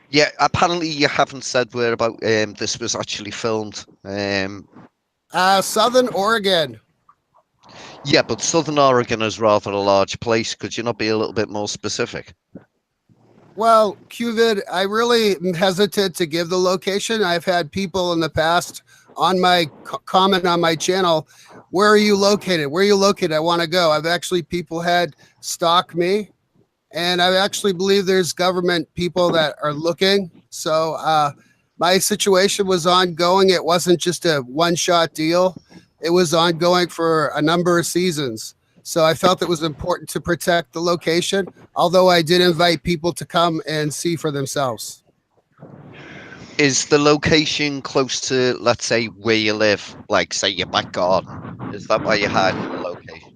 Yeah, apparently you haven't said where about this was actually filmed. Southern Oregon. Yeah, but Southern Oregon is rather a large place. Could you not be a little bit more specific? Well, QVid, I really am hesitant to give the location. I've had people in the past on my comment on my channel, where are you located? Where are you located? I want to go. I've actually people had stalk me, and I actually believe there's government people that are looking. So my situation was ongoing. It wasn't just a one-shot deal. It was ongoing for a number of seasons. So I felt it was important to protect the location, although I did invite people to come and see for themselves. Is the location close to, let's say, where you live? Like, say, your back garden? Is that why you're hiding the location?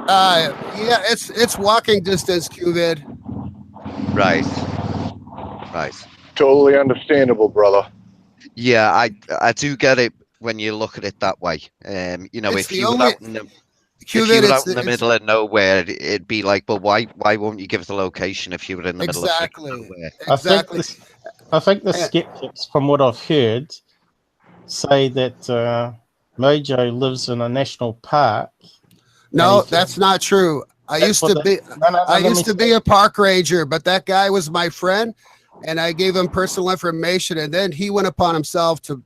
Yeah, it's walking distance, QVid. Right. Right. Totally understandable, brother. Yeah, I do get it when you look at it that way. You know, It's if the you were only out in the QVid. middle of nowhere, it'd be like, well, why won't you give the location if you were in the middle of exactly nowhere? exactly. I think the skeptics, from what I've heard, say that Mojo lives in a national park. No, that's not true. I used to be a park ranger, but that guy was my friend, and I gave him personal information, and then he went upon himself to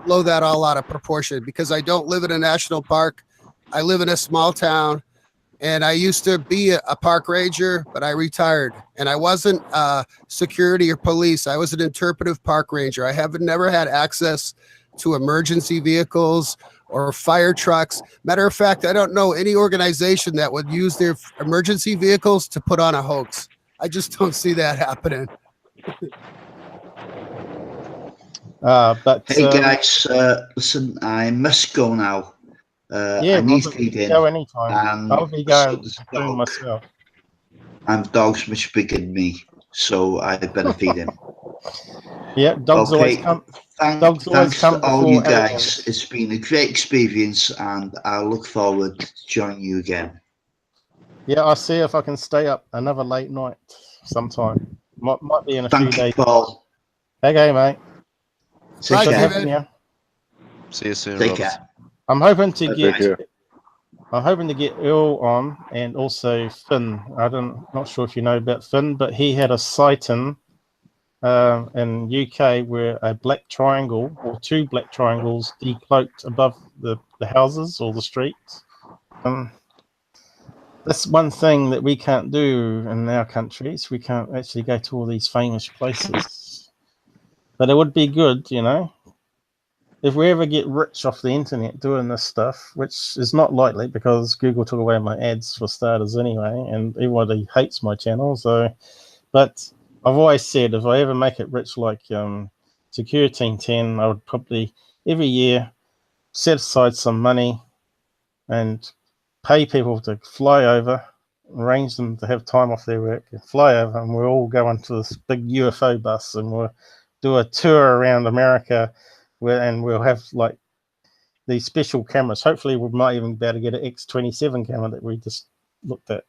blow that all out of proportion because I don't live in a national park. I live in a small town, and I used to be a park ranger, but I retired, and I wasn't security or police. I was an interpretive park ranger. I have never had access to emergency vehicles or fire trucks. Matter of fact, I don't know any organization that would use their emergency vehicles to put on a hoax. I just don't see that happening. But hey guys, listen, I must go now. Yeah, I need feeding. Go anytime. I'll be going soon myself. And dog's much bigger than me, so I better feed him. Yeah, dogs always come. Thanks to all you guys. It's been a great experience, and I look forward to joining you again. Yeah, I'll see if I can stay up another late night sometime. Might be in a few days. Paul. Okay, mate. Take care. See you soon. Take care. I'm hoping to get Earl on, and also Finn. Not sure if you know about Finn, but he had a sighting in UK where a black triangle or two black triangles decloaked above the houses or the streets. That's one thing that we can't do in our countries. We can't actually go to all these famous places. But it would be good, you know, if we ever get rich off the internet doing this stuff, which is not likely because Google took away my ads for starters anyway, and everybody hates my channel. So, but I've always said if I ever make it rich like Security 10, I would probably every year set aside some money and pay people to fly over, arrange them to have time off their work, and fly over, and we'll all go onto this big UFO bus and we'll do a tour around America, and we'll have like these special cameras. Hopefully, we might even be able to get an X-27 camera that we just looked at.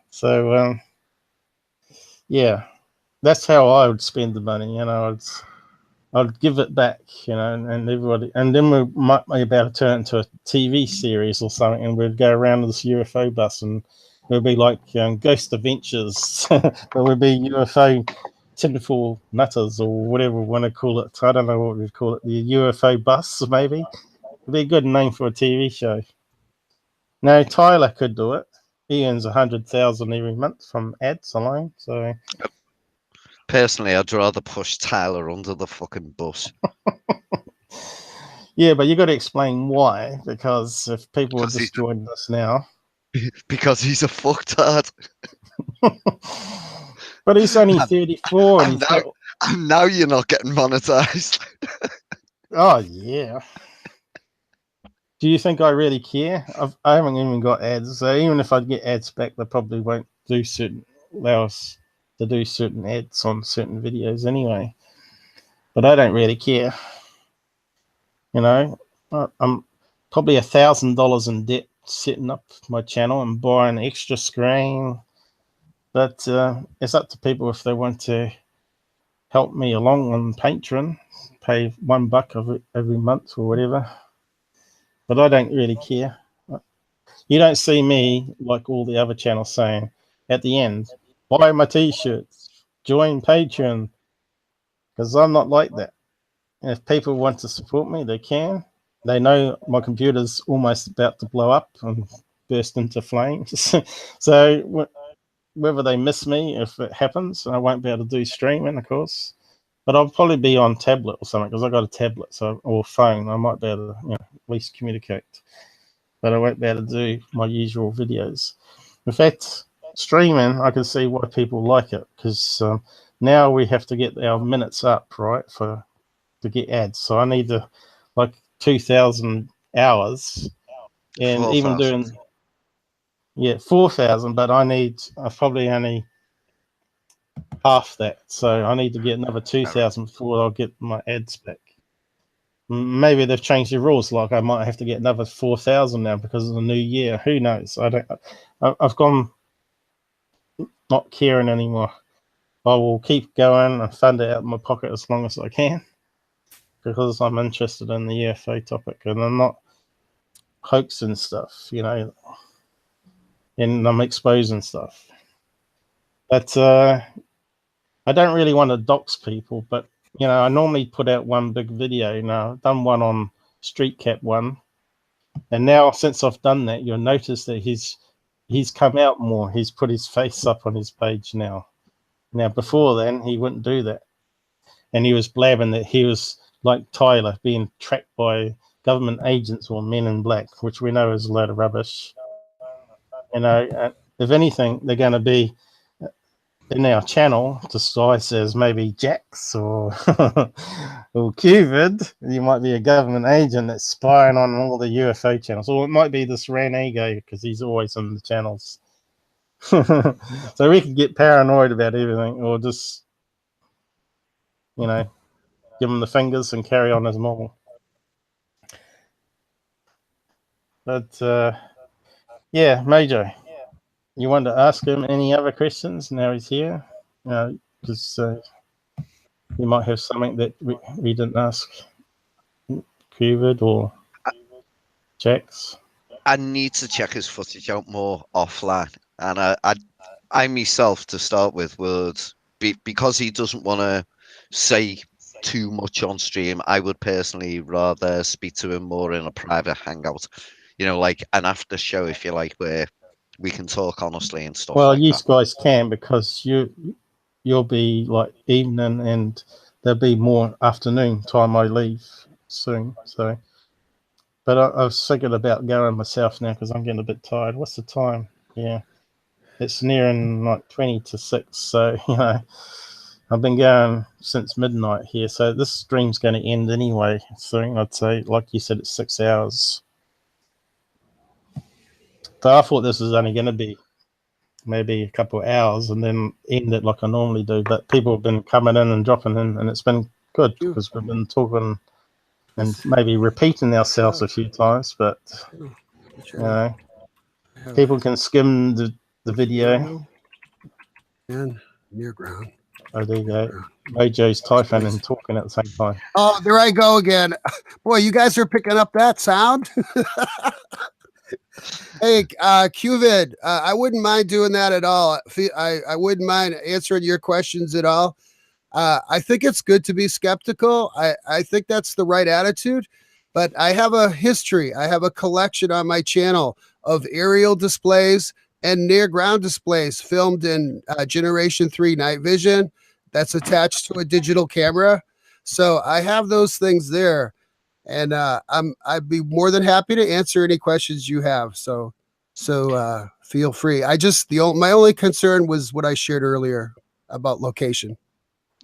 So, yeah, that's how I would spend the money. You know, I'd give it back, you know, and everybody, and then we might be able to turn it into a TV series or something, and we'd go around with this UFO bus, and it would be like Ghost Adventures, but we'd be UFO tinfoil nutters or whatever we want to call it. I don't know what we'd call it. The UFO bus, maybe. It'd be a good name for a TV show. Now Tyler could do it. He earns 100,000 every month from ads alone. So. Personally, I'd rather push Tyler under the fucking bus. Yeah, but you got to explain why, because if people are just joining us now. Because he's a fucktard. But he's only 34. And now you're not getting monetized. Oh, yeah. Do you think I really care? I haven't even got ads. So even if I get ads back, they probably won't allow us to do certain ads on certain videos anyway. But I don't really care. You know, I'm probably $1,000 in debt setting up my channel and buying an extra screen, But it's up to people if they want to help me along on Patreon, pay $1 every month or whatever. But I don't really care. You don't see me like all the other channels saying at the end, buy my t-shirts, join Patreon, because I'm not like that. And if people want to support me, they can. They know my computer's almost about to blow up and burst into flames. So whether they miss me, if it happens, I won't be able to do streaming, of course. But I'll probably be on tablet or something because I got a tablet, or phone. I might be able to, at least communicate. But I won't be able to do my usual videos. In fact, streaming, I can see why people like it, because now we have to get our minutes up, right, to get ads. So I need to, like, 2,000 hours, and 4,000. even doing 4,000, but I probably only half that. So I need to get another 2,000 before I'll get my ads back. Maybe they've changed the rules. Like I might have to get another 4,000 now because of the new year. Who knows? I've gone not caring anymore. I will keep going and fund it out of my pocket as long as I can because I'm interested in the UFO topic and I'm not hoaxing stuff, and I'm exposing stuff. But I don't really want to dox people, but I normally put out one big video. I've done one on Street Cat 1, and now since I've done that, you'll notice that he's come out more. He's put his face up on his page now. Now before then, he wouldn't do that, and he was blabbing that he was like Tyler being tracked by government agents or men in black, which we know is a load of rubbish. If anything, they're going to be in our channel disguised as maybe Jax or or Cupid. You might be a government agent that's spying on all the UFO channels, or it might be this Renego because he's always on the channels. So we can get paranoid about everything, or just give him the fingers and carry on as normal. But Mojo, you want to ask him any other questions now he's here? Because you might have something that we didn't ask Cupid or Jax. I need to check his footage out more offline, and I myself, to start with, would because he doesn't want to say too much on stream. I would personally rather speak to him more in a private hangout, like an after show, if you like, where we can talk honestly and stuff. Well, like you that. guys can, because you'll be like evening, and there'll be more afternoon time. I leave soon, so. But I was thinking about going myself now because I'm getting a bit tired. What's the time? Yeah, it's nearing like 20 to 6. So I've been going since midnight here. So this stream's going to end anyway soon. I'd say, like you said, it's 6 hours. But I thought this was only going to be maybe a couple of hours and then end it like I normally do. But people have been coming in and dropping in, and it's been good because we've been talking and maybe repeating ourselves a few times. But people can skim the video. And near ground. Oh, there you go. Mojo's typing and talking at the same time. Oh, there I go again. Boy, you guys are picking up that sound. Hey, Qvid, I wouldn't mind doing that at all. I wouldn't mind answering your questions at all. I think it's good to be skeptical. I think that's the right attitude. But I have a history. I have a collection on my channel of aerial displays and near ground displays filmed in Generation 3 night vision that's attached to a digital camera. So I have those things there. And I'd be more than happy to answer any questions you have. So feel free. My only concern was what I shared earlier about location.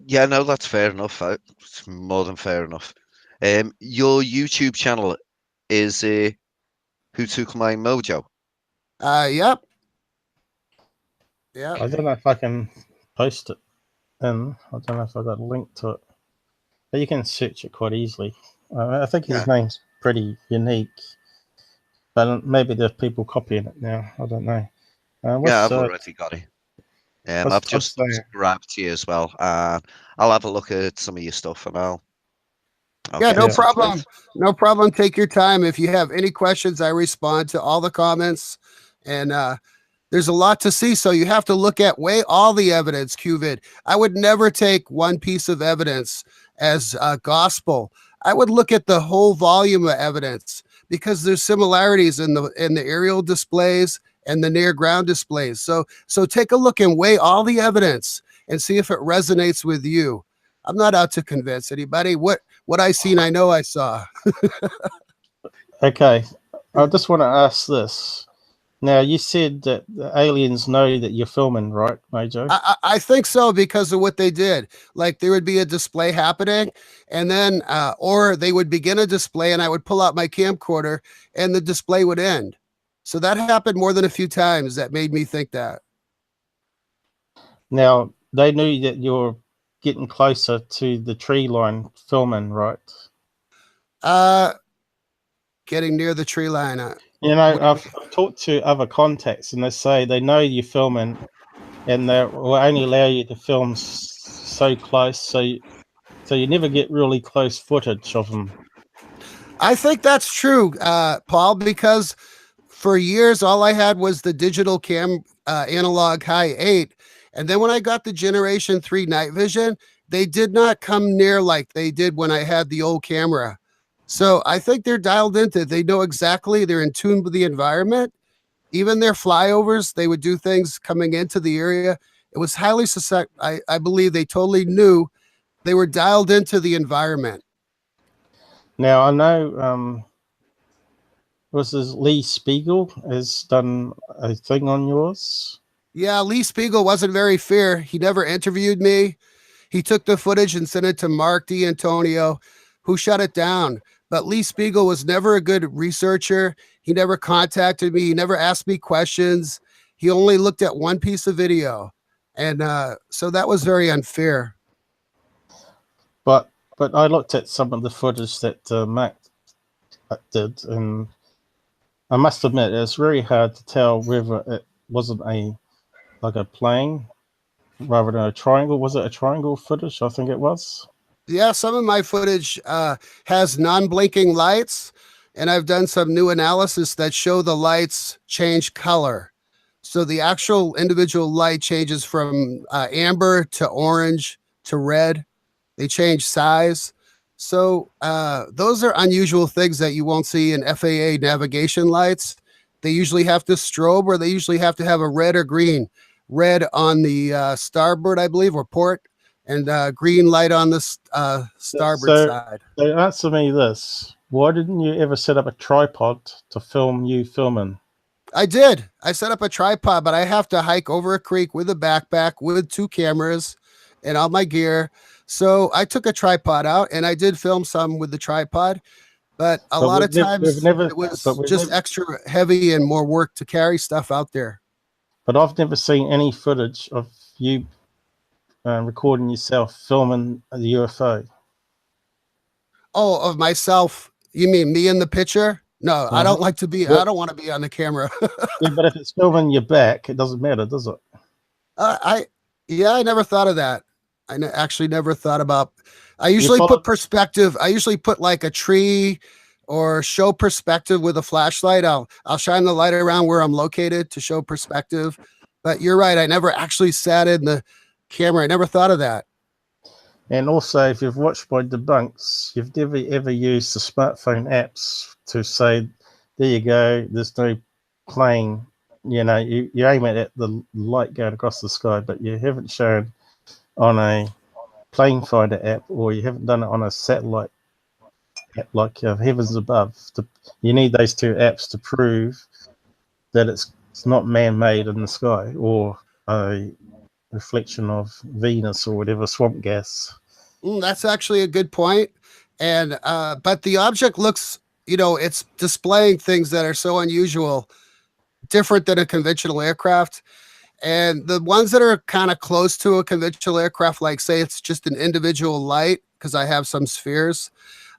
Yeah, no, that's fair enough. It's more than fair enough. Your YouTube channel is Who Took My Mojo? Yep. Yeah. I don't know if I can post it in. I don't know if I got a link to it. But you can search it quite easily. I think his name's pretty unique. But maybe there's people copying it now. I don't know. I've already got it. I've just subscribed to you as well. I'll have a look at some of your stuff, and I'll yeah, get no in touch problem. with. No problem. Take your time. If you have any questions, I respond to all the comments. And there's a lot to see. So you have to weigh all the evidence, QVid. I would never take one piece of evidence as gospel. I would look at the whole volume of evidence because there's similarities in the aerial displays and the near ground displays. So take a look and weigh all the evidence and see if it resonates with you. I'm not out to convince anybody. What I seen, I know I saw. Okay, I just want to ask this. Now, you said that the aliens know that you're filming, right, Mojo? I think so because of what they did. Like there would be a display happening, and then or they would begin a display, and I would pull out my camcorder, and the display would end. So that happened more than a few times. That made me think that. Now, they knew that you're getting closer to the tree line filming, right? Getting near the tree line. You know, I've talked to other contacts, and they say they know you're filming, and they will only allow you to film so close, so you never get really close footage of them. I think that's true, Paul, because for years all I had was the digital cam analog high 8, and then when I got the Generation 3 night vision, they did not come near like they did when I had the old camera. So I think they're dialed into it. They know exactly, they're in tune with the environment. Even their flyovers, they would do things coming into the area. It was highly suspect. I believe they totally knew they were dialed into the environment. Now, I know was this Lee Spiegel has done a thing on yours? Yeah, Lee Spiegel wasn't very fair. He never interviewed me. He took the footage and sent it to Mark D'Antonio, who shut it down. But Lee Spiegel was never a good researcher. He never contacted me. He never asked me questions. He only looked at one piece of video. And so that was very unfair. But I looked at some of the footage that Mac did, and I must admit it's very hard to tell whether it wasn't like a plane rather than a triangle. Was it a triangle footage? I think it was. Yeah, some of my footage has non-blinking lights, and I've done some new analysis that show the lights change color. So the actual individual light changes from amber to orange to red. They change size. So those are unusual things that you won't see in FAA navigation lights. They usually have to strobe, or they usually have to have a red or green. Red on the starboard, I believe, or port, and green light on the starboard side. So answer me this. Why didn't you ever set up a tripod to film you filming? I did. I set up a tripod, but I have to hike over a creek with a backpack with 2 cameras and all my gear. So I took a tripod out, and I did film some with the tripod. But a lot of times it was just extra heavy and more work to carry stuff out there. But I've never seen any footage of you recording yourself filming the UFO. Oh, of myself? You mean me in the picture? No, I don't like to be. I don't want to be on the camera. Yeah, but if it's filming your back, it doesn't matter, does it? I never thought of that. I actually never thought about. I usually put perspective. I usually put like a tree or show perspective with a flashlight. I'll shine the light around where I'm located to show perspective. But you're right. I never actually sat in the camera. I never thought of that. And also, if you've watched my debunks, you've never ever used the smartphone apps to say, there you go, there's no plane. You know, you aim it at the light going across the sky, but you haven't shown on a plane finder app, or you haven't done it on a satellite app like Heavens Above. You need those 2 apps to prove that it's not man-made in the sky, or a reflection of Venus or whatever swamp gas. That's actually a good point. And but the object looks, it's displaying things that are so unusual, different than a conventional aircraft. And the ones that are kind of close to a conventional aircraft, like say it's just an individual light, because I have some spheres,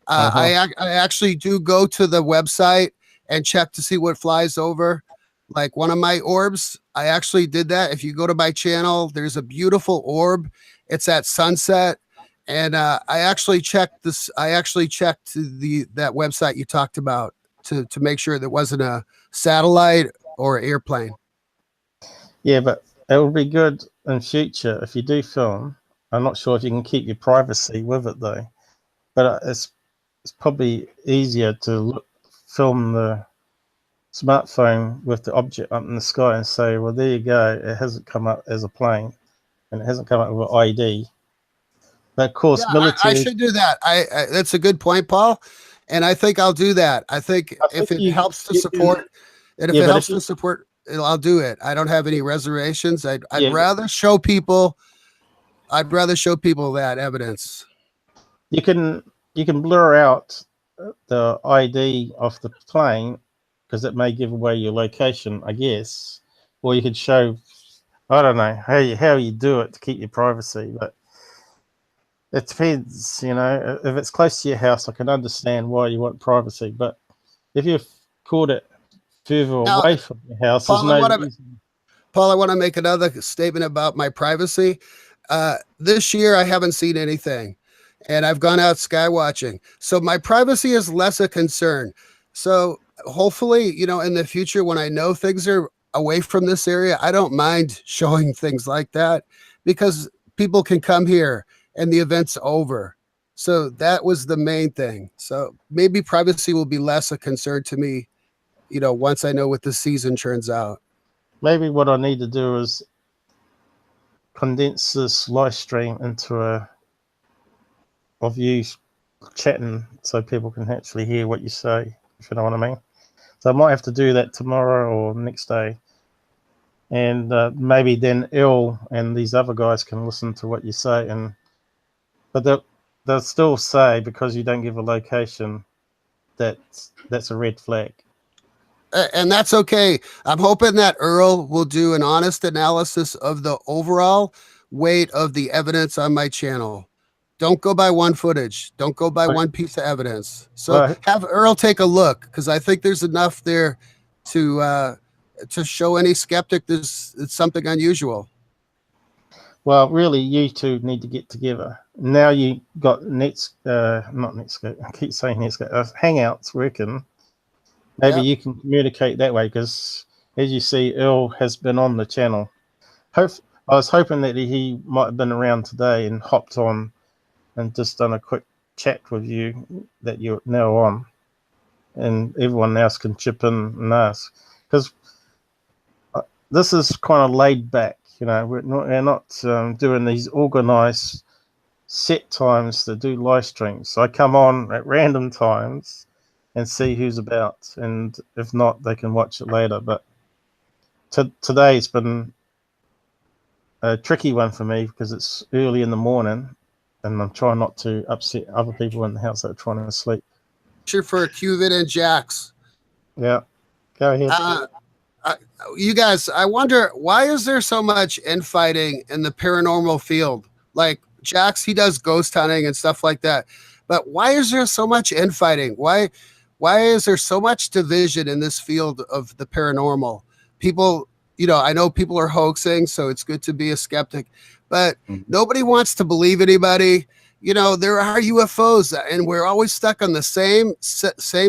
I actually do go to the website and check to see what flies over. Like one of my orbs, I actually did that. If you go to my channel, there's a beautiful orb. It's at sunset. And I actually checked this. I actually checked that website you talked about to make sure there wasn't a satellite or airplane. Yeah, but it will be good in future if you do film. I'm not sure if you can keep your privacy with it though, but it's probably easier to film the smartphone with the object up in the sky and say, well, there you go. It hasn't come up as a plane, and it hasn't come up with an ID. But of course, Yeah, military. I should do that. That's a good point, Paul, and I think I'll do that. I think if it helps to support, and if it helps to support, I'll do it. I don't have any reservations. I'd rather show people. I'd rather show people that evidence. You can blur out the ID of the plane because it may give away your location, I guess, or you could show. I don't know how you do it to keep your privacy, but it depends, you know. If it's close to your house, I can understand why you want privacy. But if you've caught it further away from your house, Paul, there's no reason. Paul, I want to make another statement about my privacy. This year, I haven't seen anything, and I've gone out sky watching. So my privacy is less a concern. So hopefully, you know, in the future, when I know things are away from this area, I don't mind showing things like that because people can come here and the event's over. So that was the main thing. So maybe privacy will be less a concern to me, you know, once I know what the season turns out. Maybe what I need to do is condense this live stream into of you chatting so people can actually hear what you say, if you know what I mean. So I might have to do that tomorrow or next day. And maybe then Il and these other guys can listen to what you say, but they'll still say, because you don't give a location, that's a red flag. And that's okay. I'm hoping that Earl will do an honest analysis of the overall weight of the evidence on my channel. Don't go by one footage. Don't go by one piece of evidence. So have Earl take a look, because I think there's enough there to show any skeptic it's something unusual. Well, really, you two need to get together. Now you got not Netscape. I keep saying Netscape. Hangouts working. Maybe you can communicate that way, because as you see, Earl has been on the channel. I was hoping that he might have been around today and hopped on and just done a quick chat with you that you're now on, and everyone else can chip in and ask, because this is kind of laid back. You know, we're not doing these organized set times to do live streams. So I come on at random times and see who's about, and if not, they can watch it later. But today's been a tricky one for me because it's early in the morning, and I'm trying not to upset other people in the house that are trying to sleep. For Cuvit and Jax. Yeah, go ahead. You guys, I wonder, why is there so much infighting in the paranormal field? Like Jax, he does ghost hunting and stuff like that. But why is there so much infighting? Why is there so much division in this field of the paranormal? People, you know, I know people are hoaxing, so it's good to be a skeptic, but nobody wants to believe anybody. You know, there are UFOs, and we're always stuck on the same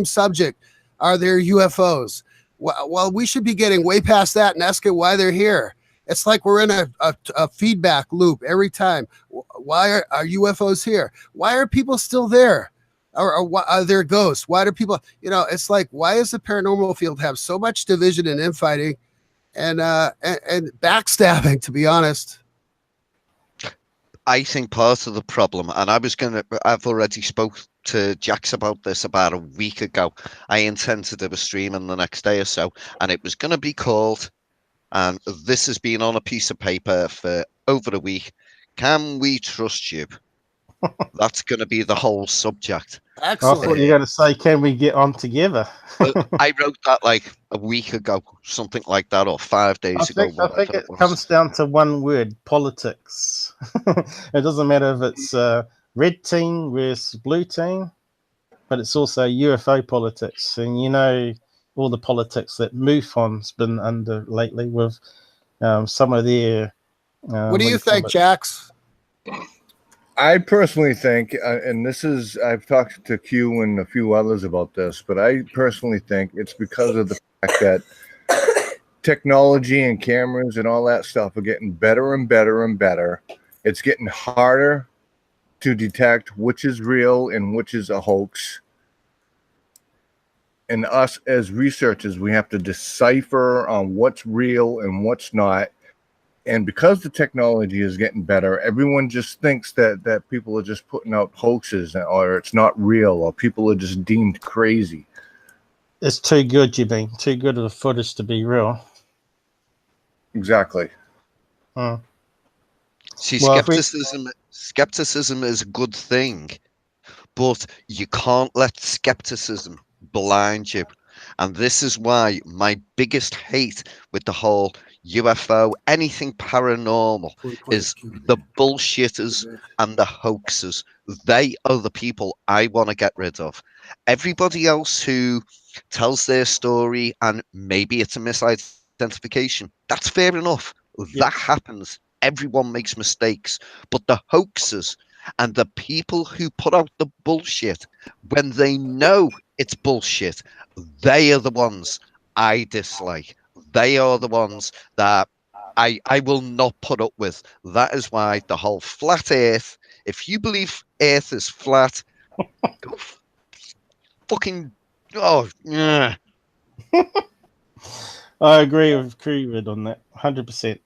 subject. Are there UFOs? Well, we should be getting way past that and asking why they're here. It's like we're in a feedback loop every time. Why are UFOs here? Why are people still there? Or why are there ghosts? Why do people, you know, it's like, why does the paranormal field have so much division and infighting and backstabbing, to be honest? I think part of the problem, and I've already spoke to Jax about this about a week ago. I intend to do a stream in the next day or so, and it was going to be called, and this has been on a piece of paper for over a week, Can We Trust You? That's going to be the whole subject. Excellent. I thought you were going to say, can we get on together? I wrote that like a week ago, something like that, or 5 days ago. I think it comes down to one word: politics. It doesn't matter if it's red team versus blue team, but it's also UFO politics. And you know all the politics that MUFON's been under lately with some of their. What do you think, Jax? I personally think, and this is, I've talked to Q and a few others about this, but I personally think it's because of the fact that technology and cameras and all that stuff are getting better and better and better. It's getting harder to detect which is real and which is a hoax. And us as researchers, we have to decipher on what's real and what's not. And because the technology is getting better, everyone just thinks that people are just putting out hoaxes, or it's not real, or people are just deemed crazy. It's too good, you mean? Too good of the footage to be real. Exactly. See, Well, skepticism is a good thing, but you can't let skepticism blind you. And this is why my biggest hate with the whole UFO, anything paranormal, is the bullshitters and the hoaxers. They are the people I want to get rid of. Everybody else who tells their story and maybe it's a misidentification, that's fair enough. That happens. Everyone makes mistakes. But the hoaxers and the people who put out the bullshit when they know it's bullshit, they are the ones I dislike. They are the ones that I will not put up with. That is why the whole flat Earth, if you believe Earth is flat, go fucking, oh, yeah. I agree with Creed on that, 100%.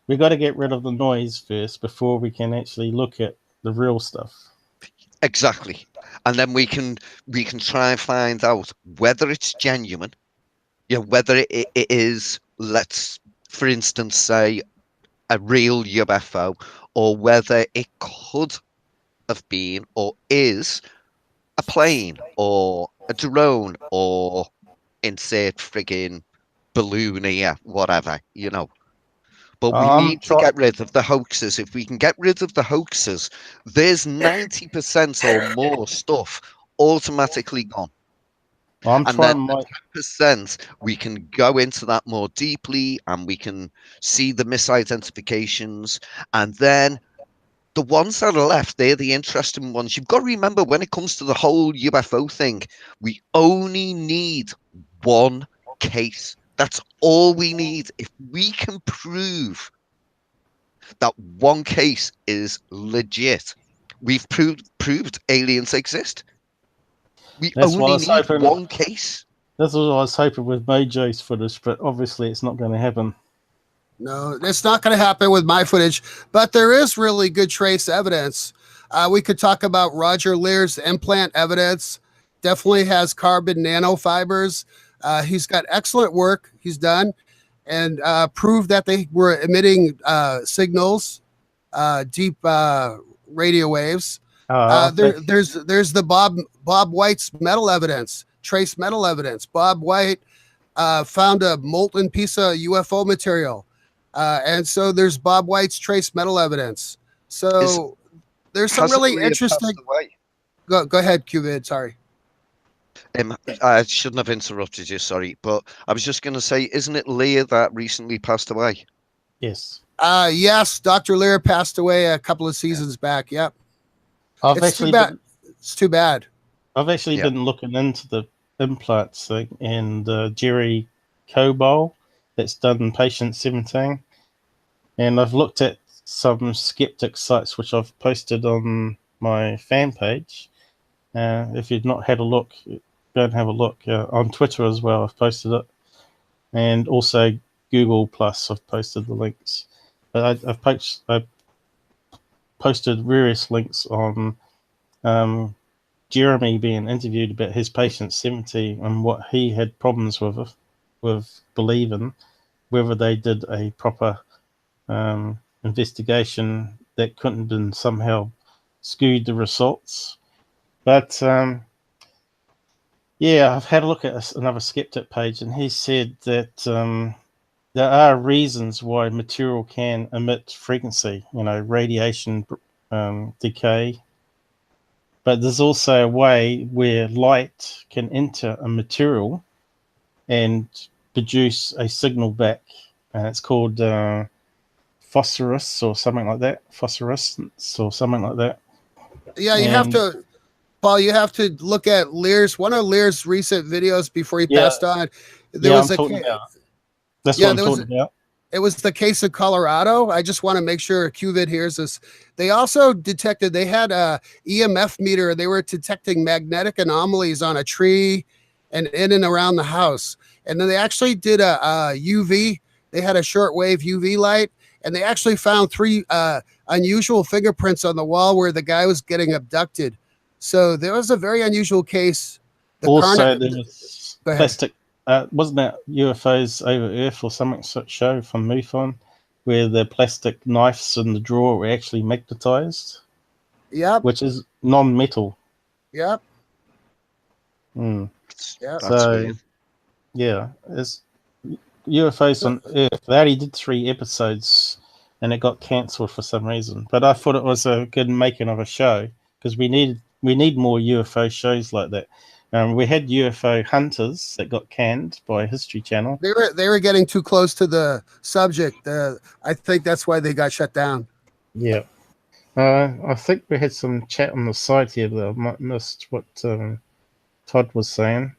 We got to get rid of the noise first before we can actually look at the real stuff. Exactly. And then we can try and find out whether it's genuine, whether it is, let's for instance say, a real UFO, or whether it could have been or is a plane or a drone or insert friggin' balloon here, whatever, But we need to get rid of the hoaxes. If we can get rid of the hoaxes, there's 90% or more stuff automatically gone. I'm And trying then 10%, we can go into that more deeply and we can see the misidentifications. And then the ones that are left, they're the interesting ones. You've got to remember, when it comes to the whole UFO thing, we only need one case. That's all we need. If we can prove that one case is legit, we've proved aliens exist. We only need one case. That's what I was hoping with Mojo's footage, but obviously it's not going to happen. No, it's not going to happen with my footage, but there is really good trace evidence. We could talk about Roger Lear's implant evidence. Definitely has carbon nanofibers. He's got excellent work he's done, and proved that they were emitting signals, deep radio waves. There's the Bob White's metal evidence, trace metal evidence. Bob White found a molten piece of UFO material. And so there's Bob White's trace metal evidence. So there's some really interesting. Go ahead, Cubid. Sorry. I shouldn't have interrupted you. Sorry, but I was just going to say, isn't it Lear that recently passed away? Yes. Yes, Dr. Lear passed away a couple of seasons back. Yep. It's too bad. I've actually been looking into the implants thing, and Jerry Cobol that's done patient 17, and I've looked at some skeptic sites which I've posted on my fan page. If you've not had a look, go and have a look. On Twitter as well, I've posted it, and also Google Plus, I've posted the links. But I've posted various links on Jeremy being interviewed about his patient 70 and what he had problems with believing, whether they did a proper investigation that couldn't have been somehow skewed the results. But I've had a look at another skeptic page, and he said that there are reasons why material can emit frequency, radiation decay. But there's also a way where light can enter a material and produce a signal back It's called Phosphorus or something like that. Phosphorescence or something like that. Yeah, you have to, Paul. You have to look at one of Lear's recent videos before he passed on. There was I'm talking about. That's what I'm talking about. It was the case of Colorado. I just want to make sure QVid hears this. They also detected, they had a EMF meter. They were detecting magnetic anomalies on a tree and in and around the house. And then they actually did a UV. They had a shortwave UV light, and they actually found 3 unusual fingerprints on the wall where the guy was getting abducted. So there was a very unusual case. There was plastic. Wasn't that UFOs over Earth or something show from MUFON, where the plastic knives in the drawer were actually magnetized? Yep. Which is non-metal. Yep. Mm. Yep. So, yeah, it's UFOs on Earth. They only did 3 episodes, and it got cancelled for some reason. But I thought it was a good making of a show, because we need more UFO shows like that. We had UFO Hunters that got canned by History Channel. They were getting too close to the subject. I think that's why they got shut down. Yeah. I think we had some chat on the side here, but I missed what Todd was saying.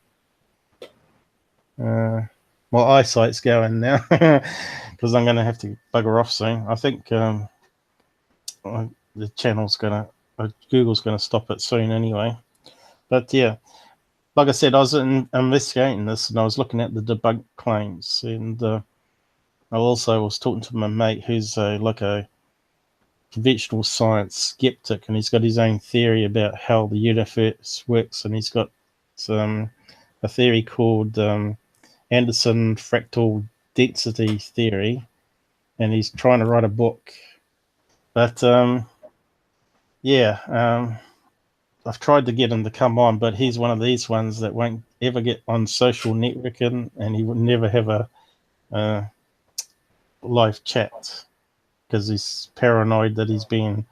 My eyesight's going now because I'm going to have to bugger off soon. I think the channel's Google's going to stop it soon anyway. But yeah, like I said, I was investigating this and I was looking at the debunked claims, and I also was talking to my mate who's like a conventional science skeptic, and he's got his own theory about how the universe works, and he's got a theory called Anderson fractal density theory, and he's trying to write a book. But I've tried to get him to come on, but he's one of these ones that won't ever get on social networking, and he would never have a live chat because he's paranoid that he's being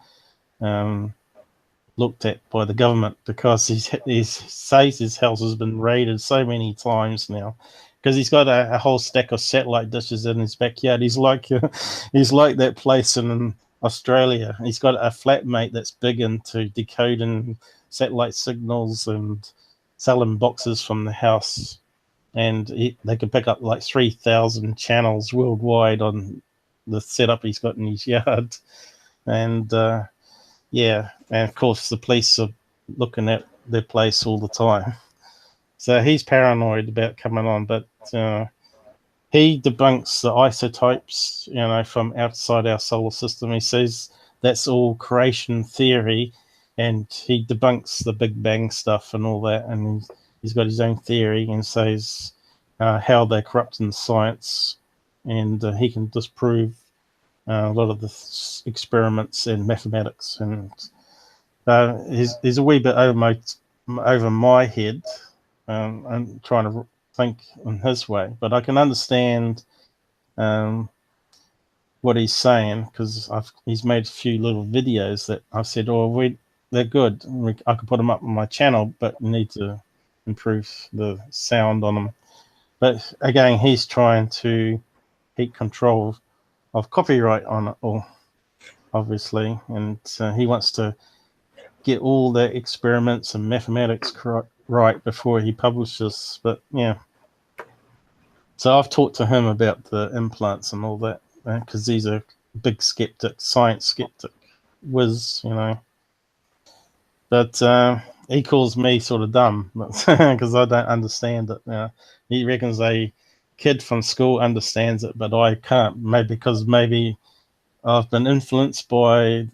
looked at by the government, because he says his house has been raided so many times now, because he's got a whole stack of satellite dishes in his backyard. He's like that place in Australia. He's got a flatmate that's big into decoding satellite signals and selling boxes from the house, and they can pick up like 3,000 channels worldwide on the setup he's got in his yard. And and of course the police are looking at their place all the time, so he's paranoid about coming on. But he debunks the isotopes, from outside our solar system. He says that's all creation theory, and he debunks the Big Bang stuff and all that, and he's got his own theory and says how they're corrupting science, and he can disprove a lot of the experiments in mathematics. And he's a wee bit over my head. I'm trying to think in his way, but I can understand what he's saying, because he's made a few little videos that I've said, they're good. I could put them up on my channel, but we need to improve the sound on them. But again, he's trying to keep control of copyright on it all, obviously, and he wants to get all the experiments and mathematics right before he publishes. But yeah, so I've talked to him about the implants and all that, because he's a big skeptic, science skeptic, whiz, But he calls me sort of dumb because I don't understand it. He reckons a kid from school understands it, but I can't. Maybe because I've been influenced by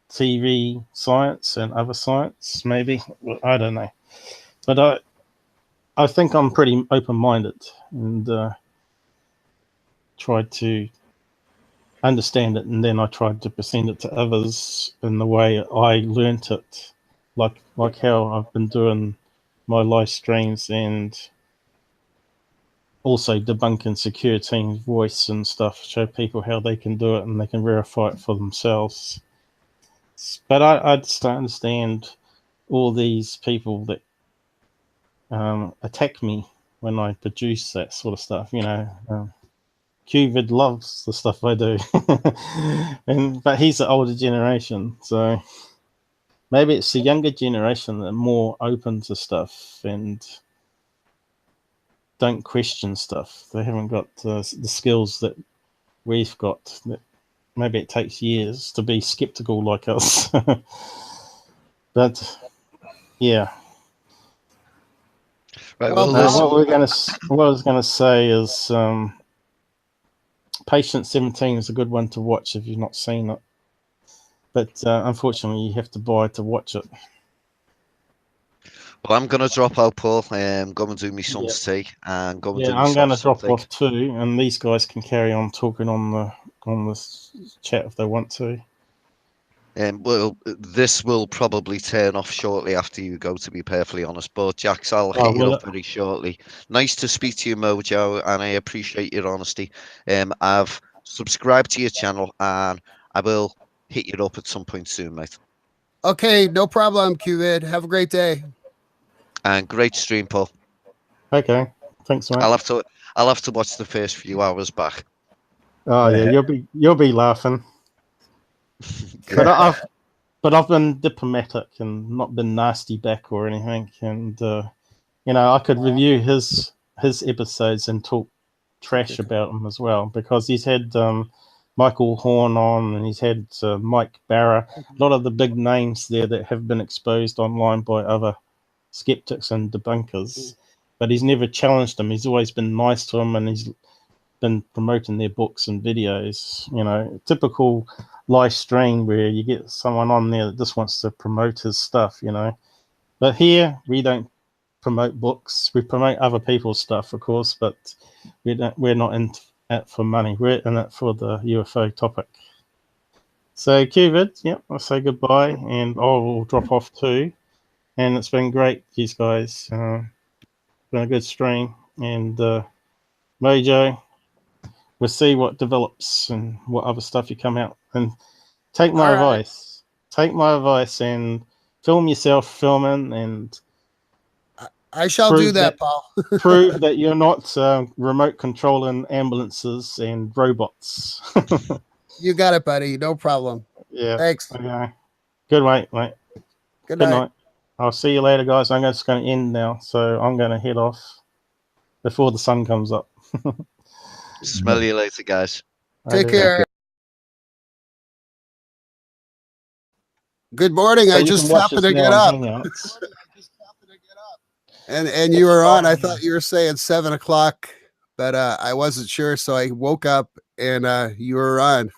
TV science and other science. Maybe, I don't know. But I think I'm pretty open-minded and try to understand it, and then I tried to present it to others in the way I learnt it, like how I've been doing my live streams, and also debunking Secure Team's voice and stuff, show people how they can do it and they can verify it for themselves. But I just don't understand all these people that attack me when I produce that sort of stuff, Qvid loves the stuff I do, but he's the older generation, so maybe it's the younger generation that are more open to stuff and don't question stuff. They haven't got the skills that we've got. Maybe it takes years to be skeptical like us, but yeah. Right, Well, what I was gonna say is Patient 17 is a good one to watch if you've not seen it, but unfortunately you have to buy to watch it. Well, I'm gonna drop out, Paul. Go and do my son's tea and go and do my I'm going to stuff, drop off too, and these guys can carry on talking on the chat if they want to. Well, this will probably turn off shortly after you go, to be perfectly honest. But Jax, I'll hit you up very shortly. Nice to speak to you, Mojo, and I appreciate your honesty. I've subscribed to your channel, and I will hit you up at some point soon, mate. Okay, no problem, Qvid. Have a great day. And great stream, Paul. Okay, thanks, mate. I'll have to watch the first few hours back. Oh yeah, you'll be laughing. But I've been diplomatic and not been nasty back or anything, and I could review his episodes and talk trash about him as well, because he's had Michael Horn on, and he's had Mike Barra, a lot of the big names there that have been exposed online by other skeptics and debunkers, but he's never challenged them. He's always been nice to them, and he's been promoting their books and videos. Typical live stream where you get someone on there that just wants to promote his stuff, But here we don't promote books. We promote other people's stuff, of course, but we're not in it for money. We're in it for the UFO topic. So Qvid, I'll say goodbye, and I will drop off too. And it's been great, these guys. Been a good stream, and Mojo, we'll see what develops and what other stuff you come out. And take my advice. Take my advice and film yourself filming, and I shall do that, Paul. Prove that you're not remote controlling ambulances and robots. You got it, buddy. No problem. Yeah. Thanks. Okay. Good night, mate. Good night. I'll see you later, guys. I'm just going to end now, so I'm going to head off before the sun comes up. Smell you later, guys. Take care. Good morning. So I just happened to get up. And you were on. I thought you were saying 7 o'clock, but I wasn't sure. So I woke up and you were on.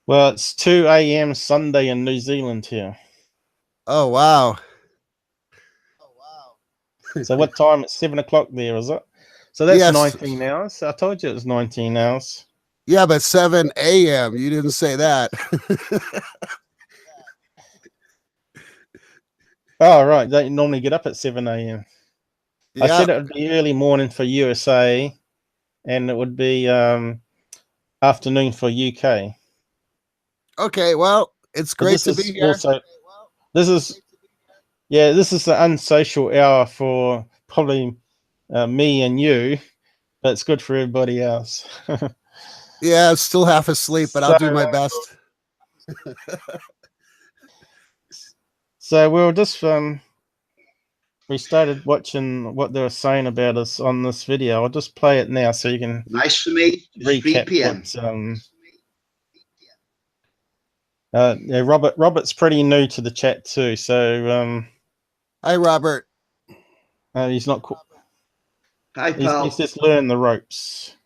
Well, it's 2 a.m. Sunday in New Zealand here. Oh, wow. So what time? It's 7 o'clock there, is it? So that's 19 hours. I told you it was 19 hours. Yeah, but 7 a.m. You didn't say that. Oh, right. They normally get up at 7 a.m. Yeah. I said it would be early morning for USA, and it would be afternoon for UK. Okay, well, it's great to be here. This is the unsocial hour for probably me and you, but it's good for everybody else. Yeah, I'm still half asleep, but I'll do my best. So we'll just we started watching what they were saying about us on this video. I'll just play it now so you can nice for me. recap 3 p.m. Robert's pretty new to the chat too, so hi Robert. He's not Hi, pal. He's just learning the ropes.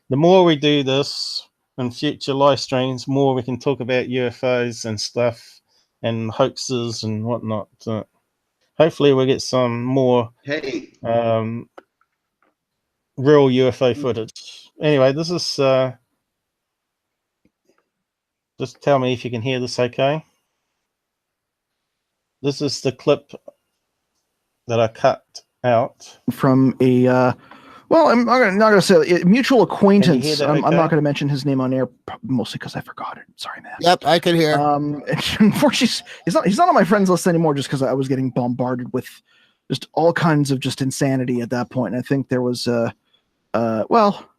The more we do this in future live streams, more we can talk about UFOs and stuff and hoaxes and whatnot. Hopefully we'll get some more real UFO footage. Anyway, this is just tell me if you can hear this okay. This is the clip that I cut out from a well, I'm not going to say a mutual acquaintance. I'm not going to mention his name on air, mostly because I forgot it. Sorry, man. Yep, I can hear. Unfortunately, he's not on my friends list anymore, just because I was getting bombarded with just all kinds of just insanity at that point. And I think there was well,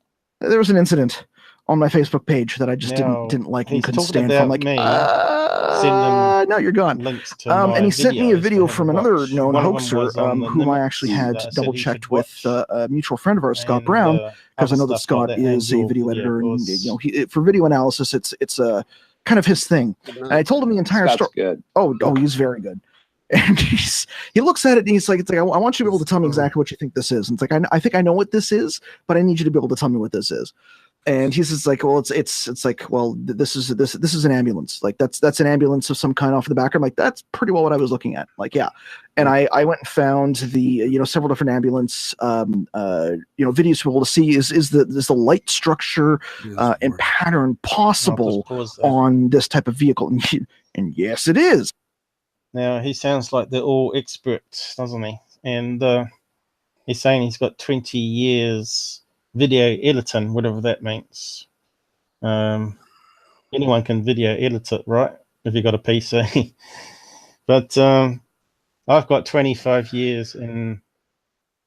there was an incident on my Facebook page that I just didn't like and couldn't stand for. I'm like, no, you're gone. And he sent me a video from another known hoaxer whom I actually had double checked with a mutual friend of ours, Scott Brown, because I know that Scott is a video editor, and for video analysis, it's a kind of his thing. And I told him the entire story. Good. Oh, he's very good. And he looks at it and he's like, I want you to be able to tell me exactly what you think this is. And it's like, I think I know what this is, but I need you to be able to tell me what this is. And he's just like, well, it's like, well, this is an ambulance. Like that's an ambulance of some kind off the back. I'm like, that's pretty well what I was looking at. Like, yeah. And I went and found the, several different ambulance, videos for people to see is the light structure and pattern possible on this type of vehicle. And yes, it is. Now, he sounds like they're all experts, doesn't he? And he's saying he's got 20 years video editing, whatever that means. Anyone can video edit it, right? If you've got a PC. But I've got 25 years in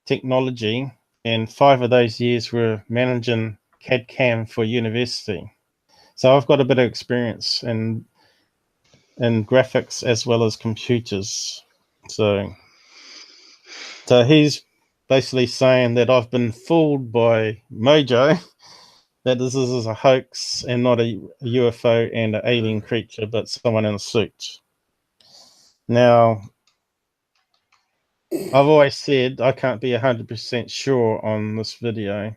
technology, and 5 of those years were managing CAD-CAM for university. So I've got a bit of experience in graphics as well as computers. So he's basically saying that I've been fooled by Mojo, that this is a hoax and not a UFO and an alien creature, but someone in a suit. Now, I've always said I can't be 100% sure on this video.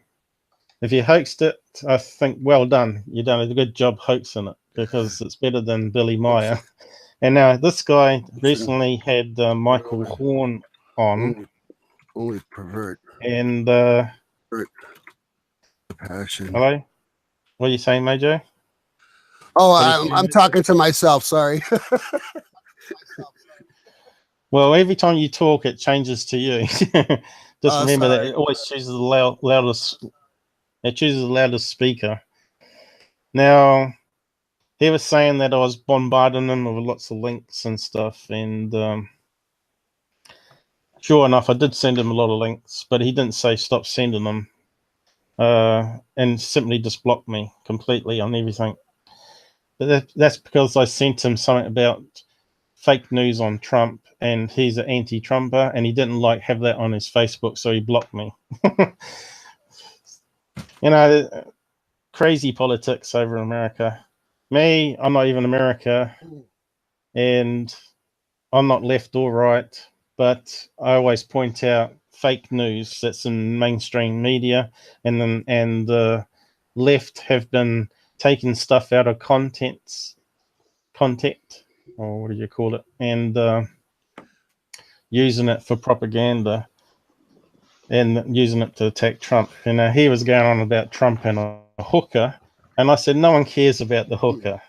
If you hoaxed it, I think well done. You've done a good job hoaxing it, because it's better than Billy Meyer. And now this guy recently had Michael Horn on. Only pervert. And passion. Hello? What are you saying, Mojo? Oh, I'm talking to myself. Sorry. Well, every time you talk, it changes to you. Just remember that it always chooses the loudest. It chooses the loudest speaker. Now, he was saying that I was bombarding him with lots of links and stuff, and sure enough, I did send him a lot of links, but he didn't say stop sending them, and simply just blocked me completely on everything. But that's because I sent him something about fake news on Trump, and he's an anti-Trumper, and he didn't have that on his Facebook, so he blocked me. Crazy politics over in America. Me, I'm not even America, and I'm not left or right, but I always point out fake news that's in mainstream media, and the left have been taking stuff out of context, or what do you call it, and using it for propaganda and using it to attack Trump. And he was going on about Trump and a hooker, and I said no one cares about the hooker.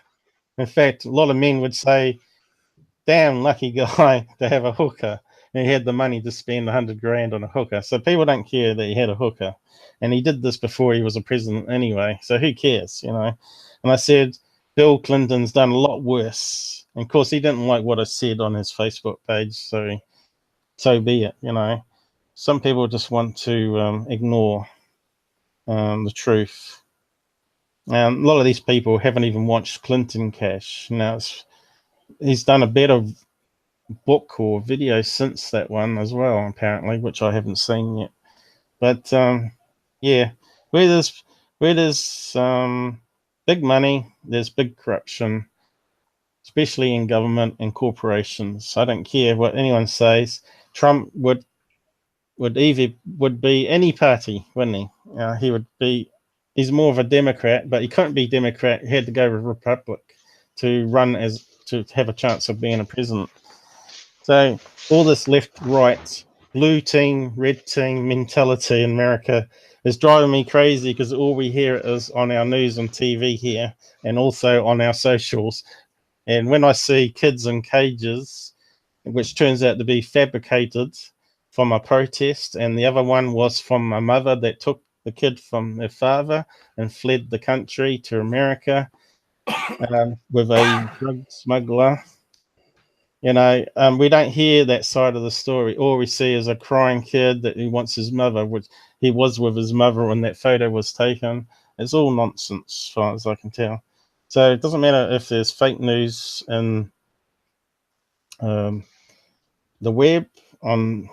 In fact, a lot of men would say, damn lucky guy to have a hooker, and he had the money to spend $100,000 on a hooker. So people don't care that he had a hooker, and he did this before he was a president anyway, so who cares, And I said Bill Clinton's done a lot worse, and of course he didn't like what I said on his Facebook page, so be it. Some people just want to ignore the truth. A lot of these people haven't even watched Clinton Cash. Now, he's done a better book or video since that one as well, apparently, which I haven't seen yet. But yeah, where there's big money, there's big corruption, especially in government and corporations. I don't care what anyone says. Trump would be any party, wouldn't he? He's more of a Democrat, but he couldn't be Democrat. He had to go with Republic to have a chance of being a president. So all this left-right, blue team, red team mentality in America is driving me crazy, because all we hear is on our news and TV here, and also on our socials. And when I see kids in cages, which turns out to be fabricated from a protest, and the other one was from a mother that took the kid from their father and fled the country to America with a drug smuggler. We don't hear that side of the story. All we see is a crying kid that he wants his mother, which he was with his mother when that photo was taken. It's all nonsense, as far as I can tell. So it doesn't matter if there's fake news in the web on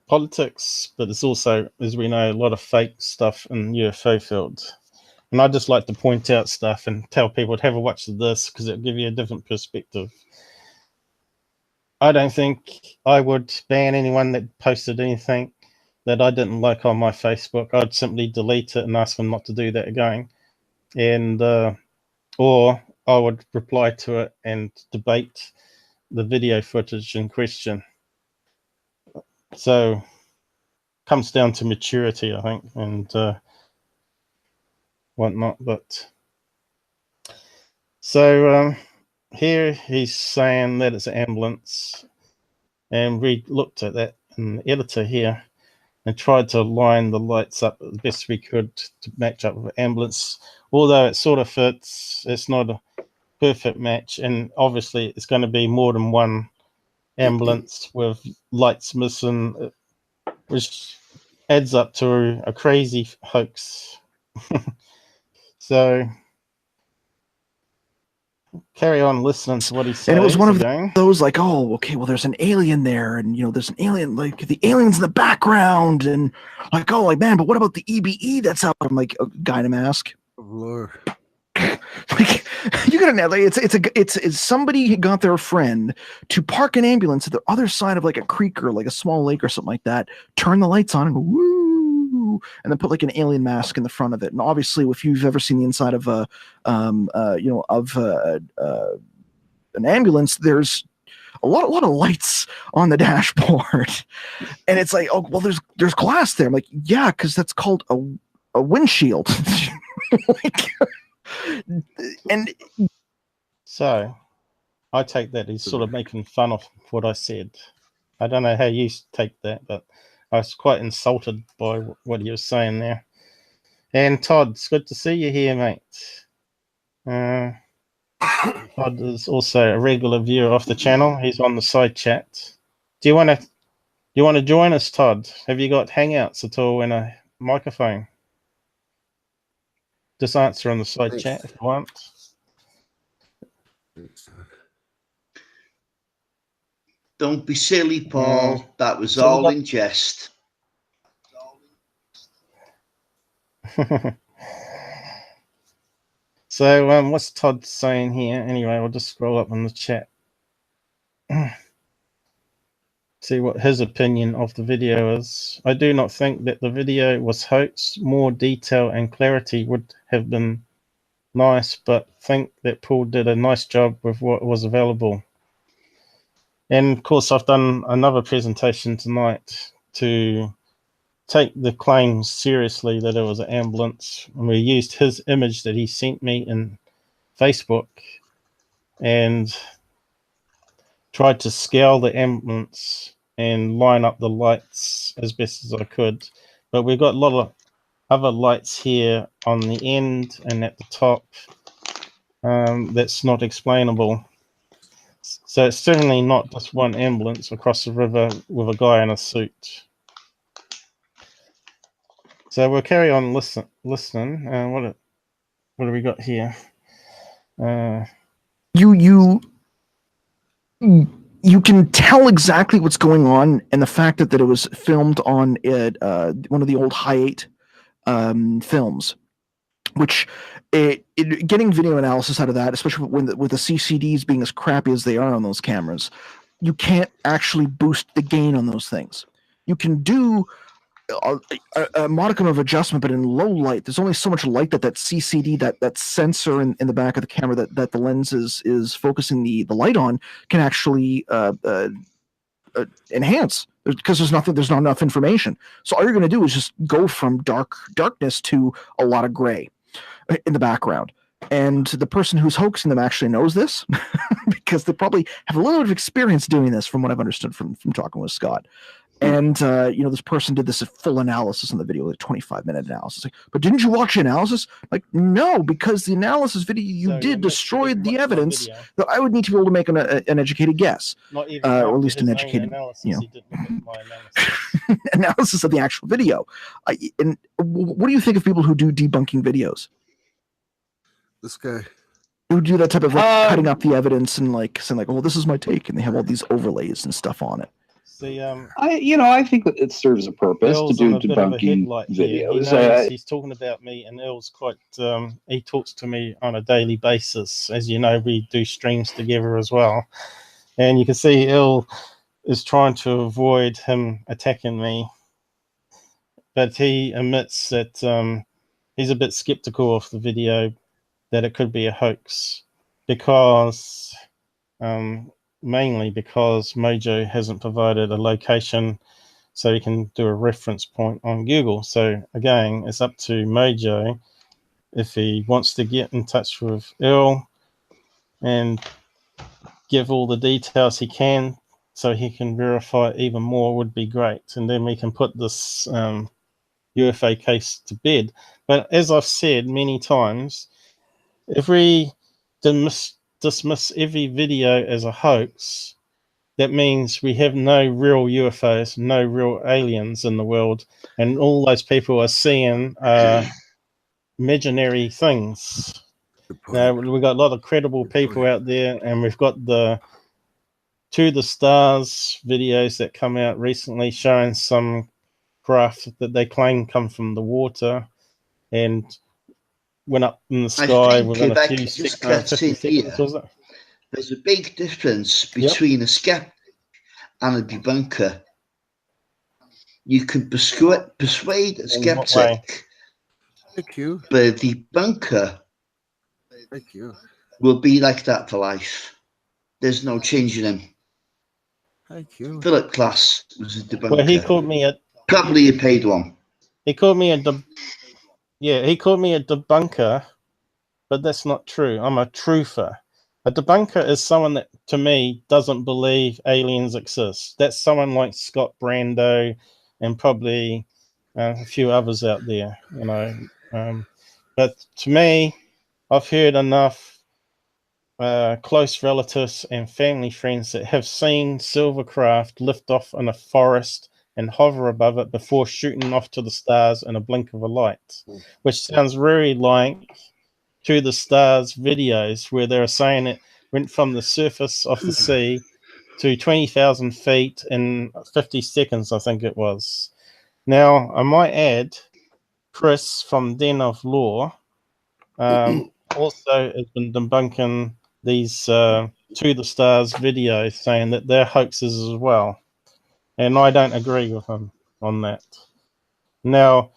politics, but there's also, as we know, a lot of fake stuff in UFO field. And I just like to point out stuff and tell people to have a watch of this because it'll give you a different perspective. I don't think I would ban anyone that posted anything that I didn't like on my Facebook. I'd simply delete it and ask them not to do that again. And or I would reply to it and debate the video footage in question. So comes down to maturity, I think, and whatnot. But so here he's saying that it's an ambulance, and we looked at that in the editor here and tried to line the lights up as best we could to match up with the ambulance. Although it sort of fits, it's not a perfect match, and obviously it's going to be more than one ambulance with lights missing, which adds up to a crazy hoax. So carry on listening to what he says. And it was one of those like, oh, okay, well, there's an alien there, and there's an alien, like the alien's in the background, and like, oh, like, man, but what about the EBE that's out? I'm like, a guy in a mask. Lord. Like, you gotta know, like, it's somebody got their friend to park an ambulance at the other side of like a creek or like a small lake or something like that, turn the lights on and go woo, and then put like an alien mask in the front of it. And obviously, if you've ever seen the inside of an ambulance, there's a lot of lights on the dashboard, and it's like, oh, well, there's glass there. I'm like, yeah, because that's called a windshield. Like, and so I take that he's sort of making fun of what I said. I don't know how you take that, but I was quite insulted by what he was saying there. And Todd, it's good to see you here, mate. Todd is also a regular viewer of the channel. He's on the side chat. Do you want to join us, Todd? Have you got Hangouts at all and a microphone? Just answer on the side chat if you want. Don't be silly, Paul. That was all in jest. So what's Todd saying here? Anyway, I'll just scroll up on the chat. See what his opinion of the video is. I do not think that the video was hoax. More detail and clarity would have been nice, but think that Paul did a nice job with what was available. And of course, I've done another presentation tonight to take the claims seriously that it was an ambulance. And we used his image that he sent me in Facebook and tried to scale the ambulance and line up the lights as best as I could. But we've got a lot of other lights here on the end and at the top that's not explainable. So it's certainly not just one ambulance across the river with a guy in a suit. So we'll carry on listening. What do we got here? You can tell exactly what's going on, and the fact that it was filmed on one of the old Hi8 films, which getting video analysis out of that, especially with the CCDs being as crappy as they are on those cameras, you can't actually boost the gain on those things. You can do a modicum of adjustment, but in low light, there's only so much light that CCD, that sensor in the back of the camera that the lens is focusing the light on, can actually enhance, because there's not enough information. So all you're going to do is just go from darkness to a lot of gray in the background. And the person who's hoaxing them actually knows this because they probably have a little bit of experience doing this, from what I've understood from talking with Scott. And this person did this full analysis in the video, like 25-minute analysis. Like, but didn't you watch the analysis? Like, no, because the analysis video you did destroyed the evidence that I would need to be able to make an educated guess, Not even or at least an educated analysis. He didn't look at my analysis. analysis of the actual video. And what do you think of people who do debunking videos? This guy who do that type of cutting up the evidence and saying well, this is my take, and they have all these overlays and stuff on it. See, I think that it serves a purpose to do debunking videos. He's talking about me, and Il's quite. He talks to me on a daily basis. As you know, we do streams together as well, and you can see Il is trying to avoid him attacking me, but he admits that he's a bit skeptical of the video, that it could be a hoax, because. Mainly because Mojo hasn't provided a location so he can do a reference point on Google. So again, it's up to Mojo if he wants to get in touch with Il and give all the details he can so he can verify even more would be great. And then we can put this UFO case to bed. But as I've said many times, if we dismiss every video as a hoax, that means we have no real UFOs, no real aliens in the world, and all those people are seeing imaginary things. Now, we've got a lot of credible people out there, and we've got the To the Stars videos that come out recently showing some craft that they claim come from the water and went up in the sky within a few seconds, was it? There's a big difference between a skeptic and a debunker. You can persuade a skeptic, thank you, but a debunker will be like that for life. There's no changing him. Thank you. Philip Glass was a debunker. Well, he called me probably a paid one. He called me he called me a debunker, but that's not true. I'm a truther. A debunker is someone that, to me, doesn't believe aliens exist. That's someone like Scott Brando and probably a few others out there, But to me, I've heard enough close relatives and family friends that have seen silver craft lift off in a forest and hover above it before shooting off to the stars in a blink of a light, which sounds very like To the Stars videos where they're saying it went from the surface of the sea to 20,000 feet in 50 seconds, I think it was. Now, I might add, Chris from Den of Law also has been debunking these To the Stars videos, saying that they're hoaxes as well. And I don't agree with him on that. Now,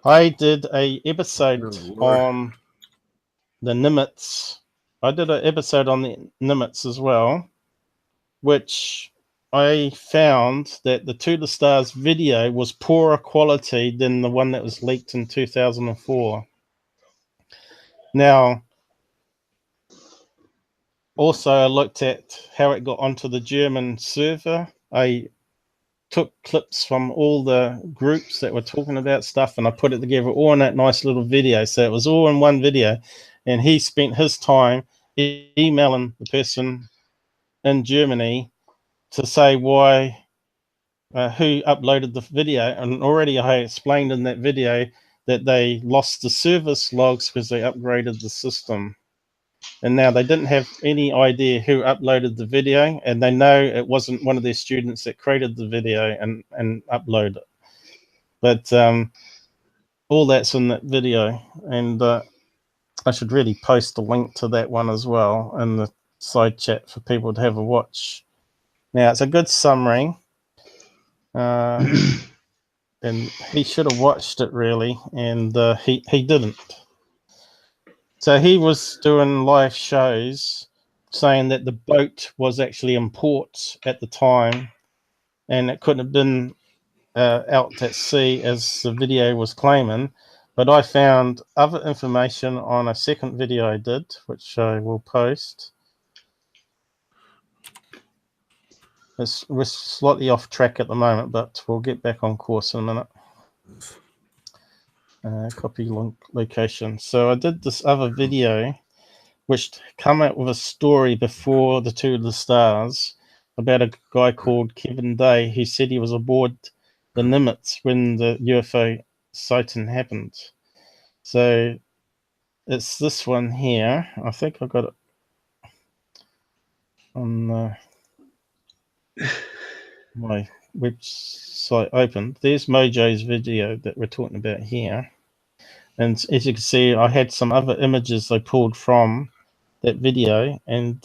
I did a episode on the Nimitz. I did an episode on the Nimitz as well, which I found that the To the Stars video was poorer quality than the one that was leaked in 2004. Now, also I looked at how it got onto the German server. I took clips from all the groups that were talking about stuff and I put it together all in that nice little video. So it was all in one video, and he spent his time emailing the person in Germany to say why, who uploaded the video. And already I explained in that video that they lost the service logs because they upgraded the system. And now they didn't have any idea who uploaded the video, and they know it wasn't one of their students that created the video and uploaded it. But all that's in that video, and I should really post a link to that one as well in the side chat for people to have a watch. Now, it's a good summary, and he should have watched it really, and he didn't. So he was doing live shows saying that the boat was actually in port at the time and it couldn't have been out at sea as the video was claiming. But I found other information on a second video I did, which I will post. We're slightly off track at the moment, but we'll get back on course in a minute. Copy location. So I did this other video, which come out with a story before the Two of the Stars about a guy called Kevin Day who said he was aboard the Nimitz when the UFO sighting happened. So it's this one here. I think I got it on my website open. There's Mojo's video that we're talking about here. And as you can see, I had some other images I pulled from that video, and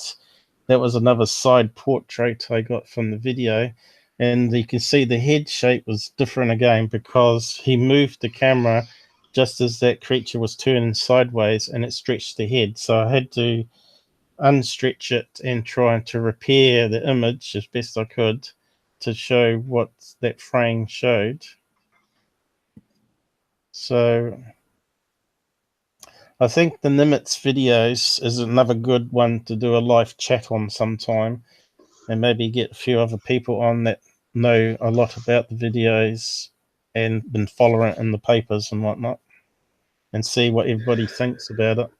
that was another side portrait I got from the video. And you can see the head shape was different again because he moved the camera just as that creature was turning sideways and it stretched the head. So I had to unstretch it and try to repair the image as best I could to show what that frame showed. So I think the Nimitz videos is another good one to do a live chat on sometime, and maybe get a few other people on that know a lot about the videos and been following it in the papers and whatnot, and see what everybody thinks about it.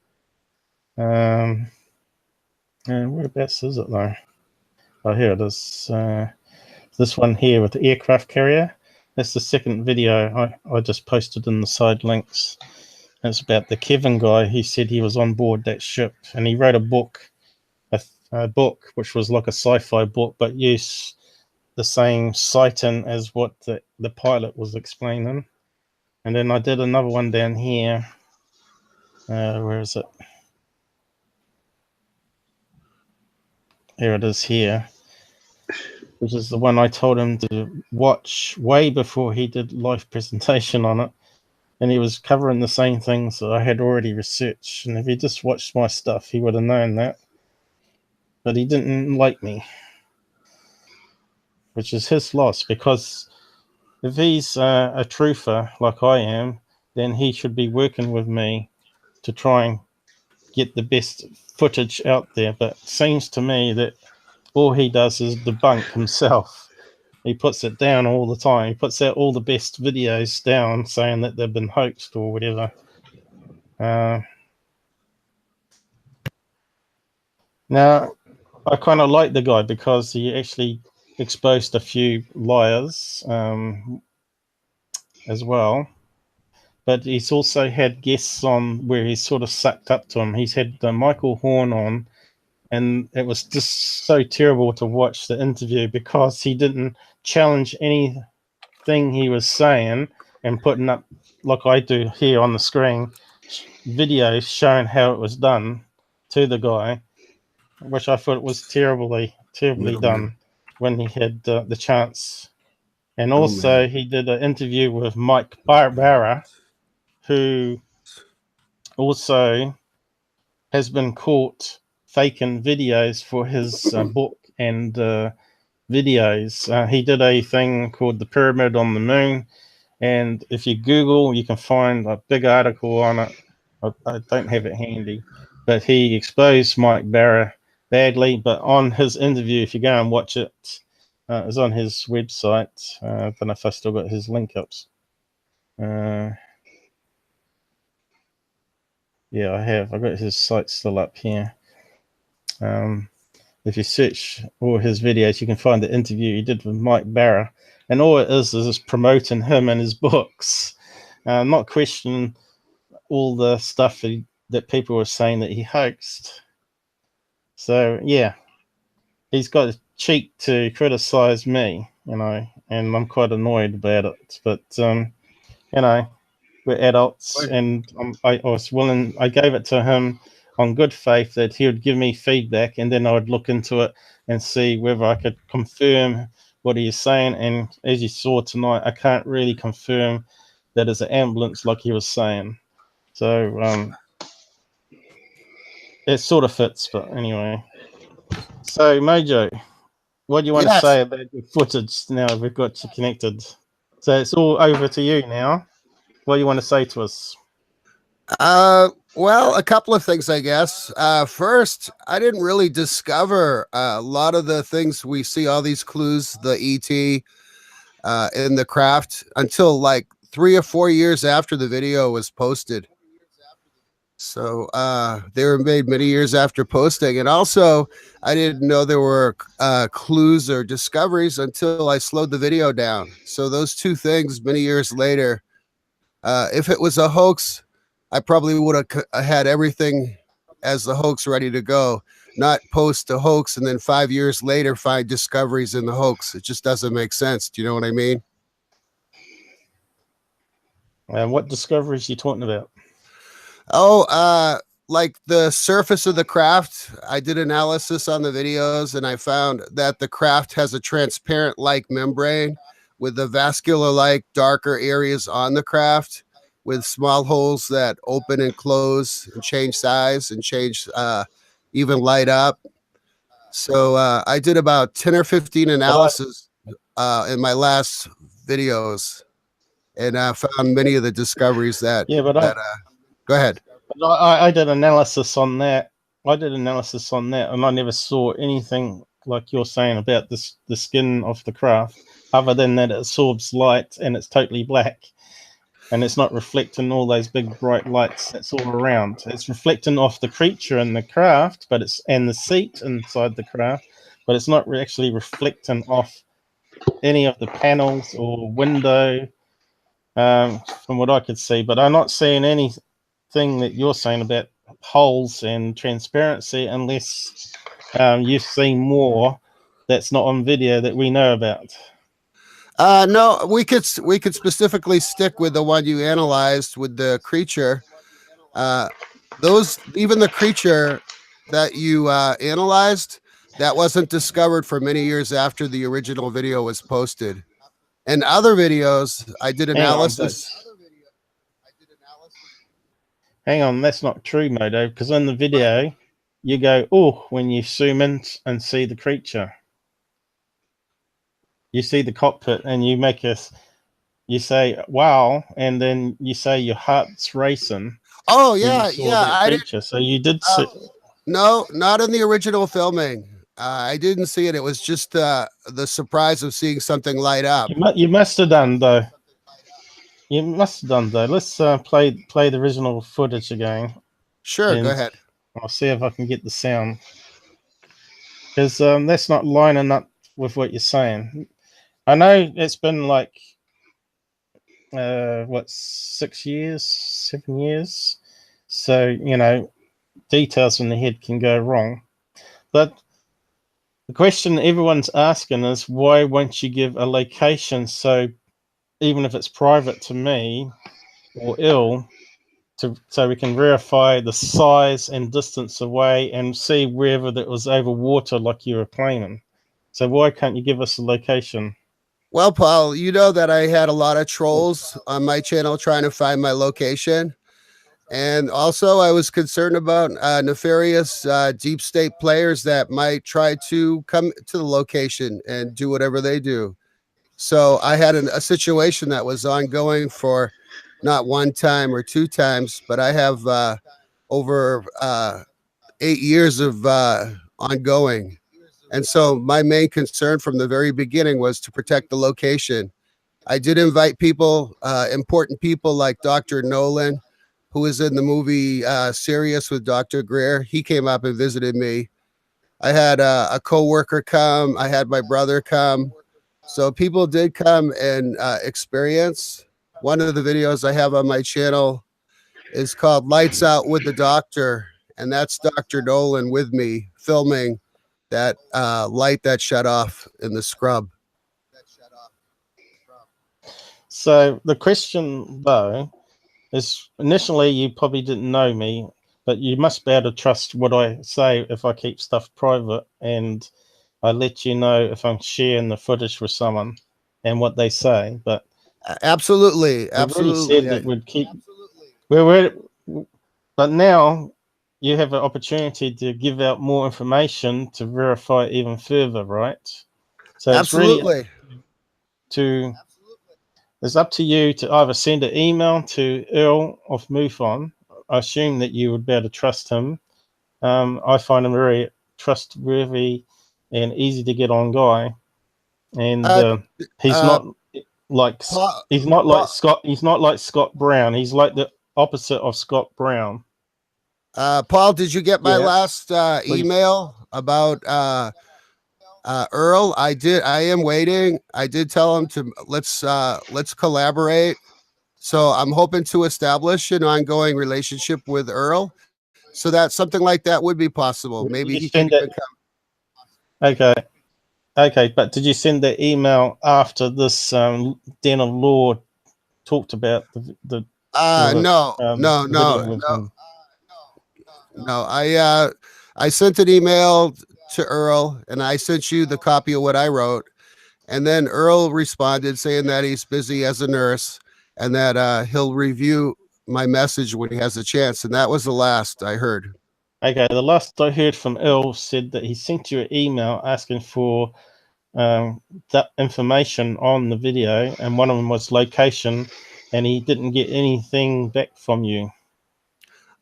And whereabouts is it though? Oh, here it is. This one here with the aircraft carrier. That's the second video I just posted in the side links. It's about the Kevin guy. He said he was on board that ship, and he wrote a book, a book which was like a sci-fi book, but used the same sighting as what the pilot was explaining. And then I did another one down here. Where is it? Here it is here, which is the one I told him to watch way before he did live presentation on it. And he was covering the same things that I had already researched. And if he just watched my stuff, he would have known that. But he didn't like me, which is his loss, because if he's a truther like I am, then he should be working with me to try and get the best footage out there. But it seems to me that all he does is debunk himself. He puts it down all the time. He puts out all the best videos down saying that they've been hoaxed or whatever. Now, I kind of like the guy because he actually exposed a few liars as well. But he's also had guests on where he's sort of sucked up to him. He's had Michael Horn on, and it was just so terrible to watch the interview because he didn't challenge anything he was saying and putting up, like I do here on the screen, videos showing how it was done to the guy, which I thought was terribly done when he had the chance. And also he did an interview with Mike Barra, who also has been caught faking videos for his book and videos. He did a thing called The Pyramid on the Moon, and if you Google, you can find a big article on it. I don't have it handy, but he exposed Mike Barra badly. But on his interview, if you go and watch it, it's on his website. I don't know if I still got his link ups. Yeah, I have. I've got his site still up here. If you search all his videos, you can find the interview he did with Mike Barra. And all it is promoting him and his books. Not questioning all the stuff that people were saying that he hoaxed. So, yeah, he's got a cheek to criticize me, and I'm quite annoyed about it. But, we're adults, and I was willing. I gave it to him on good faith that he would give me feedback, and then I would look into it and see whether I could confirm what he is saying. And as you saw tonight, I can't really confirm that it's an ambulance like he was saying. So it sort of fits, but anyway. So Mojo, what do you want to say about your footage now we've got you connected? So it's all over to you now. What do you want to say to us? Well, a couple of things, I guess. First, I didn't really discover a lot of the things we see, all these clues, the ET, in the craft until like 3 or 4 years after the video was posted. So they were made many years after posting. And also, I didn't know there were clues or discoveries until I slowed the video down. So those two things many years later, if it was a hoax, I probably would have had everything as the hoax ready to go, not post a hoax and then 5 years later find discoveries in the hoax. It just doesn't make sense. Do you know what I mean? What discoveries are you talking about? Oh, like the surface of the craft. I did analysis on the videos and I found that the craft has a transparent like membrane with the vascular like darker areas on the craft with small holes that open and close and change size and change even light up. So I did about 10 or 15 analysis in my last videos and I found many of the discoveries that, go ahead. I did analysis on that. And I never saw anything like you're saying about the skin of the craft, other than that it absorbs light and it's totally black, and it's not reflecting all those big bright lights that's all around. It's reflecting off the creature in the craft, and the seat inside the craft, but it's not actually reflecting off any of the panels or window, from what I could see. But I'm not seeing anything that you're saying about holes and transparency, unless you've seen more that's not on video that we know about. No, we could specifically stick with the one you analyzed with the creature. Even the creature that you analyzed, that wasn't discovered for many years after the original video was posted. And other videos, I did analysis. Hang on, that's not true, Mojo, because in the video, you go, oh, when you zoom in and see the creature. You see the cockpit and you say, wow, and then you say your heart's racing. Oh, yeah, yeah. So you did see. No, not in the original filming. I didn't see it. It was just the surprise of seeing something light up. You must have done, though. Let's play the original footage again. Sure, go ahead. I'll see if I can get the sound, because that's not lining up with what you're saying. I know it's been like 6 years, 7 years, so details in the head can go wrong. But the question everyone's asking is, why won't you give a location, so even if it's private to me or so we can verify the size and distance away and see wherever that was over water like you were claiming? So why can't you give us a location? Well, Paul, you know that I had a lot of trolls on my channel trying to find my location. And also I was concerned about nefarious deep state players that might try to come to the location and do whatever they do. So I had a situation that was ongoing for not one time or two times, but I have over 8 years of ongoing. And so my main concern from the very beginning was to protect the location. I did invite people, important people like Dr. Nolan, who was in the movie Sirius with Dr. Greer. He came up and visited me. I had a coworker come. I had my brother come. So people did come and experience. One of the videos I have on my channel is called Lights Out with the Doctor. And that's Dr. Nolan with me filming that light that shut off in the scrub. So the question, though, is initially you probably didn't know me, but you must be able to trust what I say if I keep stuff private and I let you know if I'm sharing the footage with someone and what they say. But absolutely, said that we'd keep. But now you have an opportunity to give out more information to verify even further, right? So absolutely. It's up to you to either send an email to Earl of MUFON I assume that you would be able to trust him. I find him very trustworthy and easy to get on guy, and he's not like Scott. He's not like Scott Brown. He's like the opposite of Scott Brown. Paul, did you get my last email about Earl? I did. I am waiting. I did tell him to let's collaborate. So I'm hoping to establish an ongoing relationship with Earl, so that something like that would be possible. Maybe he can even come. Okay, but did you send the email after this Den of Law talked about the no. I sent an email to Earl, and I sent you the copy of what I wrote, and then Earl responded saying that he's busy as a nurse and that he'll review my message when he has a chance, and that was the last I heard. Okay, the last I heard from Earl said that he sent you an email asking for that information on the video, and one of them was location, and he didn't get anything back from you.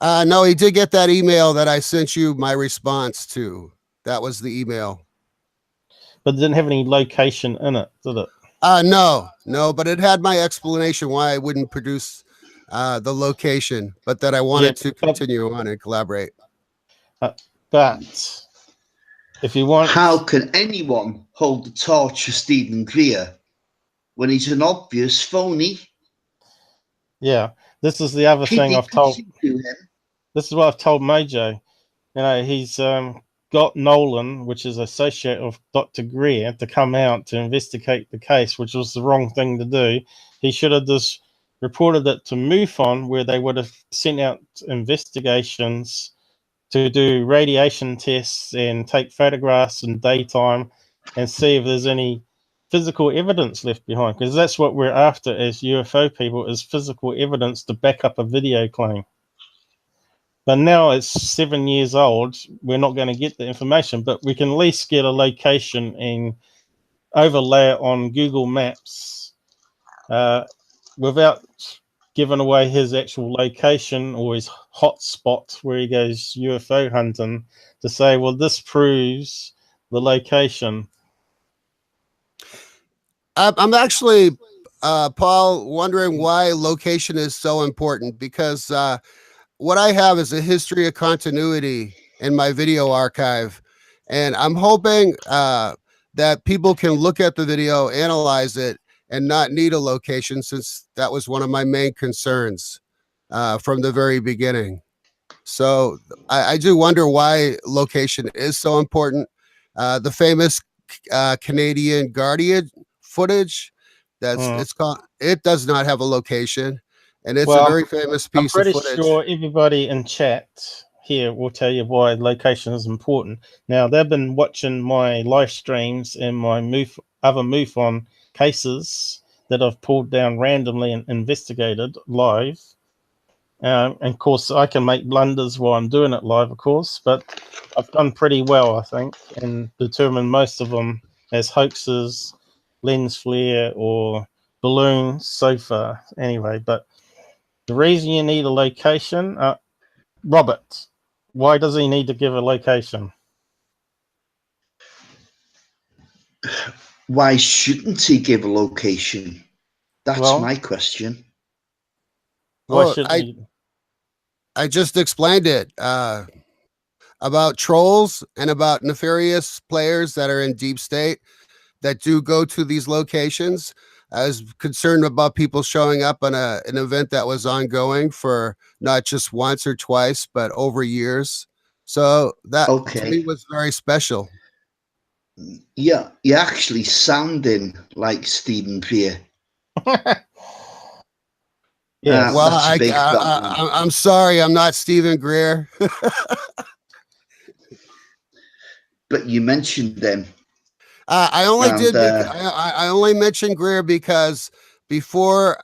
No, he did get that email that I sent you my response to. That was the email. But it didn't have any location in it, did it? No, but it had my explanation why I wouldn't produce the location, but that I wanted to continue on and collaborate. But if you want... How can anyone hold the torch for Stephen Greer when he's an obvious phony? Yeah, this is the other thing I've told... This is what I've told Mojo. You know, he's got Nolan, which is associate of Dr. Greer, to come out to investigate the case, which was the wrong thing to do. He should have just reported it to MUFON, where they would have sent out investigations to do radiation tests and take photographs in daytime and see if there's any physical evidence left behind, because that's what we're after as UFO people, is physical evidence to back up a video claim. But now it's 7 years old, we're not going to get the information, but we can at least get a location and overlay it on Google Maps without giving away his actual location or his hotspot where he goes UFO hunting, to say, well, this proves the location. I'm actually, Paul, wondering why location is so important, because what I have is a history of continuity in my video archive. And I'm hoping that people can look at the video, analyze it, and not need a location, since that was one of my main concerns from the very beginning. So I do wonder why location is so important. The famous Canadian Guardian footage, it's called, it does not have a location. And it's a very famous piece of footage. I'm pretty sure everybody in chat here will tell you why location is important. Now, they've been watching my live streams and my other MUFON cases that I've pulled down randomly and investigated live. And of course, I can make blunders while I'm doing it live, of course, but I've done pretty well, I think, and determined most of them as hoaxes, lens flare, or balloons so far. Anyway, but the reason you need a location, Robert, why does he need to give a location? Why shouldn't he give a location? That's my question. Well, I just explained it about trolls and about nefarious players that are in deep state that do go to these locations. I was concerned about people showing up on an event that was ongoing for not just once or twice, but over years. So that to me was very special. Yeah, you're actually sounding like Stephen Greer. Yeah, well, I'm sorry, I'm not Stephen Greer. But you mentioned them. I only did. I only mentioned Greer because before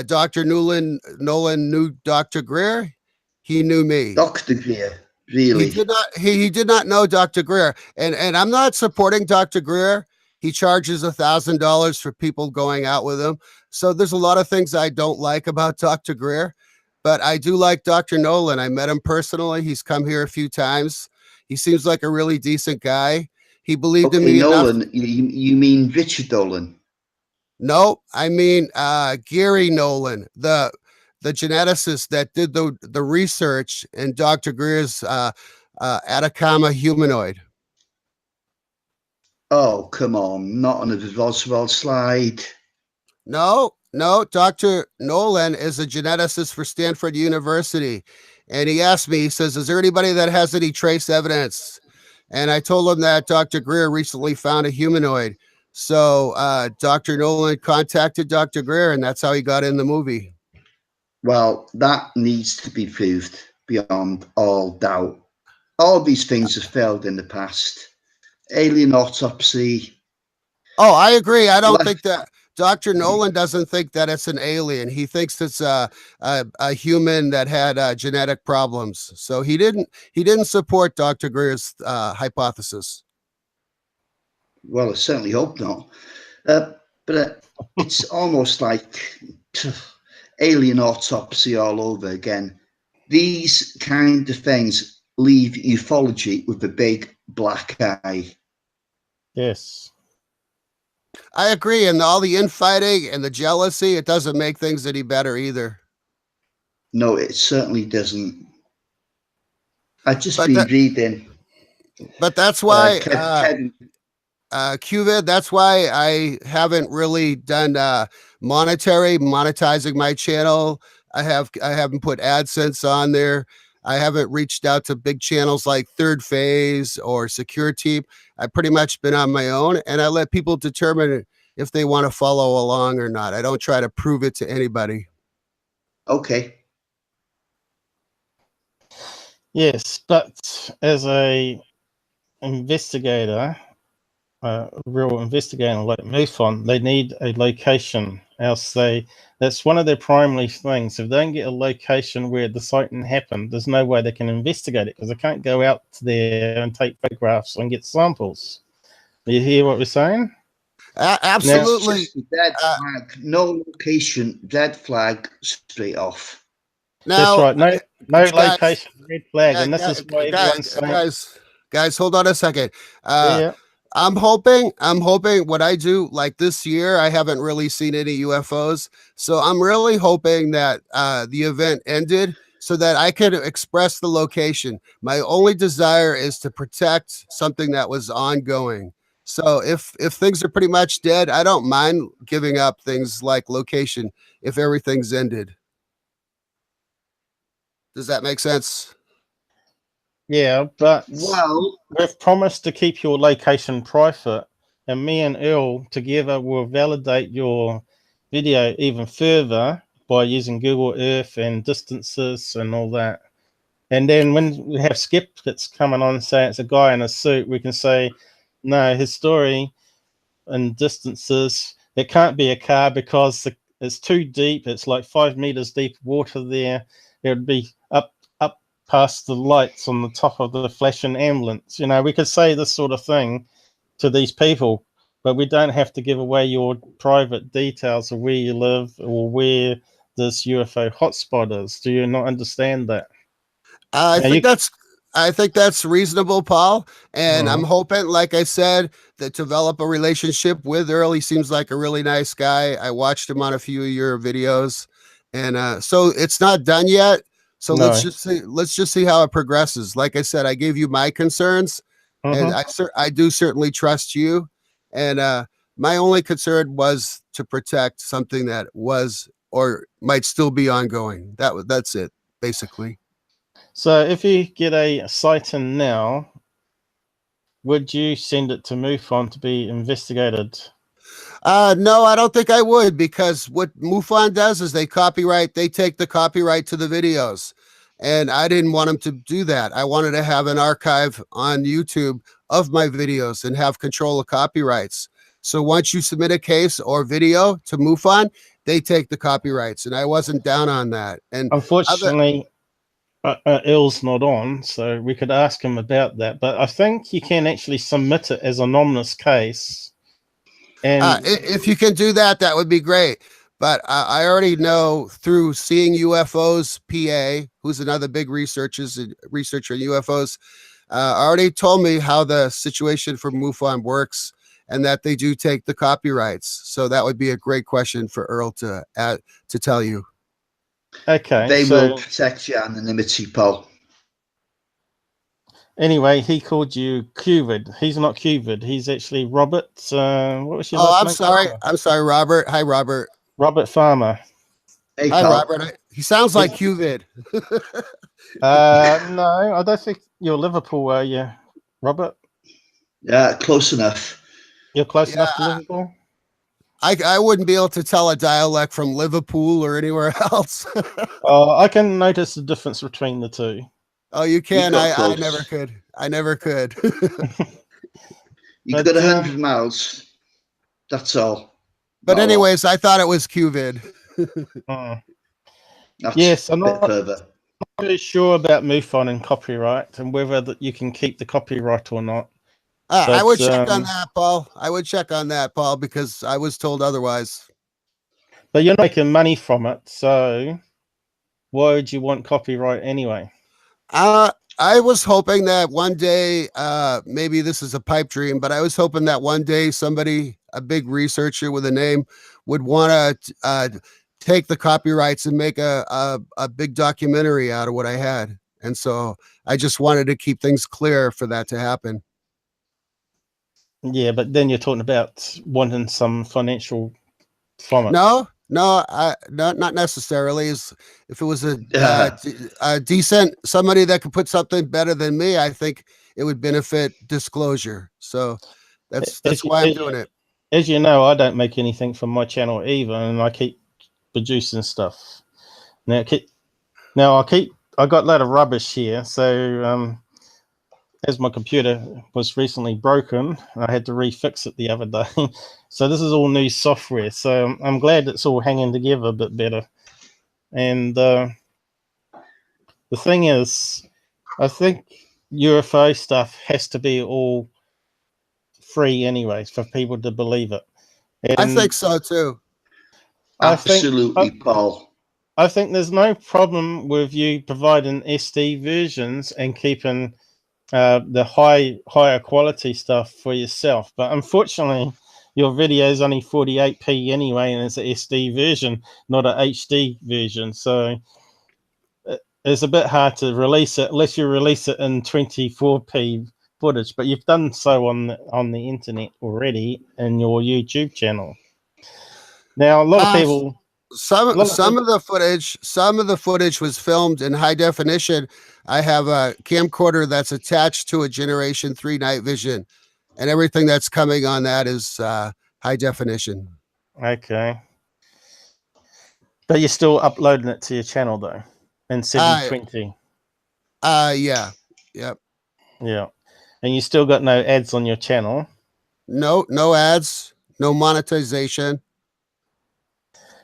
Dr. Nolan knew Dr. Greer, he knew me. Dr. Greer, really? He did not know Dr. Greer, and I'm not supporting Dr. Greer. He charges $1,000 for people going out with him. So there's a lot of things I don't like about Dr. Greer, but I do like Dr. Nolan. I met him personally. He's come here a few times. He seems like a really decent guy. He believed in me Nolan, enough. You mean Richard Nolan? No, I mean Gary Nolan, the geneticist that did the research in Dr. Greer's Atacama humanoid. Oh, come on, not on a Roswell slide. No, Dr. Nolan is a geneticist for Stanford University. And he asked me, he says, is there anybody that has any trace evidence? And I told him that Dr. Greer recently found a humanoid. So Dr. Nolan contacted Dr. Greer, and that's how he got in the movie. Well, that needs to be proved beyond all doubt. All these things have failed in the past. Alien autopsy. Oh, I agree. I don't think that Dr. Nolan doesn't think that it's an alien. He thinks it's a human that had genetic problems. So he didn't support Dr. Greer's hypothesis. Well, I certainly hope not. But it's almost like alien autopsy all over again. These kind of things leave ufology with a big black eye. Yes. I agree. And all the infighting and the jealousy, it doesn't make things any better either. No, it certainly doesn't. I've just been reading. But that's why, QVid, that's why I haven't really done monetizing my channel. I haven't put AdSense on there. I haven't reached out to big channels like Third Phase or Secure Team. I've pretty much been on my own, and I let people determine if they want to follow along or not. I don't try to prove it to anybody. Okay. Yes, but as a investigator, a real investigator like MUFON, they need a location. Else that's one of their primary things. If they don't get a location where the sighting happened, there's no way they can investigate it because they can't go out there and take photographs and get samples. Do you hear what we're saying? Absolutely. Dead flag, no location, dead flag, straight off. Now, that's right. No location, red flag, and this is why everyone's saying. Guys, hold on a second. I'm hoping what I do, like this year, I haven't really seen any UFOs. So I'm really hoping that the event ended so that I could express the location. My only desire is to protect something that was ongoing. So if things are pretty much dead, I don't mind giving up things like location if everything's ended. Does that make sense? Yeah, but we've promised to keep your location private, and me and Earl together will validate your video even further by using Google Earth and distances and all that. And then when we have skeptics coming on and say it's a guy in a suit, we can say, no, his story and distances, it can't be a car because it's too deep. It's like 5 meters deep water there. It would be up past the lights on the top of the flashing ambulance. You know, we could say this sort of thing to these people, but we don't have to give away your private details of where you live or where this UFO hotspot is. Do you not understand that? I think that's reasonable, Paul. And I'm hoping, like I said, to develop a relationship with Earl. He seems like a really nice guy. I watched him on a few of your videos, and so it's not done yet. So let's just see how it progresses. Like I said, I gave you my concerns, and I do certainly trust you. And my only concern was to protect something that was or might still be ongoing. That's it, basically. So if you get a sighting now, would you send it to MUFON to be investigated? No, I don't think I would, because what MUFON does is they take the copyright to the videos. And I didn't want them to do that. I wanted to have an archive on YouTube of my videos and have control of copyrights. So once you submit a case or video to MUFON, they take the copyrights. And I wasn't down on that. And unfortunately, Earl's not on, so we could ask him about that. But I think you can actually submit it as an anonymous case. And if you can do that, that would be great. But I already know through seeing UFOs, PA, who's another big researcher in UFOs, already told me how the situation for MUFON works and that they do take the copyrights. So that would be a great question for Earl to tell you. Okay. They will protect your anonymity, Paul. Anyway, he called you Cuvid. He's not Cuvid. He's actually Robert. What was your last name? Sorry. I'm sorry, Robert. Hi, Robert. Robert Farmer. Hey, hi, Robert. He sounds like Cuvid. No, I don't think you're Liverpool, are you, Robert? Yeah, close enough. You're close enough to Liverpool? I wouldn't be able to tell a dialect from Liverpool or anywhere else. I can notice the difference between the two. Oh, you can? I never could. I never could. You got 100 miles. That's all. But anyways, I thought it was Cuvid. Yes, I'm not really sure about MUFON and copyright and whether you can keep the copyright or not. I would check on that, Paul. I would check on that, Paul, because I was told otherwise. But you're not making money from it, so why would you want copyright anyway? I was hoping that one day, maybe this is a pipe dream, but I was hoping that one day somebody, a big researcher with a name, would want to take the copyrights and make a big documentary out of what I had. And so I just wanted to keep things clear for that to happen. Yeah, but then you're talking about wanting some financial from it. No, not necessarily. If it was a decent somebody that could put something better than me, I think it would benefit disclosure. So that's why I'm doing it. As you know, I don't make anything from my channel either, and I keep producing stuff. Now I got a lot of rubbish here, so as my computer was recently broken, I had to refix it the other day. So this is all new software. So I'm glad it's all hanging together a bit better. And the thing is, I think UFO stuff has to be all free anyways for people to believe it. And I think so too. Absolutely, Paul. I think there's no problem with you providing SD versions and keeping the higher quality stuff for yourself, but unfortunately your video is only 48p anyway, and it's an SD version, not an HD version, so it's a bit hard to release it unless you release it in 24p footage, but you've done so on the internet already in your YouTube channel. Now a lot of people some of the footage was filmed in high definition. I have a camcorder that's attached to a Generation 3 night vision, and everything that's coming on that is high definition. Okay. But you're still uploading it to your channel though in 720. Yeah. Yep. Yeah. And you still got no ads on your channel? No ads, no monetization.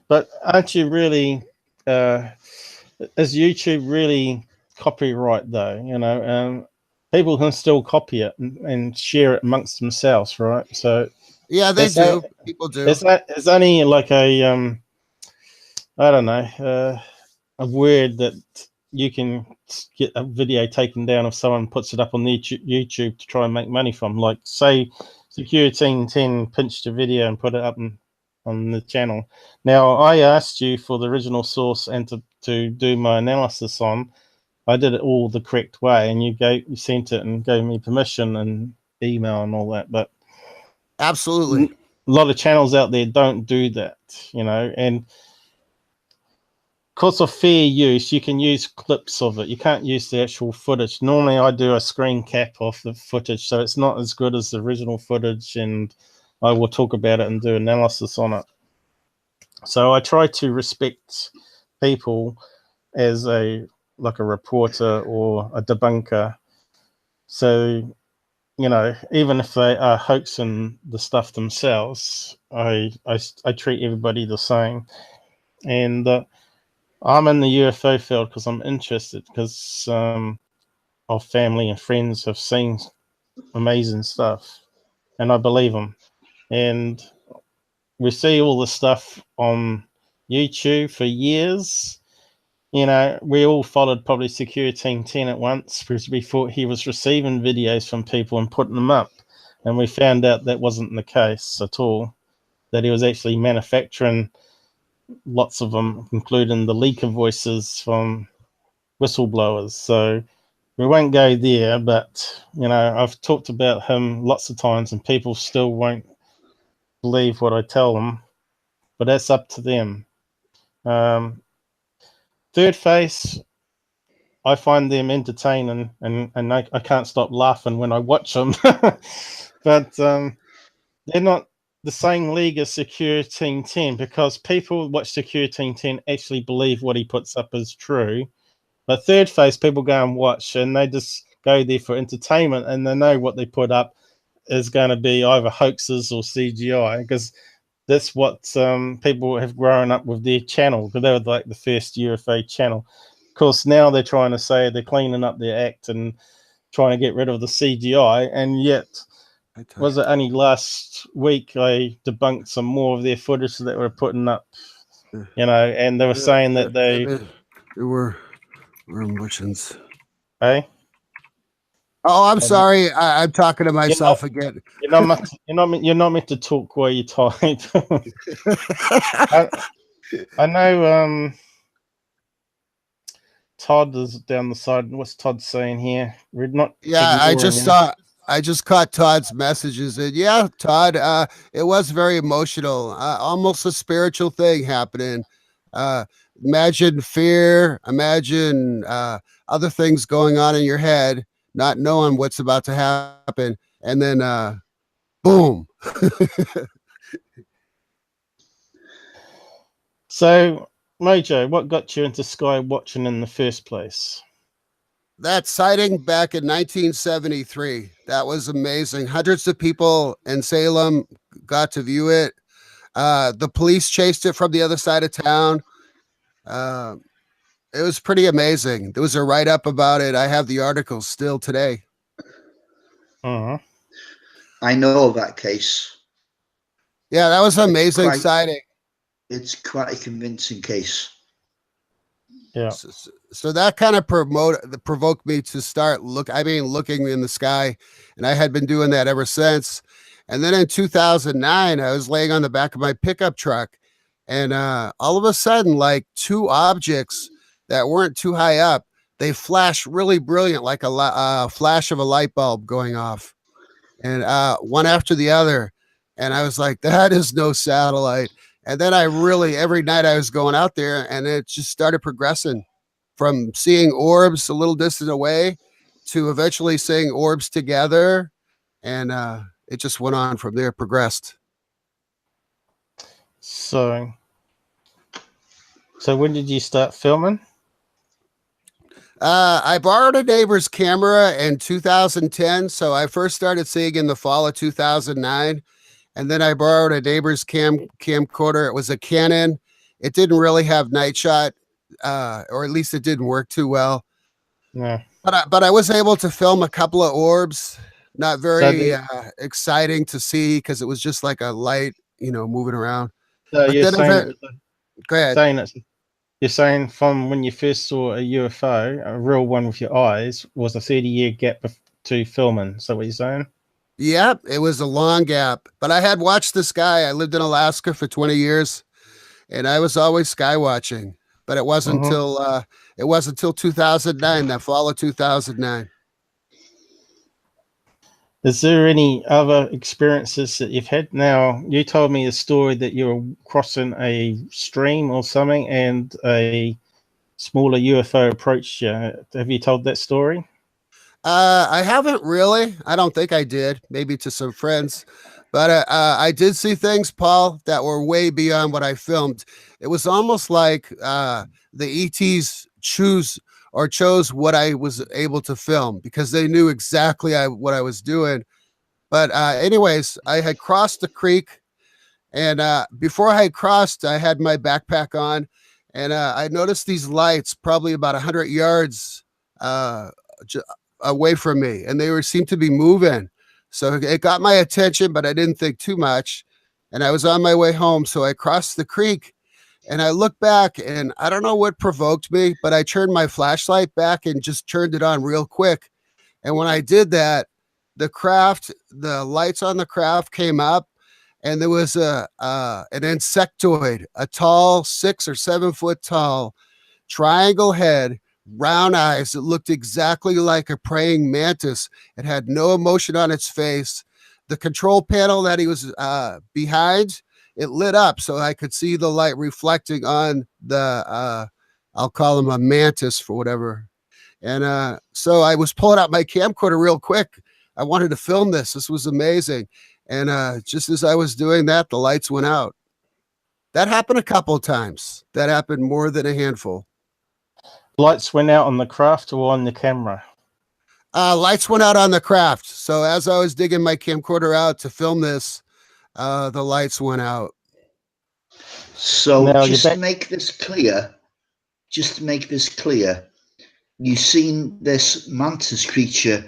But aren't you really, is YouTube really copyright though? You know, people can still copy it and share it amongst themselves, right? So yeah, they do. People do. It's only like a, I don't know, a word that you can get a video taken down if someone puts it up on YouTube to try and make money from. Like say Security 10 pinched a video and put it up on the channel. Now I asked you for the original source and to do my analysis on. I did it all the correct way, and you sent it and gave me permission and email and all that. But absolutely, a lot of channels out there don't do that, you know. And because of fair use, you can use clips of it. You can't use the actual footage. Normally, I do a screen cap of the footage, so it's not as good as the original footage, and I will talk about it and do analysis on it. So I try to respect people as like a reporter or a debunker. So, you know, even if they are hoaxing the stuff themselves, I treat everybody the same. And I'm in the UFO field because I'm interested, because of family and friends have seen amazing stuff, and I believe them. And we see all the stuff on YouTube for years. You know, we all followed probably Security Team 10 at once because we thought he was receiving videos from people and putting them up. And we found out that wasn't the case at all, that he was actually manufacturing lots of them, including the leaker voices from whistleblowers. So we won't go there, but, you know, I've talked about him lots of times and people still won't believe what I tell them, but that's up to them. Third Face, I find them entertaining, and I can't stop laughing when I watch them. But they're not the same league as Security Team 10 because people watch Security Team 10 actually believe what he puts up is true. But Third Face, people go and watch, and they just go there for entertainment, and they know what they put up is going to be either hoaxes or CGI because that's what people have grown up with their channel because they were like the first UFO channel. Of course, now they're trying to say they're cleaning up their act and trying to get rid of the CGI, and yet was it only last week I debunked some more of their footage that they were putting up, you know, and they were saying that they were emotions. Hey? Oh, I'm sorry. I'm talking to myself again. You're not meant to talk while you type. I know Todd is down the side. What's Todd saying here? We're not. Yeah, I just caught Todd's messages, and yeah, Todd, it was very emotional, almost a spiritual thing happening. Imagine fear, imagine other things going on in your head, not knowing what's about to happen, and then boom. So, Mojo, what got you into sky watching in the first place? That sighting back in 1973, that was amazing. Hundreds of people in Salem got to view it. The police chased it from the other side of town. It was pretty amazing. There was a write-up about it. I have the article still today. Uh-huh. I know that case. Yeah, that was an amazing sighting. It's quite a convincing case. Yeah. So that kind of provoked me to start looking in the sky, and I had been doing that ever since. And then in 2009, I was laying on the back of my pickup truck, and all of a sudden, like two objects that weren't too high up, they flashed really brilliant, like a flash of a light bulb going off, and one after the other. And I was like, that is no satellite. And then every night I was going out there, and it just started progressing from seeing orbs a little distant away to eventually seeing orbs together. And it just went on from there, progressed. So when did you start filming? I borrowed a neighbor's camera in 2010. So I first started seeing in the fall of 2009. And then I borrowed a neighbor's camcorder. It was a Canon. It didn't really have night shot, or at least it didn't work too well. Yeah. But I was able to film a couple of orbs. Not very exciting to see because it was just like a light, moving around. So you're saying, go ahead. You're saying from when you first saw a UFO, a real one with your eyes, was a 30-year gap to filming. Is that what you're saying? Yep, it was a long gap, but I had watched the sky. I lived in Alaska for 20 years, and I was always sky watching. But it wasn't until 2009, that fall of 2009. Is there any other experiences that you've had? Now, you told me a story that you were crossing a stream or something, and a smaller UFO approached you. Have you told that story? I haven't really. I don't think I did. Maybe to some friends, but I did see things, Paul, that were way beyond what I filmed. It was almost like the ETs chose what I was able to film because they knew exactly what I was doing. But anyways, I had crossed the creek, and before I had crossed, I had my backpack on, and I noticed these lights probably about 100 yards away from me, and they seemed to be moving. So it got my attention, but I didn't think too much. And I was on my way home, so I crossed the creek, And I looked back, and I don't know what provoked me, but I turned my flashlight back and just turned it on real quick. And when I did that, the lights on the craft came up, and there was an insectoid, a tall 6 or 7 foot tall triangle head, round eyes. It looked exactly like a praying mantis. It had no emotion on its face. The control panel that he was behind, it lit up so I could see the light reflecting on the, I'll call him a mantis for whatever. And so I was pulling out my camcorder real quick. I wanted to film this. This was amazing. And just as I was doing that, the lights went out. That happened a couple of times. That happened more than a handful. Lights went out on the craft or on the camera? Lights went out on the craft. So as I was digging my camcorder out to film this, the lights went out. So now, just to make this clear, you've seen this mantis creature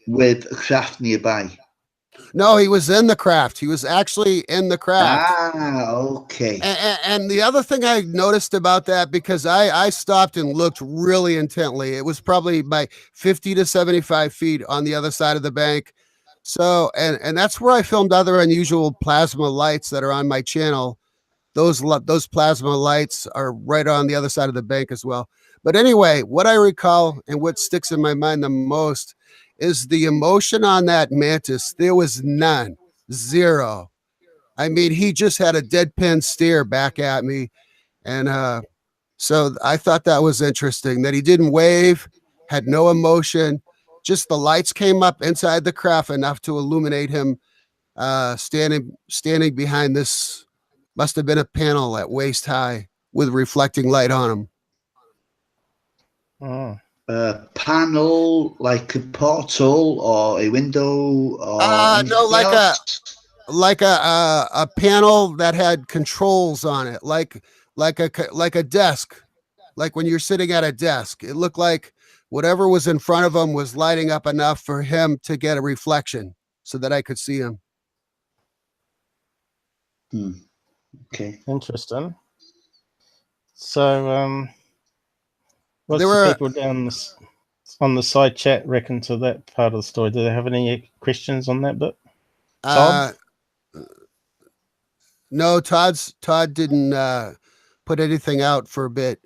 with a craft nearby? No, he was in the craft. He was actually in the craft. Ah, okay. And the other thing I noticed about that, because I stopped and looked really intently, it was probably by 50 to 75 feet on the other side of the bank. So, and that's where I filmed other unusual plasma lights that are on my channel. Those plasma lights are right on the other side of the bank as well. But anyway, what I recall and what sticks in my mind the most is the emotion on that mantis. There was none, zero. I mean, he just had a deadpan stare back at me. And so I thought that was interesting, that he didn't wave, had no emotion. Just the lights came up inside the craft enough to illuminate him standing behind this, must have been a panel at waist high with reflecting light on him. Oh. Panel, like a portal or a window, or no, like a panel that had controls on it, like a desk, like when you're sitting at a desk. It looked like whatever was in front of him was lighting up enough for him to get a reflection so that I could see him. Okay, interesting. So what's the people down on the side chat reckon to that part of the story? Do they have any questions on that bit? Todd? No, Todd didn't put anything out for a bit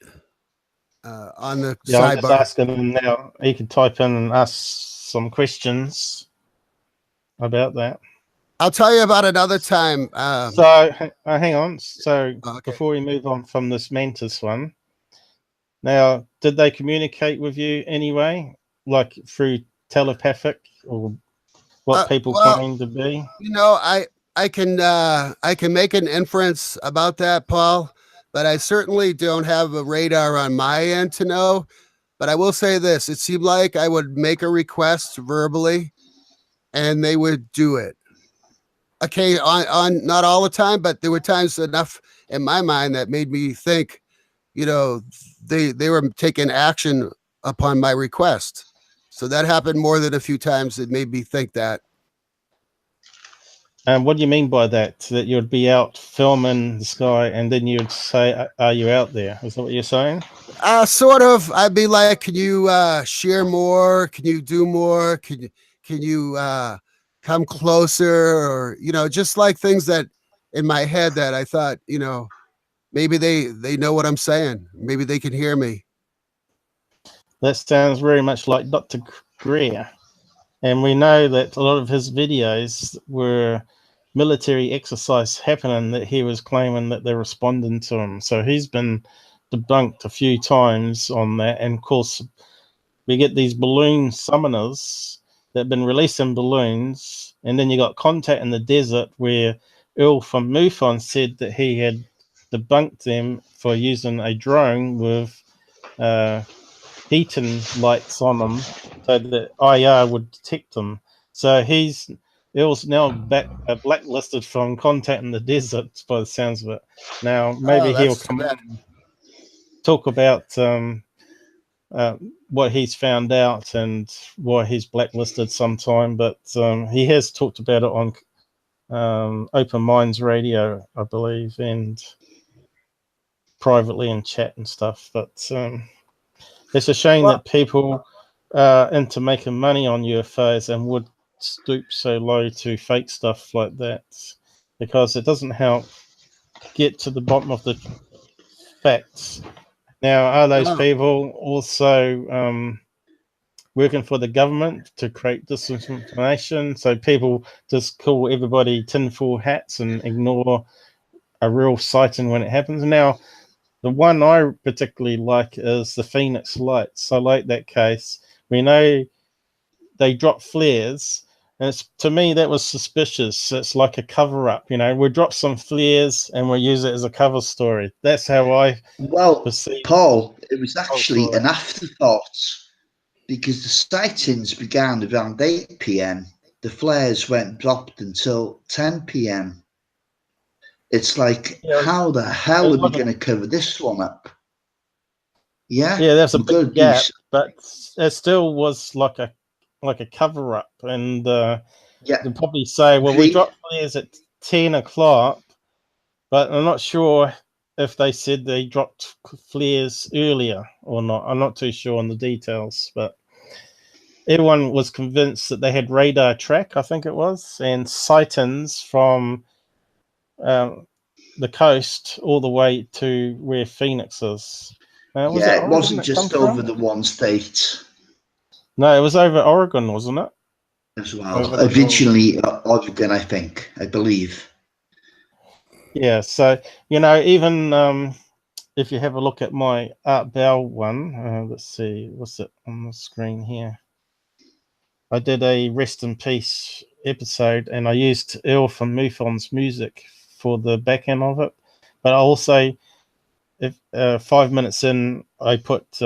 on the sidebar. I'm just asking him now. He could type in and ask some questions about that. I'll tell you about another time. So hang on. So okay. Before we move on from this mantis one, now, did they communicate with you anyway, like through telepathic or what people claim to be? You know, I can make an inference about that, Paul, but I certainly don't have a radar on my end to know. But I will say this: it seemed like I would make a request verbally, and they would do it. Okay, on not all the time, but there were times enough in my mind that made me think, you know, they were taking action upon my request. So that happened more than a few times. It made me think that. And what do you mean by that? That you'd be out filming the sky and then you'd say, are you out there? Is that what you're saying? Sort of. I'd be like, can you share more? Can you do more? Can you come closer? Or, you know, just like things that in my head that I thought, you know, maybe they know what I'm saying. Maybe they can hear me. That sounds very much like Dr. Greer. And we know that a lot of his videos were military exercise happening that he was claiming that they're responding to him. So he's been debunked a few times on that. And of course, we get these balloon summoners that have been releasing balloons. And then you got Contact in the Desert, where Earl from MUFON said that he had debunked them for using a drone with heating lights on them so that IR would detect them. So Earl's now blacklisted from Contact in the Desert by the sounds of it. Now maybe he'll come on and talk about what he's found out and why he's blacklisted sometime, but he has talked about it on Open Minds Radio, I believe, and privately in chat and stuff. But it's a shame that people are into making money on UFOs and would stoop so low to fake stuff like that, because it doesn't help get to the bottom of the facts. Now, are those people also working for the government to create disinformation, so people just call everybody tinfoil hats and ignore a real sighting when it happens? Now, the one I particularly like is the Phoenix Lights. I like that case. We know they dropped flares, and to me that was suspicious. It's like a cover-up. We drop some flares and we use it as a cover story. That's how I perceive. Paul, it was actually an afterthought, because the sightings began around 8 p.m. The flares weren't dropped until 10 p.m. It's like, how the hell are we going to cover this one up? Yeah, there's a big gap, but it still was like a cover-up, and they'll probably say, well, we dropped flares at 10 o'clock, but I'm not sure if they said they dropped flares earlier or not. I'm not too sure on the details, but everyone was convinced that they had radar track, I think it was, and sightings from the coast all the way to where Phoenix is. It wasn't just over the one state. No, it was over Oregon, wasn't it? As well. Originally Oregon, I believe. Yeah, so, even if you have a look at my Art Bell one, let's see, what's it on the screen here? I did a Rest in Peace episode, and I used Earl from MUFON's music for the back end of it. But I also, 5 minutes in, I put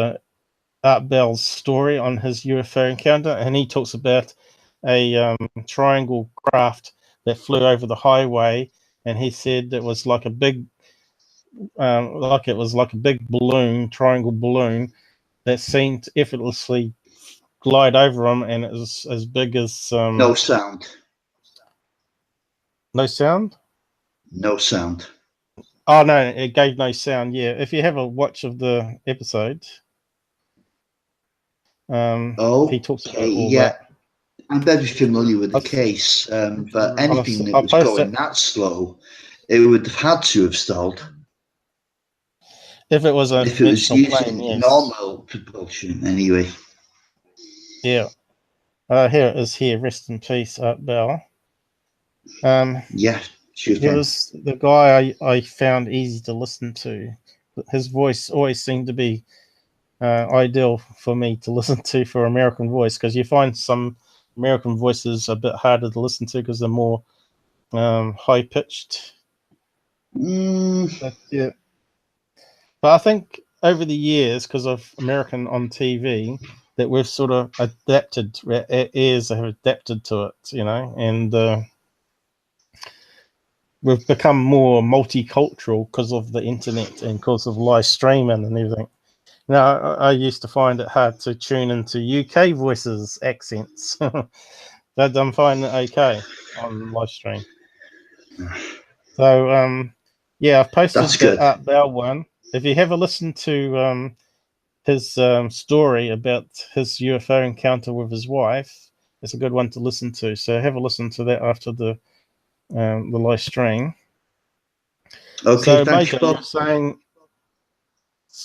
Art Bell's story on his UFO encounter, and he talks about a triangle craft that flew over the highway, and he said it was like a big, balloon, triangle balloon, that seemed to effortlessly glide over him, and it was as big as no sound. No sound? No sound. Oh no, it gave no sound. Yeah, if you have a watch of the episode, he talks about all that. I'm very familiar with the case, but anything that was going that slow, it would have had to have stalled. If it was using normal propulsion, anyway. Yeah. Here it is. Here, rest in peace, Art Bell. He was the guy I found easy to listen to. His voice always seemed to be ideal for me to listen to for American voice, because you find some American voices a bit harder to listen to because they're more high pitched. But I think over the years, because of American on TV, that we've sort of adapted, our ears have adapted to it, and we've become more multicultural because of the internet and because of live streaming and everything. Now, I used to find it hard to tune into UK voices, accents, but I'm finding it okay on live stream. So, I've posted the Art Bell one. If you have a listen to his story about his UFO encounter with his wife, it's a good one to listen to. So have a listen to that after the live stream. Okay, so thanks,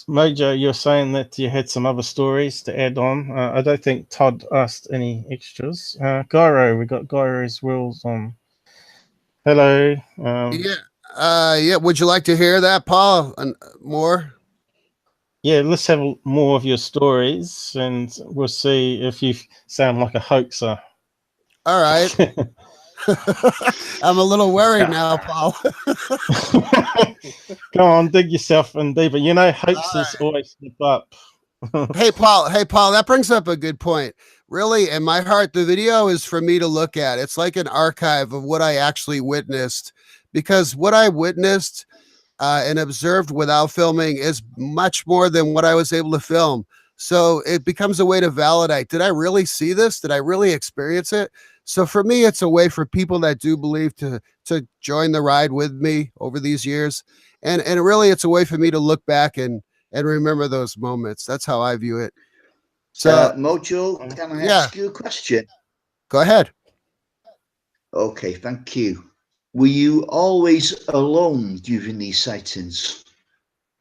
Mojo, you're saying that you had some other stories to add on. I don't think Todd asked any extras. Gyro, we got Gyro's Wheels on. Hello. Would you like to hear that, Paul? And more? Yeah, let's have more of your stories, and we'll see if you sound like a hoaxer. All right. I'm a little worried now, Paul. Go on, dig yourself in deeper. Hoaxers always slip up. Hey, Paul, that brings up a good point. Really, in my heart, the video is for me to look at. It's like an archive of what I actually witnessed, because what I witnessed and observed without filming is much more than what I was able to film. So it becomes a way to validate. Did I really see this? Did I really experience it? So for me, it's a way for people that do believe to join the ride with me over these years, and really, it's a way for me to look back and remember those moments. That's how I view it. So, Mojo, can I yeah, ask you a question? go ahead. Okay, thank you. Were you always alone during these sightings?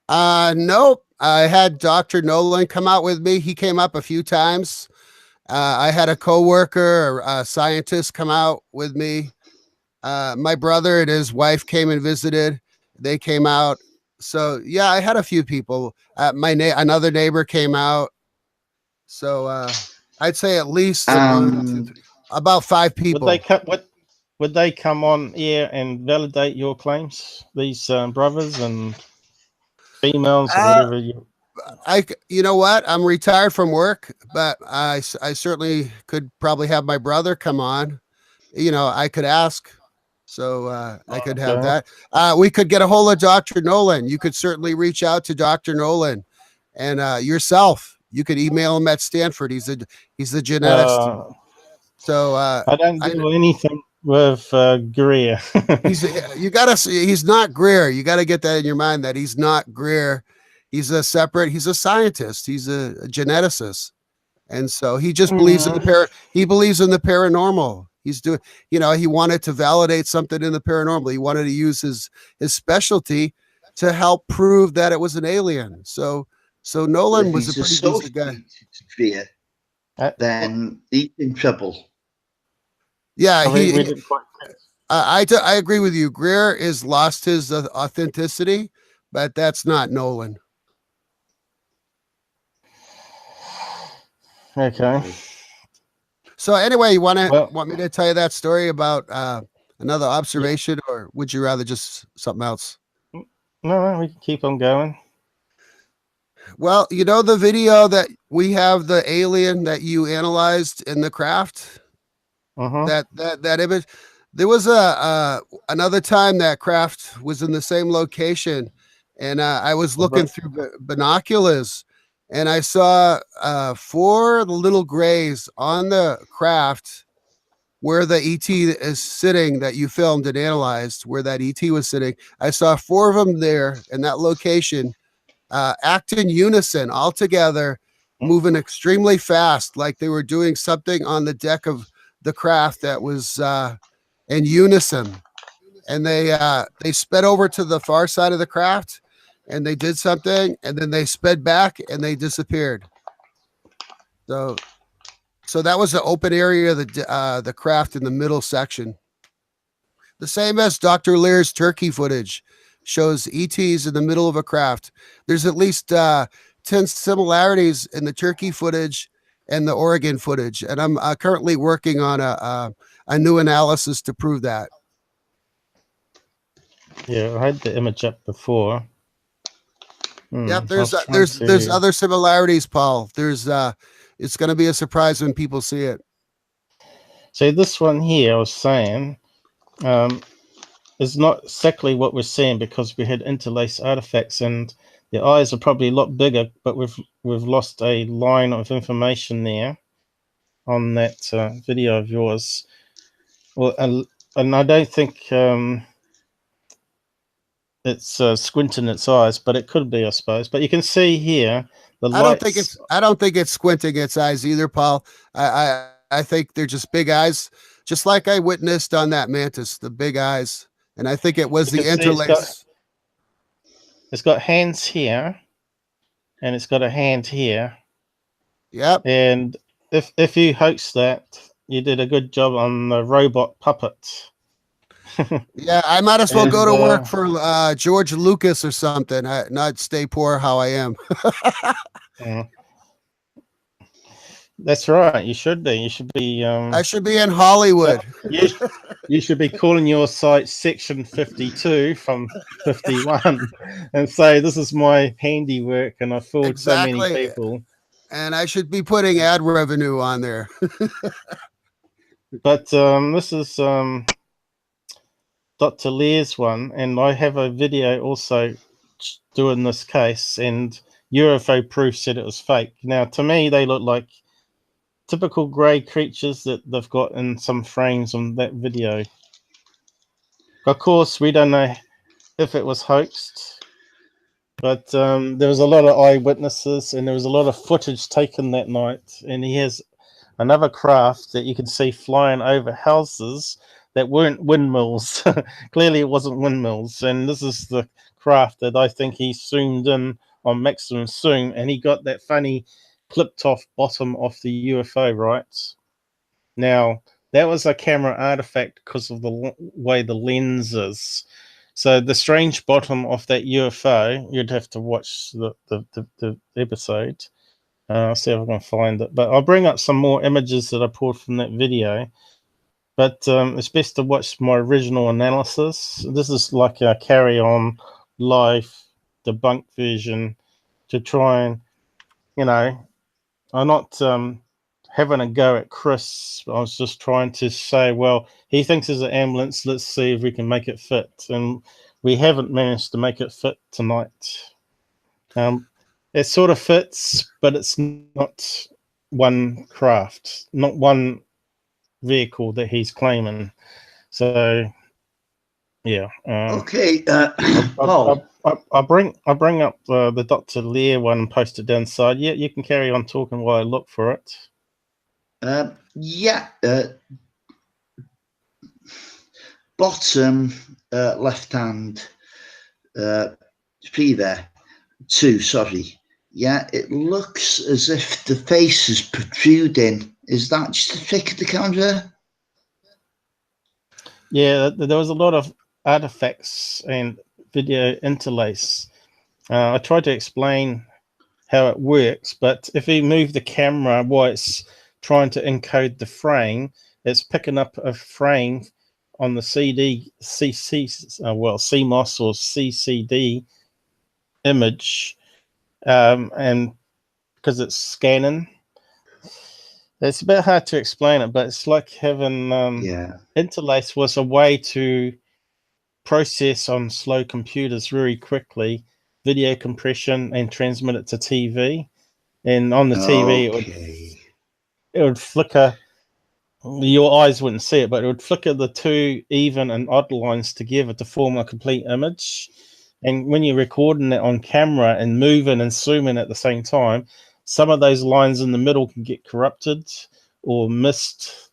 Nope. I had Dr. Nolan come out with me. He came up a few times. I had a coworker, a scientist, come out with me. My brother and his wife came and visited. They came out. So yeah, I had a few people. Another neighbor came out. So I'd say at least about 5 people. Would they come on air and validate your claims? These brothers and females or whatever you know what? I'm retired from work, but I certainly could probably have my brother come on. You know, I could ask. So I could have that. We could get a hold of Dr. Nolan. You could certainly reach out to Dr. Nolan, and yourself. You could email him at Stanford. He's a genetist. So I don't do anything with Greer. He's not Greer. You got to get that in your mind that he's not Greer. He's a scientist. He's a geneticist. And so he just believes in he believes in the paranormal. He's doing, he wanted to validate something in the paranormal. He wanted to use his specialty to help prove that it was an alien. So Nolan was a pretty decent guy. Fear, then he's in trouble. Yeah, I agree with you. Greer is lost his authenticity, but that's not Nolan. Okay. So anyway, you want me to tell you that story about another observation, or would you rather just something else? No, we can keep on going. Well, the video that we have, the alien that you analyzed in the craft, that image. There was another time that craft was in the same location, and I was looking through binoculars. And I saw 4 little grays on the craft where the ET is sitting that you filmed and analyzed, where that ET was sitting. I saw 4 of them there in that location, act in unison all together, moving extremely fast, like they were doing something on the deck of the craft that was in unison. And they sped over to the far side of the craft, and they did something, and then they sped back and they disappeared. So that was the open area of the craft in the middle section. The same as Dr. Lear's turkey footage shows ETs in the middle of a craft. There's at least 10 similarities in the turkey footage and the Oregon footage, and I'm currently working on a new analysis to prove that. Yeah, I had the image up before. Yep, there's other similarities, Paul. There's it's going to be a surprise when people see it. So this one here, I was saying, is not exactly what we're seeing because we had interlaced artifacts, and the eyes are probably a lot bigger, but we've lost a line of information there on that video of yours. Well, and I don't think it's squinting its eyes, but it could be, I suppose. But you can see here the lights. I don't think it's squinting its eyes either, Paul. I think they're just big eyes, just like I witnessed on that mantis, the big eyes. And I think it was the interlace. It's got hands here, and it's got a hand here. Yep. And if you hoax that, you did a good job on the robot puppet. Yeah, I might as well go to work for George Lucas or something. Not stay poor how I am. That's right. You should be. You should be. I should be in Hollywood. You should be calling your site Section 52 from 51 and say, "This is my handiwork, and I fooled so many people." And I should be putting ad revenue on there. But this is Dr. Lear's one, and I have a video also doing this case, and UFO Proof said it was fake. Now, to me, they look like typical grey creatures that they've got in some frames on that video. Of course, we don't know if it was hoaxed, but there was a lot of eyewitnesses and there was a lot of footage taken that night. And he has another craft that you can see flying over houses that weren't windmills. Clearly, it wasn't windmills. And this is the craft that I think he zoomed in on maximum zoom, and he got that funny clipped off bottom of the UFO, right? Now, that was a camera artifact because of the way the lens is. So the strange bottom of that UFO, you'd have to watch the episode. I'll see if I can find it. But I'll bring up some more images that I pulled from that video. But it's best to watch my original analysis. This is like a carry-on live debunked version to try and, I'm not having a go at Chris. I was just trying to say, well, he thinks there's an ambulance. Let's see if we can make it fit. And we haven't managed to make it fit tonight. It sort of fits, but it's not one craft, not one vehicle that he's claiming. So, yeah. Okay, Paul. I'll bring up the Dr. Lear one and post it down the side. Yeah, you can carry on talking while I look for it. Bottom left hand three there. Two, sorry. Yeah, it looks as if the face is protruding. Is that just a trick of the camera? Yeah, there was a lot of artifacts and video interlace. I tried to explain how it works, but if you move the camera while it's trying to encode the frame, it's picking up a frame on the CMOS or CCD image, and because it's scanning. It's a bit hard to explain it, but it's like having interlace was a way to process on slow computers very quickly video compression and transmit it to TV. And on the TV, it would flicker. Your eyes wouldn't see it, but it would flicker the two even and odd lines together to form a complete image. And when you're recording it on camera and moving and zooming at the same time, some of those lines in the middle can get corrupted or missed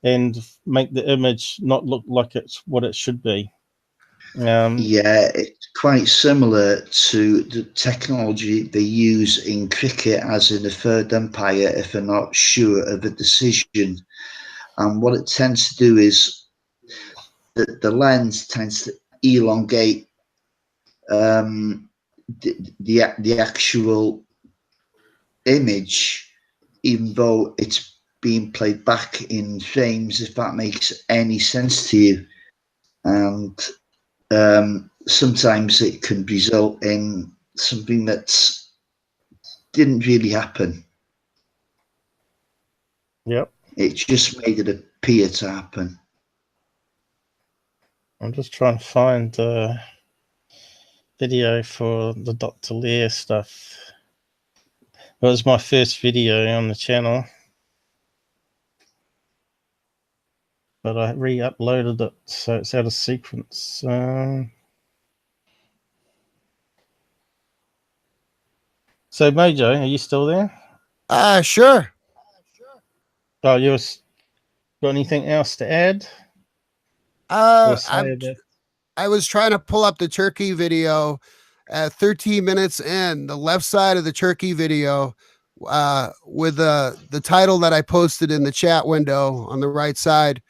and make the image not look like it's what it should be. Yeah, it's quite similar to the technology they use in cricket, as in the Third Empire, if they're not sure of a decision. And what it tends to do is that the lens tends to elongate the actual image, even though it's being played back in frames, if that makes any sense to you. And sometimes it can result in something that didn't really happen. Yep. It just made it appear to happen. I'm just trying to find a video for the Dr. Lear stuff. It was my first video on the channel, but I re-uploaded it, so it's out of sequence. So Mojo, are you still there? Sure. Oh, you got anything else to add? I was trying to pull up the turkey video at 13 minutes in, the left side of the turkey video, with the title that I posted in the chat window on the right side.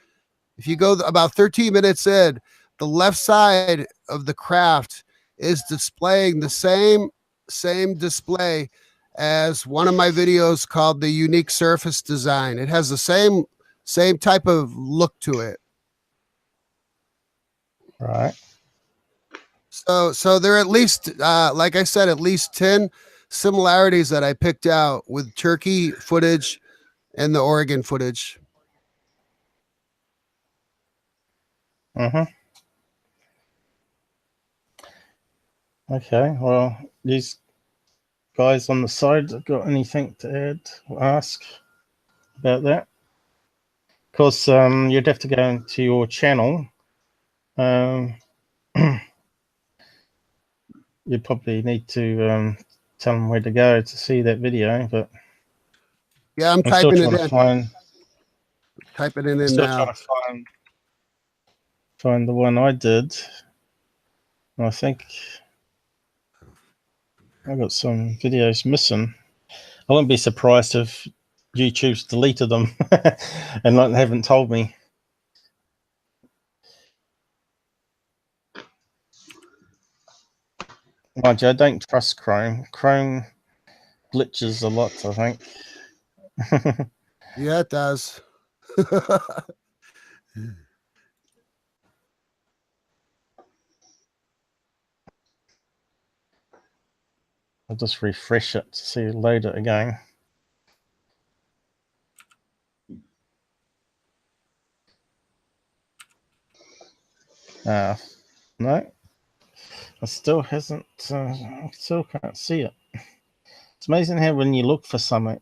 If you go about 13 minutes in, the left side of the craft is displaying the same display as one of my videos called the unique surface design. It has the same type of look to it. Right. So there are at least, like I said, at least 10 similarities that I picked out with Turkey footage and the Oregon footage. Okay, well, these guys on the side have got anything to add or ask? about that. Of course, you'd have to go into your channel. You probably need to tell them where to go to see that video, but yeah, I'm still typing it trying to in. find. Typing it in Still now. trying to find the one I did. I think I got some videos missing. I wouldn't be surprised if YouTube's deleted them and haven't told me. Mind you, I don't trust Chrome. Chrome glitches a lot, I think. Yeah, it does. I'll just refresh it to see load it again. No, it still hasn't. I still can't see it. It's amazing how when you look for something,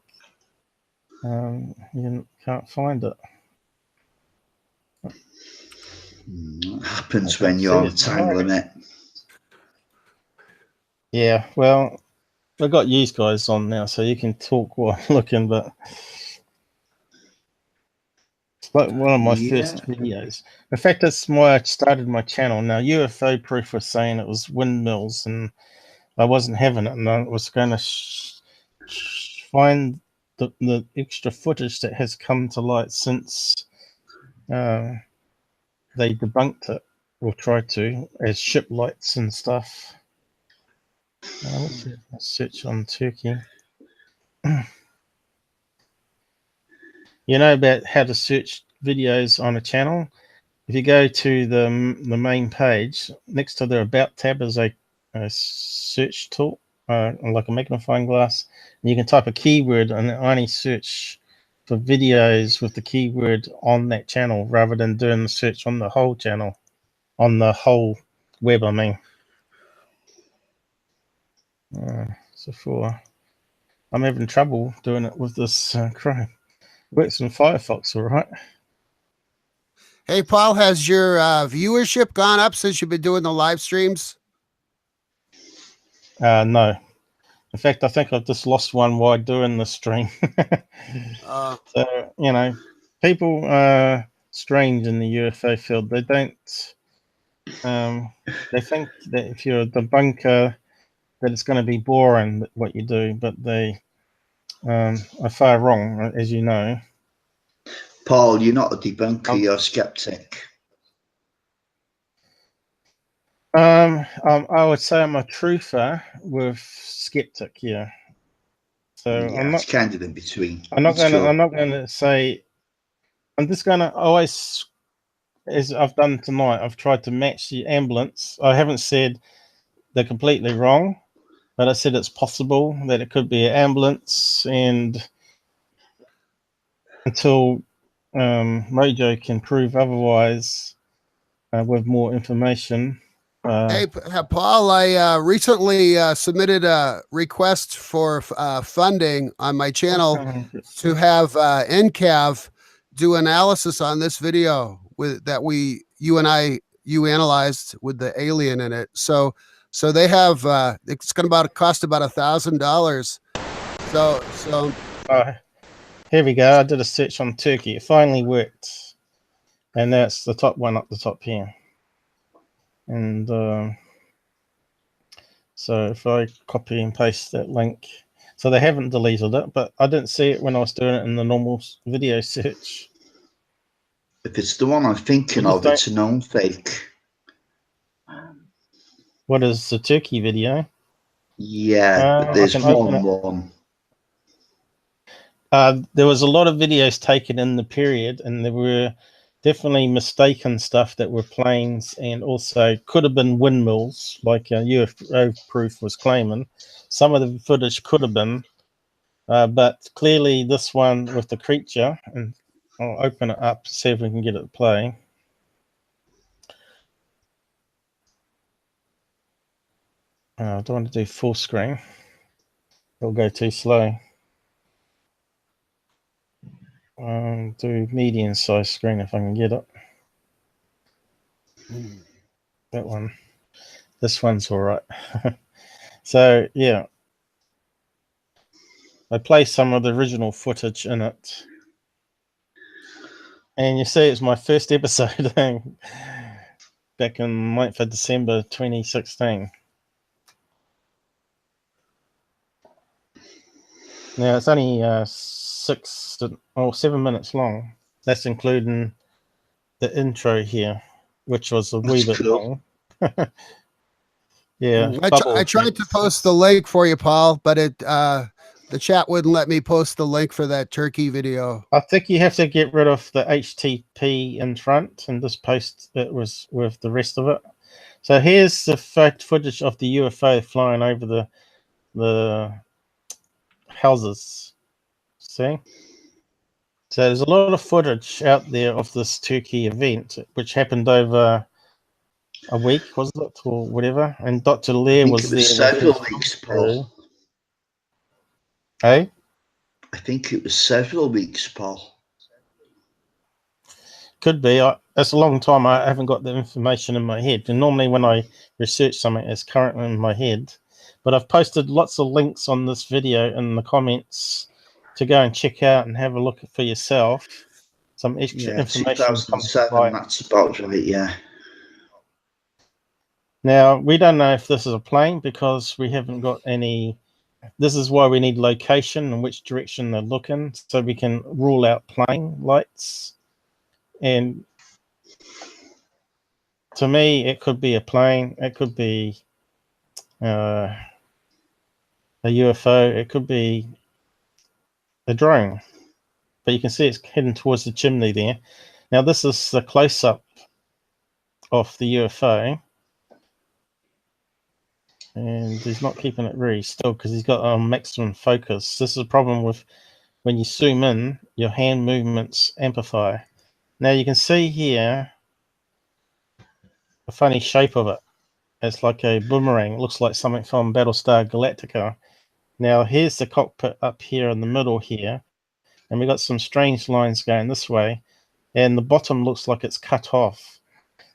you can't find it. It happens when you're on a time limit. Yeah, well, I've got you guys on now, so you can talk while I'm looking, but it's like one of my first videos. In fact, that's why I started my channel. Now, UFO Proof was saying it was windmills, and I wasn't having it, and I was going to find the extra footage that has come to light since they debunked it, or tried to, as ship lights and stuff. Let's search on Turkey. You know about how to search videos on a channel? If you go to the main page, next to the About tab is a search tool, like a magnifying glass. And you can type a keyword and only search for videos with the keyword on that channel rather than doing the search on the whole channel, on the whole web, I mean. I'm having trouble doing it with this Chrome. Works in Firefox, all right. Hey, Paul, has your viewership gone up since you've been doing the live streams? No. In fact, I think I've just lost one while doing the stream. So, you know, people are strange in the UFO field. They don't, they think that if you're a debunker, that it's going to be boring what you do, but they are far wrong, as you know. Paul, you're not a debunker, you're a skeptic. I would say I'm a truther with skeptic, yeah. So yeah, I'm not, it's kind of in between. I'm not going to say. I'm just going to always, as I've done tonight, I've tried to match the ambulance. I haven't said they're completely wrong, but I said it's possible that it could be an ambulance, and until Mojo can prove otherwise with more information. Hey, Paul, I recently submitted a request for funding on my channel to have NCAV do analysis on this video you analyzed with the alien in it. So they have it's going to cost about $1,000. So here we go. I did a search on Turkey. It finally worked, and that's the top one up the top here. And so if I copy and paste that link, so they haven't deleted it, but I didn't see it when I was doing it in the normal video search. If it's the one I'm thinking of, it's a known fake. What is the Turkey video? Yeah, but there's one. There was a lot of videos taken in the period, and there were definitely mistaken stuff that were planes, and also could have been windmills, like UFO Proof was claiming. Some of the footage could have been, but clearly this one with the creature, and I'll open it up, see if we can get it to play. I don't want to do full screen. It'll go too slow. Do medium size screen if I can get it. That one. This one's all right. So yeah, I play some of the original footage in it, and you see it's my first episode back in 9th of December 2016. Now it's only 7 minutes long. That's including the intro here, which was a wee bit long. Yeah, I tried to post the link for you, Paul, but the chat wouldn't let me post the link for that turkey video. I think you have to get rid of the HTTP in front and just post it with the rest of it. So here's the footage of the UFO flying over the houses. See? So there's a lot of footage out there of this turkey event, which happened over a week, was it, or whatever? And Dr. Lair was there. Several weeks, Paul. Hey? I think it was several weeks, Paul. Could be. It's a long time. I haven't got the information in my head. And normally when I research something, it's currently in my head. But I've posted lots of links on this video in the comments to go and check out and have a look for yourself. Some extra information. 2007, that's about right, yeah. Now, we don't know if this is a plane because we haven't got any. This is why we need location and which direction they're looking, so we can rule out plane lights. And to me, it could be a plane, it could be a UFO, it could be a drone. But you can see it's heading towards the chimney there. Now, this is the close-up of the UFO. And he's not keeping it very still because he's got maximum focus. This is a problem with when you zoom in, your hand movements amplify. Now you can see here a funny shape of it. It's like a boomerang. It looks like something from Battlestar Galactica. Now here's the cockpit up here in the middle here. And we've got some strange lines going this way. And the bottom looks like it's cut off.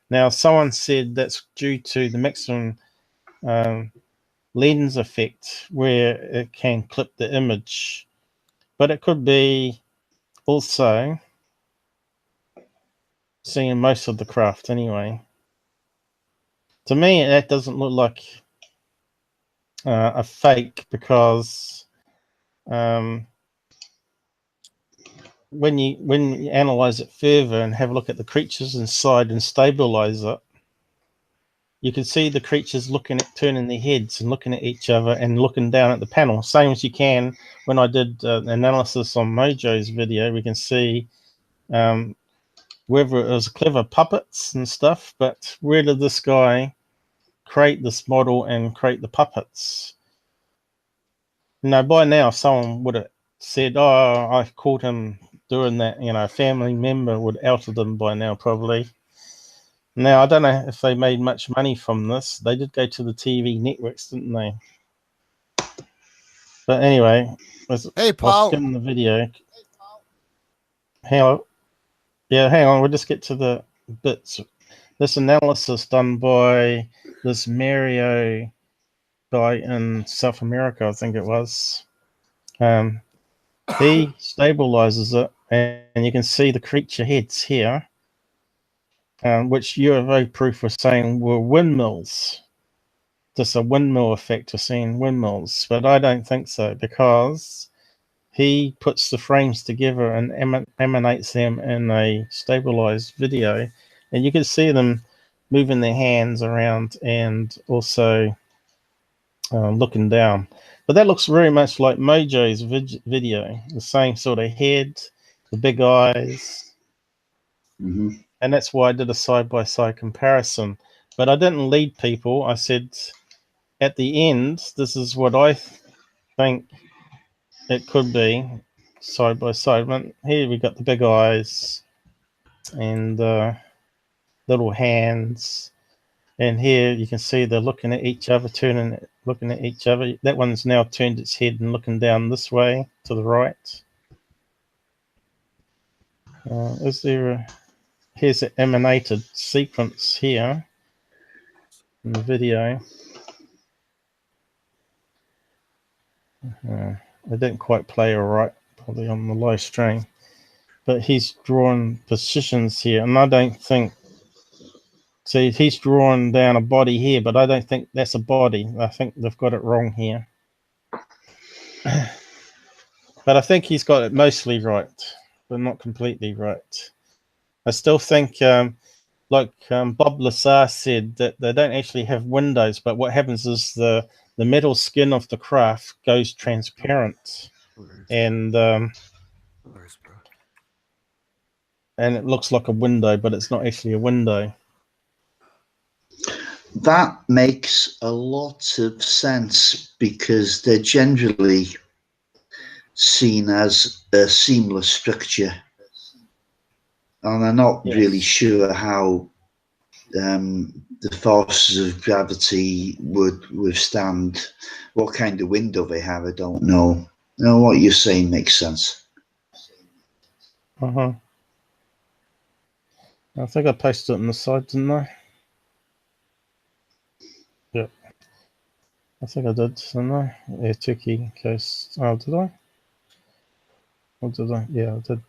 Now someone said that's due to the maximum lens effect where it can clip the image, but it could be also seeing most of the craft anyway. To me, that doesn't look like a fake because when you analyze it further and have a look at the creatures inside and stabilize it, you can see the creatures turning their heads and looking at each other and looking down at the panel. Same as you can when I did analysis on Mojo's video. We can see whether it was clever puppets and stuff, but where did this guy create this model and create the puppets? By now someone would have said, oh, I caught him doing that. A family member would have outed them by now probably. Now, I don't know if they made much money from this. They did go to the TV networks, didn't they? But anyway, hey, Paul. I'll skim the video. Hang on. Yeah, hang on. We'll just get to the bits. This analysis done by this Mario guy in South America, I think it was. He stabilizes it, and you can see the creature heads here. Which UFO proof was saying were windmills. Just a windmill effect of seeing windmills. But I don't think so because he puts the frames together and emanates them in a stabilized video. And you can see them moving their hands around and also looking down. But that looks very much like Mojo's video. The same sort of head, the big eyes. Mm-hmm. And that's why I did a side-by-side comparison. But I didn't lead people. I said, at the end, this is what I think it could be, side-by-side. Here we got the big eyes and little hands. And here you can see they're looking at each other, looking at each other. That one's now turned its head and looking down this way to the right. Is there a... Here's an emanated sequence here in the video. I didn't quite play all right, probably on the live stream. But he's drawn positions here, and I don't think... See, he's drawn down a body here, but I don't think that's a body. I think they've got it wrong here. But I think he's got it mostly right, but not completely right. I still think, like Bob Lazar said, that they don't actually have windows, but what happens is the metal skin of the craft goes transparent, and it looks like a window, but it's not actually a window. That makes a lot of sense because they're generally seen as a seamless structure, and I'm not really sure how the forces of gravity would withstand what kind of window they have. I don't know. No, what you're saying makes sense. I think I posted it on the side, didn't I? Yep. I think I did, didn't I? Yeah, Turkey coast. Oh, did I? Or did I? Yeah, I did.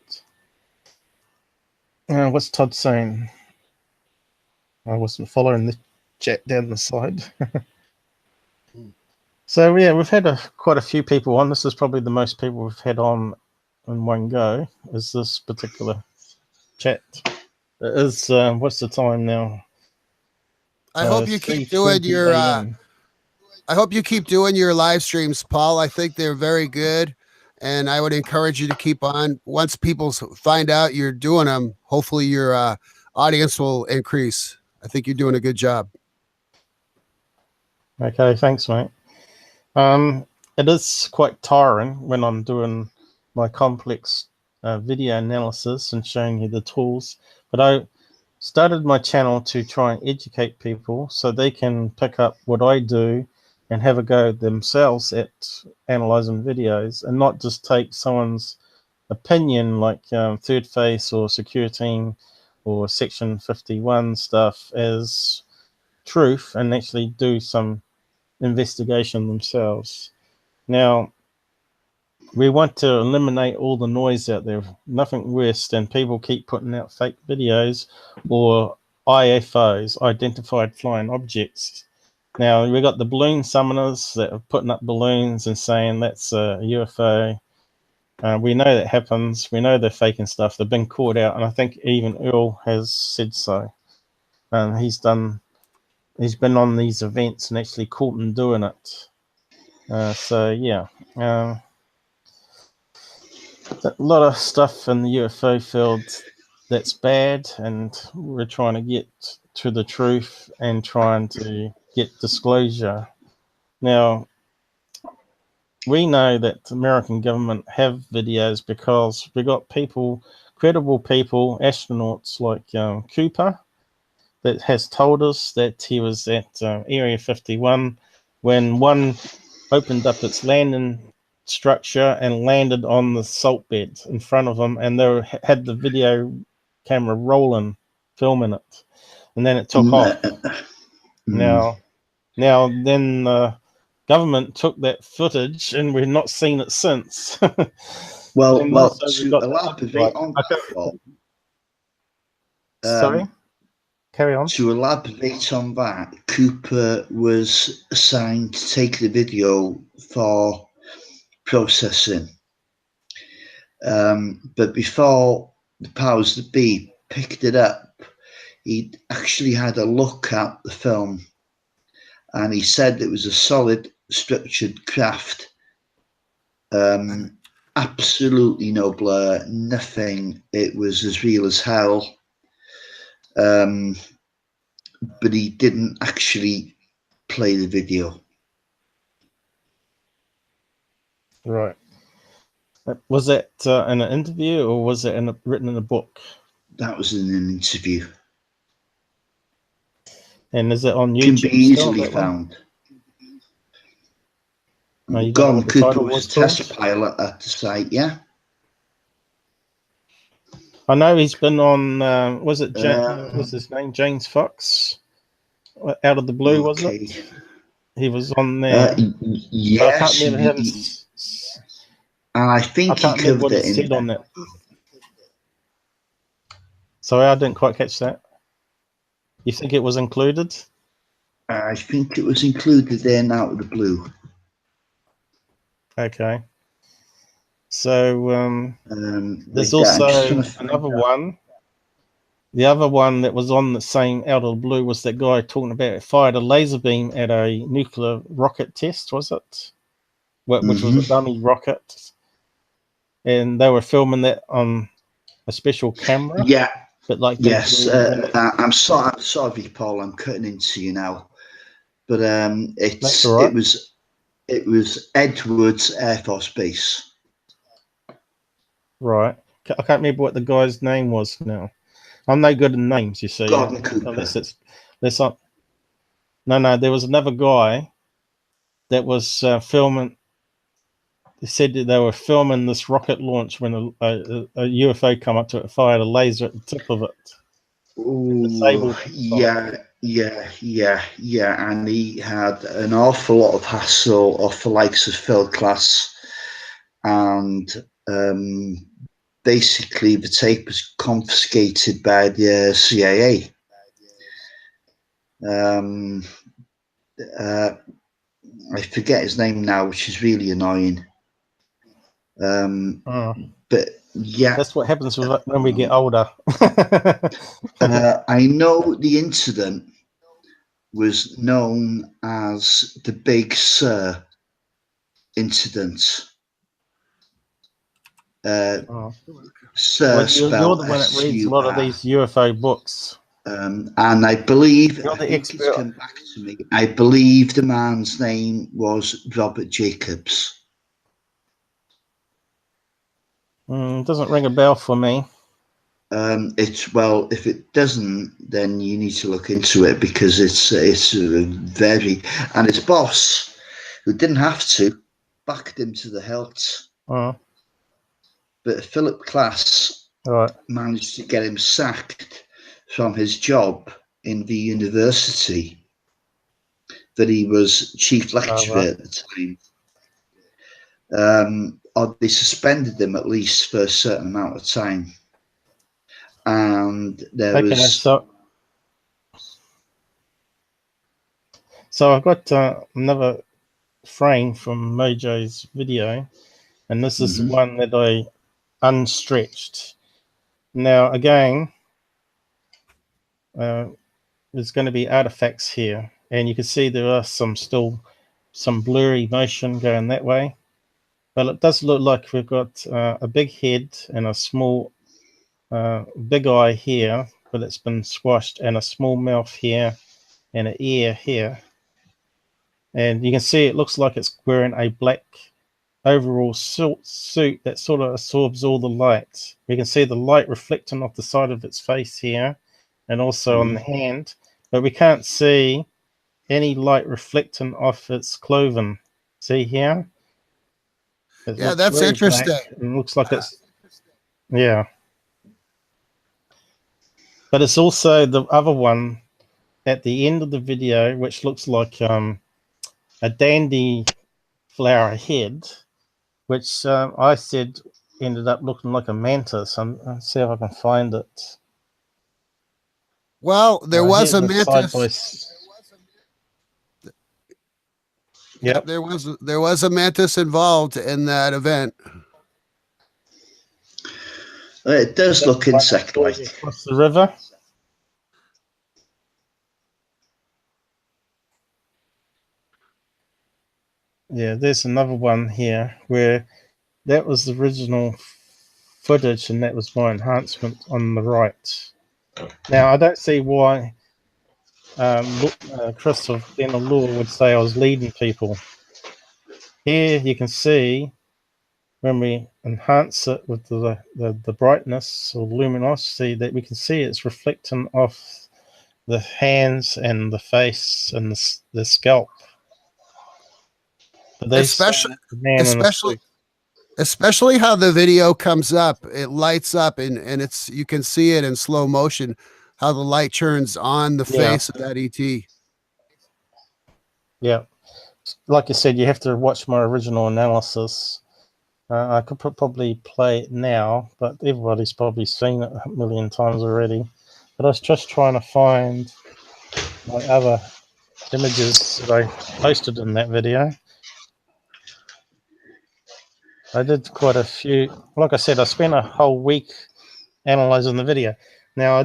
What's Todd saying? I wasn't following the chat down the side. So yeah, we've had quite a few people on. This is probably the most people we've had on in one go. Is this particular chat? It is. What's the time now? I hope you keep doing your. I hope you keep doing your live streams, Paul. I think they're very good, and I would encourage you to keep on. Once people find out you're doing them, hopefully your audience will increase. I think you're doing a good job. Okay, thanks, mate. It is quite tiring when I'm doing my complex video analysis and showing you the tools, but I started my channel to try and educate people so they can pick up what I do and have a go themselves at analyzing videos and not just take someone's opinion like Third Face or Secure Team or Section 51 stuff as truth and actually do some investigation themselves. Now, we want to eliminate all the noise out there. Nothing worse than people keep putting out fake videos or IFOs, identified flying objects. Now, we've got the balloon summoners that are putting up balloons and saying that's a UFO. We know that happens. We know they're faking stuff. They've been caught out, and I think even Earl has said so. He's been on these events and actually caught them doing it. So yeah. A lot of stuff in the UFO field that's bad, and we're trying to get to the truth and trying to get disclosure. Now, we know that the American government have videos because we got people, credible people, astronauts like Cooper, that has told us that he was at Area 51 when one opened up its landing structure and landed on the salt bed in front of them, and they had the video camera rolling, filming it, and then it took off. Now then the government took that footage, and we've not seen it since. well, to elaborate on that, sorry, carry on. To elaborate on that, Cooper was assigned to take the video for processing, but before the powers that be picked it up, he actually had a look at the film, and he said it was a solid, structured craft. Absolutely no blur, nothing. It was as real as hell. But he didn't actually play the video. Right. Was that in an interview, or was it written in a book? That was in an interview. And is it on YouTube? Can be easily found. Gone Cooper was a test pilot at the site, yeah. I know he's been on. Was it what's his name? James Fox. Out of the Blue, was it? He was on there. Yes, I can't remember him. And I think I can't remember what he said on that. Sorry, I didn't quite catch that. You think it was included? I think it was included in Out of the Blue. Okay. So there's also another one. The other one that was on the same Out of the Blue was that guy talking about it fired a laser beam at a nuclear rocket test, was it? Which was a dummy rocket. And they were filming that on a special camera. Yeah. But like yes. I'm sorry, Paul. I'm cutting into you now. But right. it was Edwards Air Force Base. Right. I can't remember what the guy's name was now. I'm no good at names, you see. Gordon Cooper. No, there was another guy that was filming. They said that they were filming this rocket launch when a UFO come up to it, fired a laser at the tip of it. Ooh, yeah. And he had an awful lot of hassle off the likes of Phil Class, and basically the tape was confiscated by the CIA. I forget his name now, which is really annoying. But yeah, that's what happens when we get older. I know the incident was known as the Big Sur incident. Sir, you're the one that reads a lot of these UFO books. And I believe, you're the expert. Come back to me. I believe the man's name was Robert Jacobs. Doesn't ring a bell for me. If it doesn't, then you need to look into it, because it's very, and his boss, who didn't have to, backed him to the hilt. But Philip Class managed to get him sacked from his job in the university that he was chief lecturer at the time. Or they suspended him at least for a certain amount of time. And there was... So I've got another frame from Mojo's video, and this is one that I unstretched. Now again, there's going to be artifacts here, and you can see there are still some blurry motion going that way, but it does look like we've got a big head and a small big eye here, but it's been squashed, and a small mouth here and an ear here. And you can see it looks like it's wearing a black overall suit that sort of absorbs all the light. You can see the light reflecting off the side of its face here, and also on the hand, but we can't see any light reflecting off its clothing. See here? Yeah, that's interesting. It looks like it's, yeah. But it's also the other one at the end of the video, which looks like a dandy flower head, which I said ended up looking like a mantis. I'll see if I can find it. Well, there was a mantis. Yep. There was a mantis involved in that event. It does look insect-like. Across the river. Yeah, there's another one here where that was the original footage, and that was my enhancement on the right. Now, I don't see why Chris of Den of Law would say I was leading people. Here you can see when we enhance it with the brightness or luminosity, that we can see it's reflecting off the hands and the face and the scalp. Especially Especially how the video comes up, it lights up, and you can see it in slow motion, how the light turns on the face of that ET. Yeah, like I said, you have to watch my original analysis. I could probably play it now, but everybody's probably seen it a million times already. But I was just trying to find my other images that I posted in that video. I did quite a few. Like I said, I spent a whole week analyzing the video. Now I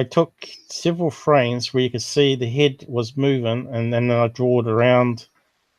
took several frames where you could see the head was moving, and then I drew it around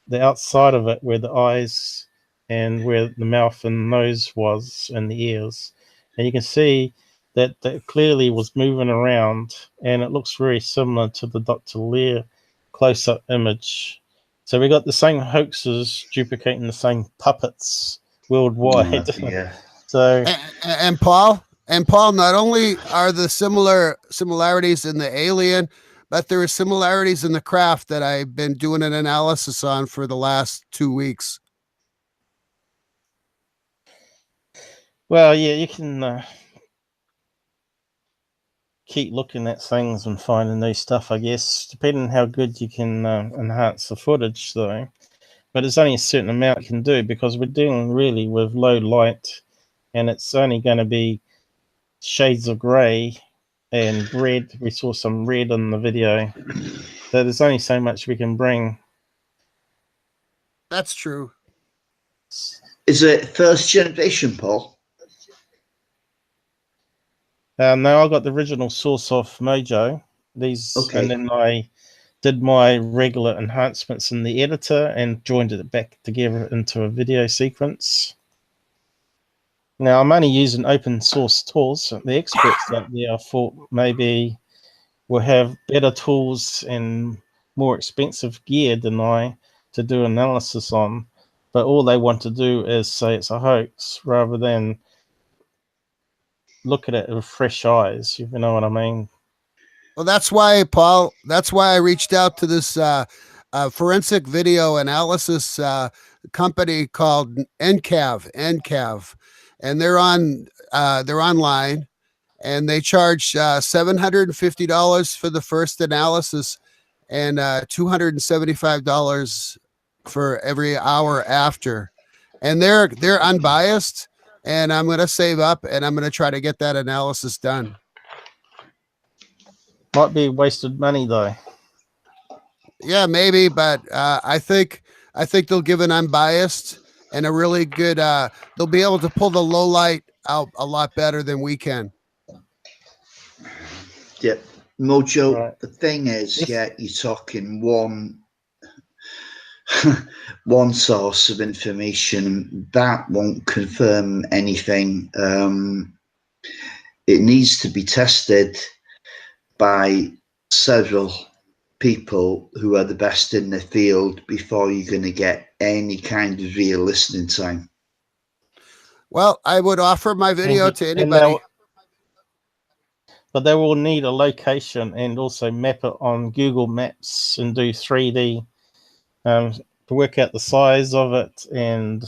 the outside of it where the eyes and where the mouth and nose was and the ears. And you can see that clearly was moving around, and it looks very similar to the Dr. Lear close-up image. So we got the same hoaxes duplicating the same puppets worldwide. Yeah. So and Paul, not only are the similarities in the alien, but there are similarities in the craft that I've been doing an analysis on for the last 2 weeks. Well, yeah, you can keep looking at things and finding new stuff, I guess, depending on how good you can enhance the footage, though. But it's only a certain amount you can do, because we're dealing really with low light, and it's only going to be shades of grey and red. We saw some red in the video. So there's only so much we can bring. That's true. Is it first generation, Paul? No, I got the original source off Mojo. And then I did my regular enhancements in the editor and joined it back together into a video sequence. Now, I'm only using open source tools. The experts out there, I thought maybe will have better tools and more expensive gear than I to do analysis on, but all they want to do is say it's a hoax rather than look at it with fresh eyes, if you know what I mean. Well, that's why, Paul, I reached out to this forensic video analysis company called NCAV, and they're online, and they charge $750 for the first analysis and $275 for every hour after, and they're unbiased. And I'm going to save up, and I'm going to try to get that analysis done. Might be wasted money, though. Yeah, maybe, but I think they'll give an unbiased and a really good. They'll be able to pull the low light out a lot better than we can. Yeah, Mojo. Right. The thing is, you're talking one source of information that won't confirm anything. It needs to be tested by several people who are the best in the field before you're going to get any kind of real listening time. Well, I would offer my video to anybody. But they will need a location and also map it on Google Maps and do 3D to work out the size of it and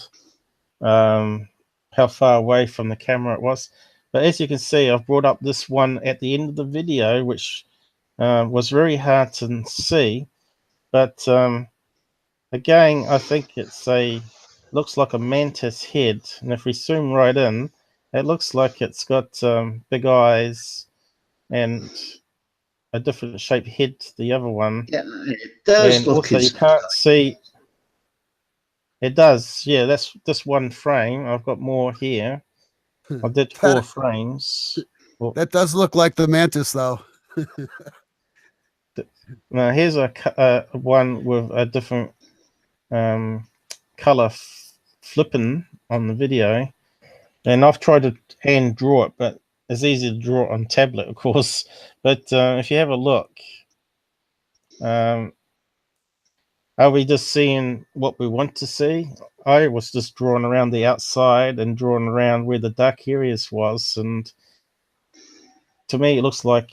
how far away from the camera it was. But as you can see, I've brought up this one at the end of the video, which was very hard to see. But again, I think looks like a mantis head. And if we zoom right in, it looks like it's got big eyes and a different shaped head to the other one. Yeah, it does. And also, you can't see. It does, yeah. That's just one frame. I've got more here. I did 4 frames. That does look like the mantis, though. Now here's a one with a different color flipping on the video, and I've tried to hand draw it, but it's easy to draw it on tablet, of course. But if you have a look, are we just seeing what we want to see? I was just drawing around the outside and drawing around where the dark areas was, and to me it looks like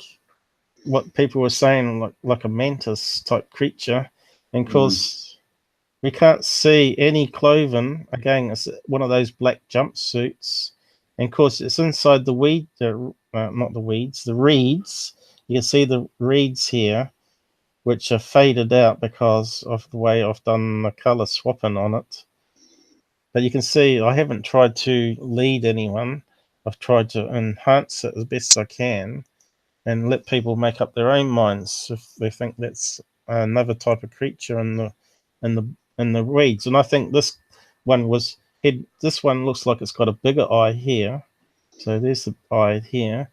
what people were saying, like a mantis type creature. And of course, We can't see any clothing. Again, it's one of those black jumpsuits. And of course, it's inside the weed, not the weeds, the reeds. You can see the reeds here, which are faded out because of the way I've done the color swapping on it. But you can see I haven't tried to lead anyone. I've tried to enhance it as best I can and let people make up their own minds if they think that's another type of creature in the reeds. And I think this one was head. This one looks like it's got a bigger eye here. So there's the eye here.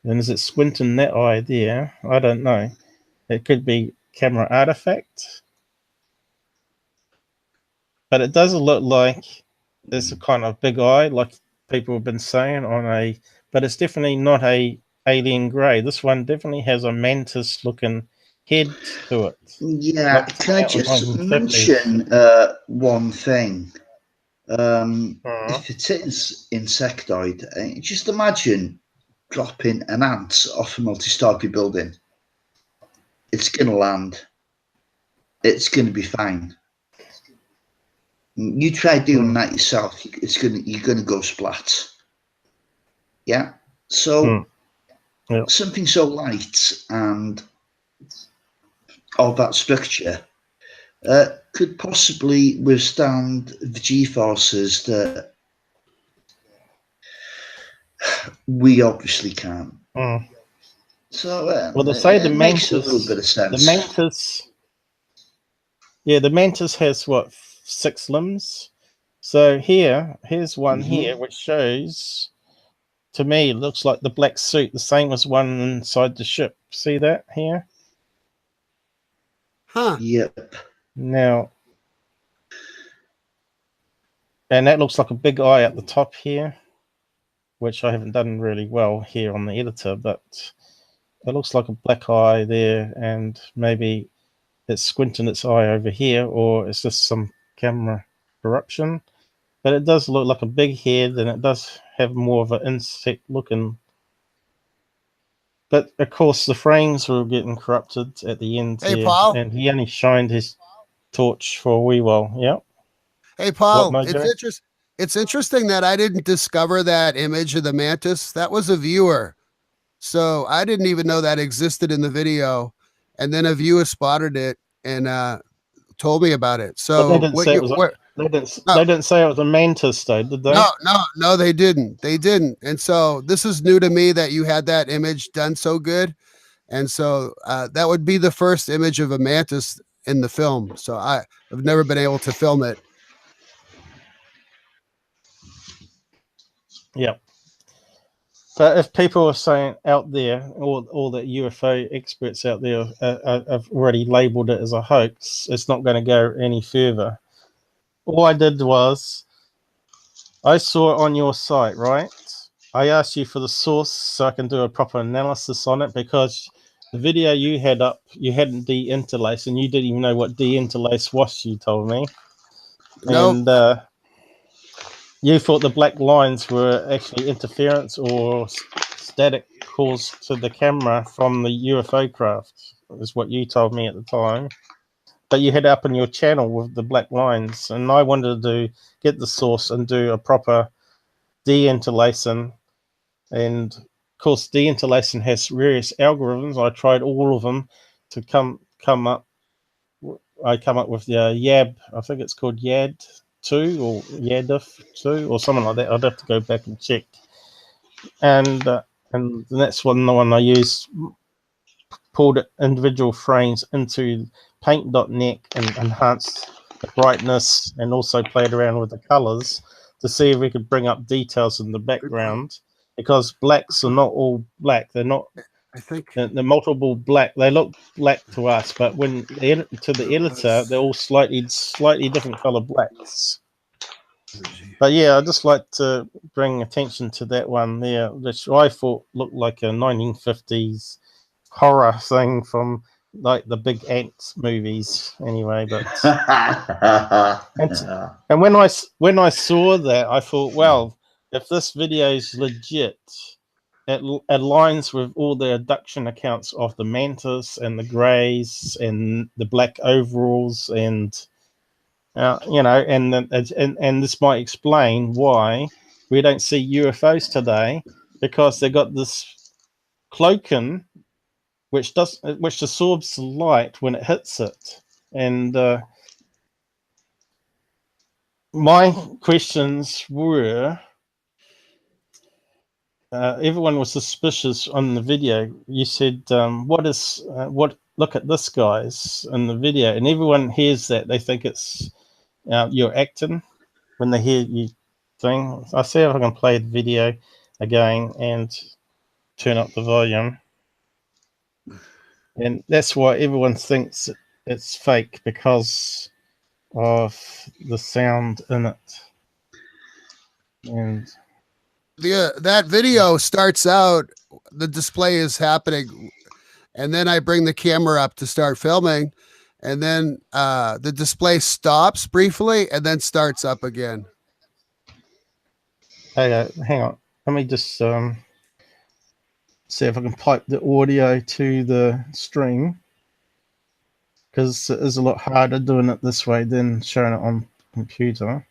And is it squinting that eye there? I don't know. It could be camera artifact. But it doesn't look like there's a kind of big eye like people have been saying on a, but it's definitely not a alien grey. This one definitely has a mantis looking head to it. Yeah, Like can I just mention one thing? If it is insectoid, just imagine dropping an ant off a multi-story building. It's going to land. It's going to be fine. You try doing that yourself, you're gonna go splat. Yeah. So something so light and of that structure could possibly withstand the G-forces that we obviously can't. So well, they say the makes mantis, a little bit of sense. The mantis has what, 6 limbs? So here's one here which shows, to me, it looks like the black suit, the same as one inside the ship. See that here? Huh. Yep. Now, and that looks like a big eye at the top here, which I haven't done really well here on the editor, but it looks like a black eye there, and maybe it's squinting its eye over here, or it's just some camera corruption. But it does look like a big head, and it does have more of an insect looking. But of course, the frames were getting corrupted at the end here, Paul. and he only shined his torch for a wee while. Yep. Hey, Paul, it's interesting that I didn't discover that image of the mantis. That was a viewer. So I didn't even know that existed in the video. And then a viewer spotted it and told me about it. So they didn't say it was a mantis, though, did they? No, they didn't. They didn't. And so this is new to me that you had that image done so good. And so that would be the first image of a mantis in the film. So I've never been able to film it. Yep. But if people are saying out there, all the UFO experts out there have already labelled it as a hoax, it's not going to go any further. All I did was, I saw it on your site, right? I asked you for the source so I can do a proper analysis on it, because the video you had up, you hadn't de-interlaced, and you didn't even know what de-interlace was, you told me. Nope. And you thought the black lines were actually interference or static caused to the camera from the UFO craft, is what you told me at the time. But you had it up on your channel with the black lines, and I wanted to get the source and do a proper de-interlacing. And of course, de-interlacing has various algorithms. I tried all of them to come up. I come up with the YAB. I think it's called YAD2 or YADIF2 or something like that. I'd have to go back and check. And that's the one I used. Pulled individual frames into paint.net and enhanced the brightness, and also played around with the colors to see if we could bring up details in the background, because blacks are not all black. They're not. I think the multiple black. They look black to us, but when to the editor, they're all slightly different color blacks. But yeah, I just like to bring attention to that one there, which I thought looked like a 1950s horror thing from like the Big Ants movies. Anyway, but and when I saw that, I thought, well, if this video is legit, it aligns with all the abduction accounts of the mantis and the greys and the black overalls and You know, and this might explain why we don't see UFOs today, because they got this cloaking which absorbs the light when it hits it. And my questions were, everyone was suspicious on the video. You said, what? Look at this, guys, in the video, and everyone hears that. They think it's you're acting when they hear you thing. I'll see if I can play the video again and turn up the volume. And that's why everyone thinks it's fake, because of the sound in it. And that video starts out, the display is happening, and then I bring the camera up to start filming, and then the display stops briefly and then starts up again. Hey, hang on. Let me just see if I can pipe the audio to the stream, because it is a lot harder doing it this way than showing it on computer.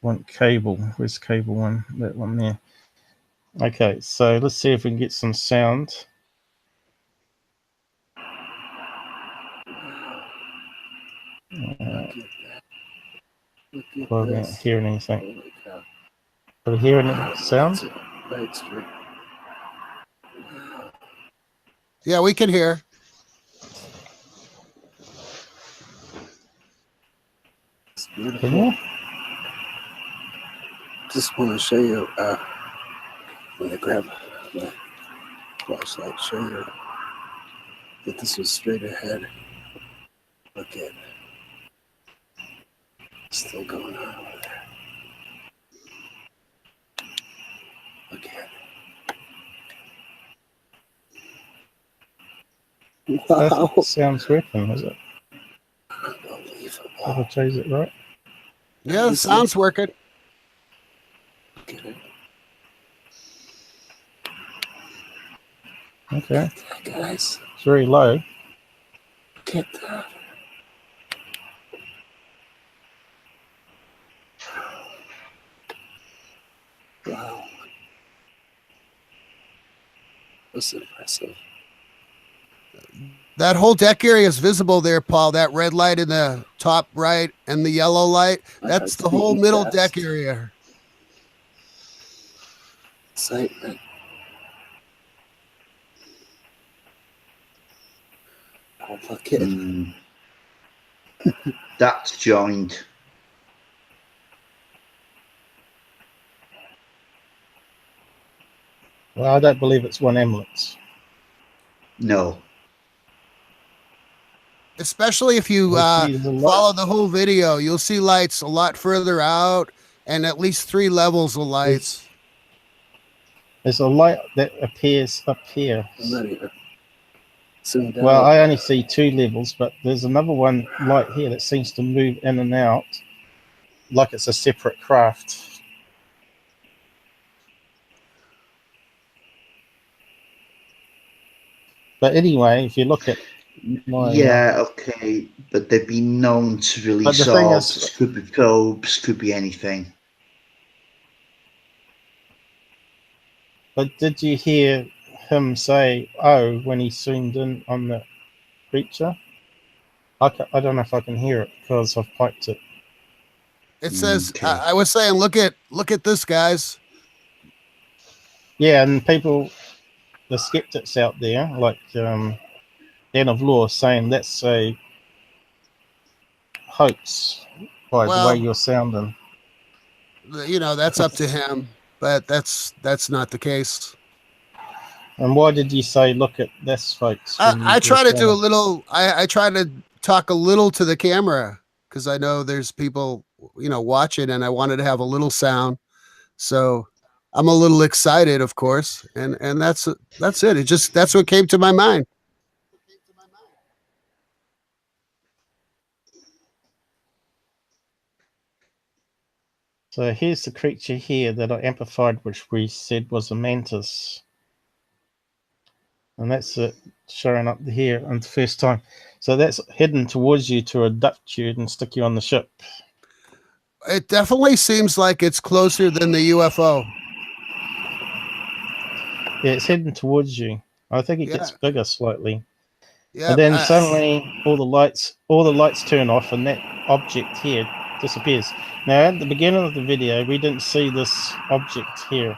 Want cable? Where's cable one? That one there. Okay, so let's see if we can get some sound. I can't hear anything. Are we hearing any sound? Yeah, we can hear. It's beautiful. Just want to show you, I'm going to grab my flashlight, show you that this was straight ahead. Look at it. Still going on over there. Look at it. Wow. That sounds working, is it? Unbelievable. Have I changed it right? Yeah, the sound's working. Look at it. Okay. Look at that, guys. It's very low. Look at that. Wow. That's impressive. That whole deck area is visible there, Paul. That red light in the top right and the yellow light, that's the whole middle deck area. Excitement. Oh, look at it. That's joined. Well, I don't believe it's one ambulance. No. Especially if you follow the whole video, you'll see lights a lot further out and at least 3 levels of lights. There's a light that appears up here. Zoomed Well, out. I only see 2 levels, but there's another one light here that seems to move in and out like it's a separate craft. But anyway, if you look at my, okay, but they've been known to release the thing orbs. is- Could be probes, could be anything. but did you hear him say "oh" when he zoomed in on the creature? I don't know if I can hear it because I've piped it. It says, Okay. I was saying, look at this, guys. Yeah, and people, the skeptics out there, like Dan of Law, saying that's a hoax by the way you're sounding. You know, that's up to him, but that's not the case. And why did you say, look at this, folks? I try to do a little, I try to talk a little to the camera because I know there's people, you know, watching, and I wanted to have a little sound. So I'm a little excited, of course. And that's it. That's what came to my mind. So here's the creature here that I amplified, which we said was a mantis. And that's it showing up here on the first time. So that's heading towards you to abduct you and stick you on the ship. It definitely seems like it's closer than the UFO. Yeah, it's heading towards you. I think it gets bigger slightly. Yeah. And then suddenly all the lights turn off and that object here disappears. Now at the beginning of the video we didn't see this object here.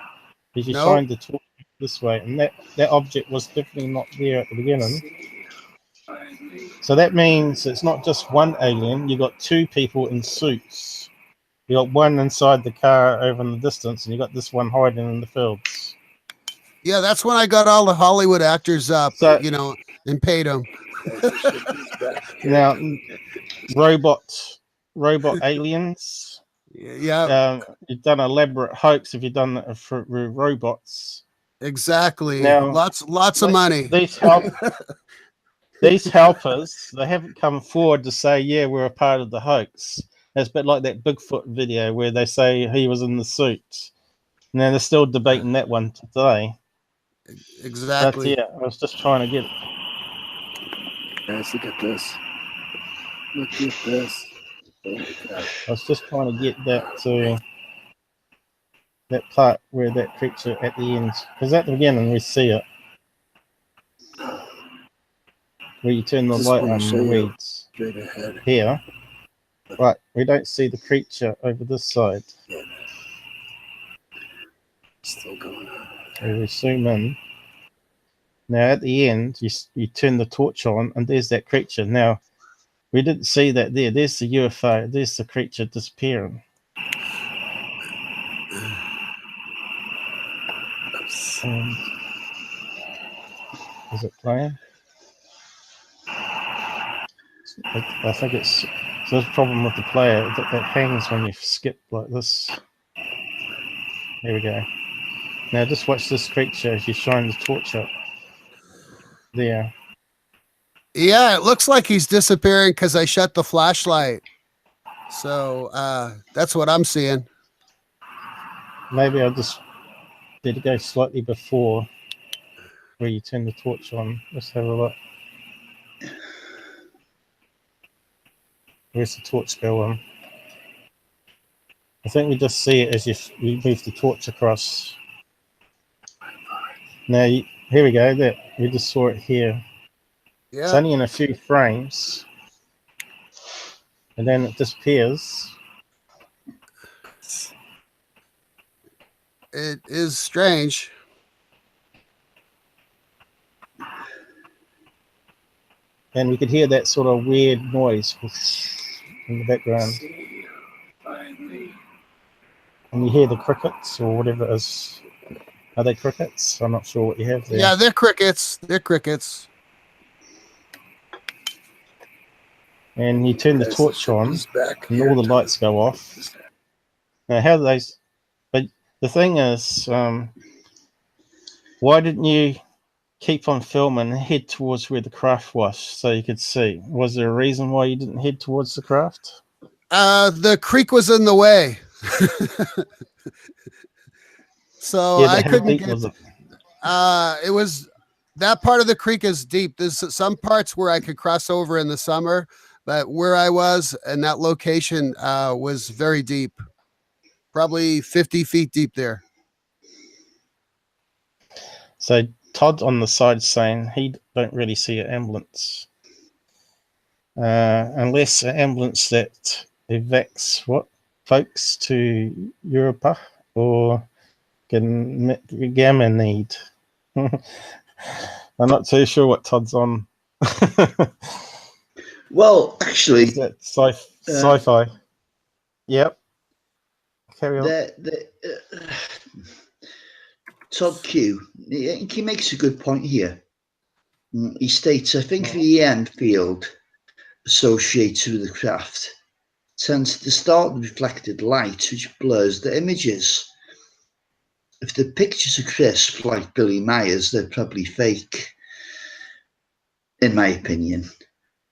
Because you shine the torch this way, and that object was definitely not there at the beginning. So that means it's not just one alien, you got two people in suits. You got one inside the car over in the distance, and you got this one hiding in the fields. Yeah, that's when I got all the Hollywood actors up, you know, and paid them. Now, robot aliens. Yeah. You've done elaborate hoax if you've done it for robots. Exactly. Now, lots of money. These helpers, they haven't come forward to say, yeah, we're a part of the hoax. It's a bit like that Bigfoot video where they say he was in the suit. Now they're still debating that one today. Exactly. But yeah, I was just trying to get it. Guys, look at this. Look at this. Oh my God. I was just trying to get that to that part where that creature at the end, because at the beginning we see it. Where you turn the light on the weeds. Straight ahead. Here. Right, we don't see the creature over this side. Yeah. Still going on. So we zoom in. Now at the end, you turn the torch on, and there's that creature. Now, we didn't see that there. There's the UFO. There's the creature disappearing. Is it playing? I think it's the problem with the player that hangs when you skip like this. There we go. Now just watch this creature as you shine the torch up. There. Yeah, it looks like he's disappearing because I shut the flashlight. So that's what I'm seeing. Maybe I'll just need to go slightly before where you turn the torch on. Let's have a look. Where's the torch go on? I think we just see it as you move the torch across. Now, here we go. There, we just saw it here. Yeah. It's only in a few frames. And then it disappears. It is strange. And we could hear that sort of weird noise in the background. And you hear the crickets or whatever it is. Are they crickets? I'm not sure what you have there. Yeah, they're crickets. They're crickets. And you turn the torch on, and all the lights go off. Now, how do they? But the thing is, why didn't you keep on filming and head towards where the craft was so you could see? Was there a reason why you didn't head towards the craft? The creek was in the way. So yeah, I couldn't get it. It was that part of the creek is deep. There's some parts where I could cross over in the summer, but where I was and that location was very deep, probably 50 feet deep there. So Todd on the side saying he don't really see an ambulance unless an ambulance that evacs folks to Europa or Gamma need. I'm not too sure what Todd's on. Well, actually, is that sci-fi? Yep. Carry on. Todd Q, he makes a good point here. He states, I think the EM field associated with the craft tends to distort the reflected light, which blurs the images. If the pictures are crisp, like Billy Myers, they're probably fake, in my opinion.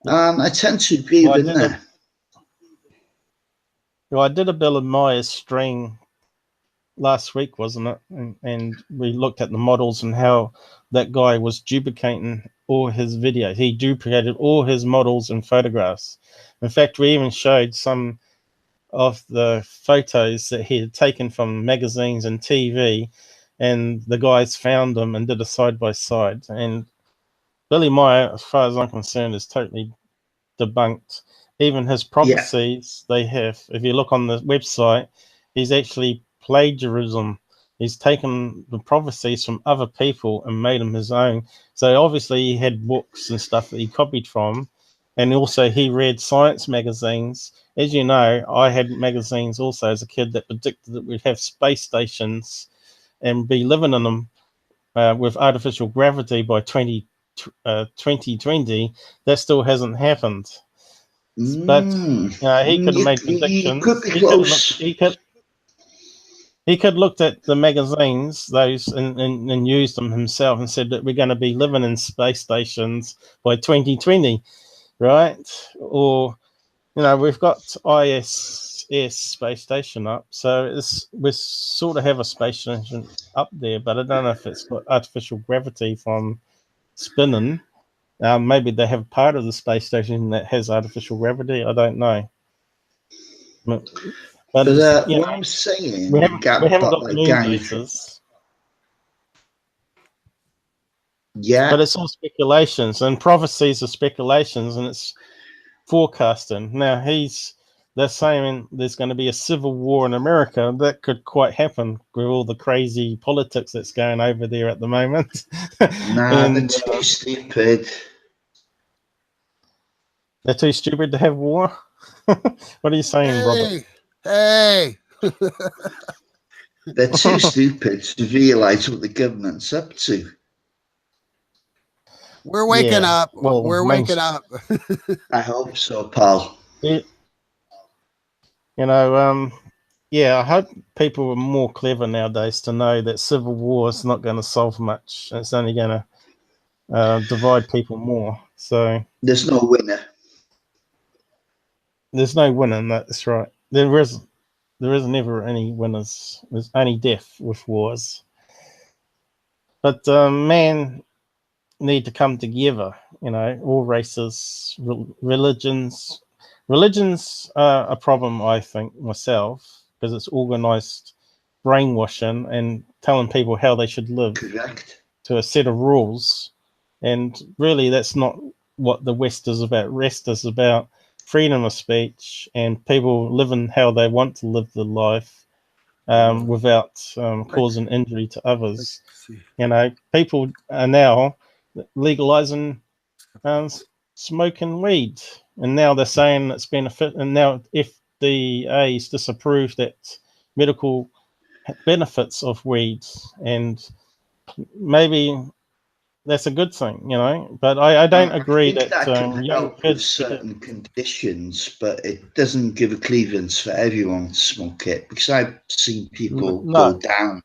I tend to agree with that. I did a Bill Myers stream last week, wasn't it? And we looked at the models and how that guy was duplicating all his videos. He duplicated all his models and photographs. In fact, we even showed some of the photos that he had taken from magazines and TV, and the guys found them and did a side-by-side. And Billy Meyer, as far as I'm concerned, is totally debunked. Even his prophecies, they have, if you look on the website, he's actually plagiarism. He's taken the prophecies from other people and made them his own. So obviously he had books and stuff that he copied from, and also he read science magazines. As you know, I had magazines also as a kid that predicted that we'd have space stations and be living in them with artificial gravity by 2020. That still hasn't happened. But he could have made predictions. Could be close. He could looked at the magazines, those, and used them himself and said that we're going to be living in space stations by 2020, right? Or, we've got ISS space station up, so we sort of have a space station up there, but I don't know if it's got artificial gravity from spinning. Maybe they have part of the space station that has artificial gravity. I don't know. But what I'm saying, we haven't got moon bases. Yeah. But it's all speculations, and prophecies are speculations, and it's forecasting. Now they're saying there's going to be a civil war in America. That could quite happen with all the crazy politics that's going over there at the moment. Nah, they're too stupid. They're too stupid to have war? What are you saying, Robert? Hey! They're too stupid to realise what the government's up to. We're waking up. Well, we're waking up. I hope so, pal. I hope people are more clever nowadays to know that civil war is not going to solve much. It's only going to divide people more. So there's no winner. There's no winner. That's right. There is never any winners. There's only death with wars. But man need to come together. All races, religions. Religions are a problem, I think, myself, because it's organized brainwashing and telling people how they should live. Correct. To a set of rules. And really, that's not what the West is about. West is about freedom of speech and people living how they want to live their life without causing injury to others. People are now legalizing smoking weed, and now they're saying it's benefit. And now FDA's disapproved that medical benefits of weed, and maybe that's a good thing, But I don't agree that can young help kids with certain conditions, but it doesn't give a clearance for everyone to smoke it, because I've seen people go down.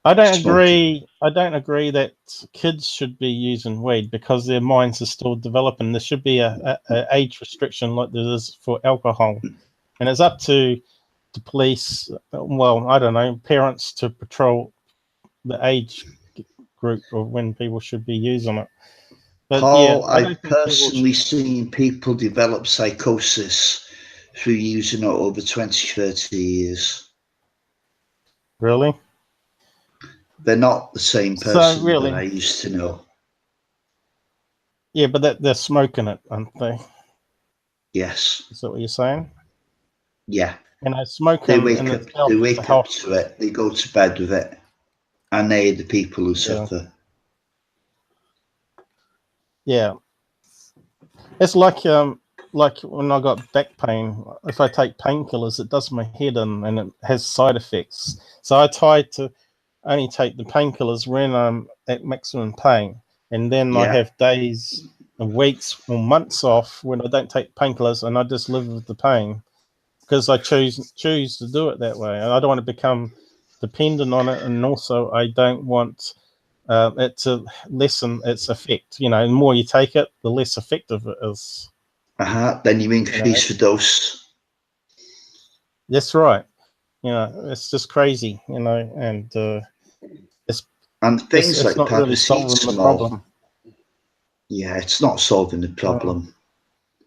I don't agree. I don't agree that kids should be using weed because their minds are still developing. There should be a age restriction like there is for alcohol, and it's up to the police. Well, I don't know, parents to patrol the age group of when people should be using it. But Paul, I've personally seen people develop psychosis through using it over 20, 30 years. Really? They're not the same person that I used to know. Yeah, but they're smoking it, aren't they? Yes. Is that what you're saying? Yeah. Smoking. They wake up to it. They go to bed with it, and they're the people who suffer. Yeah. It's like when I got back pain. If I take painkillers, it does my head in, and it has side effects. So I try to only take the painkillers when I'm at maximum pain, and then I have days and weeks or months off when I don't take painkillers, and I just live with the pain because I choose to do it that way, and I don't want to become dependent on it, and also I don't want it to lessen its effect. The more you take it, the less effective it is. Then you increase the dose. That's right. It's just crazy, and things like not really solving the problem. Yeah, it's not solving the problem.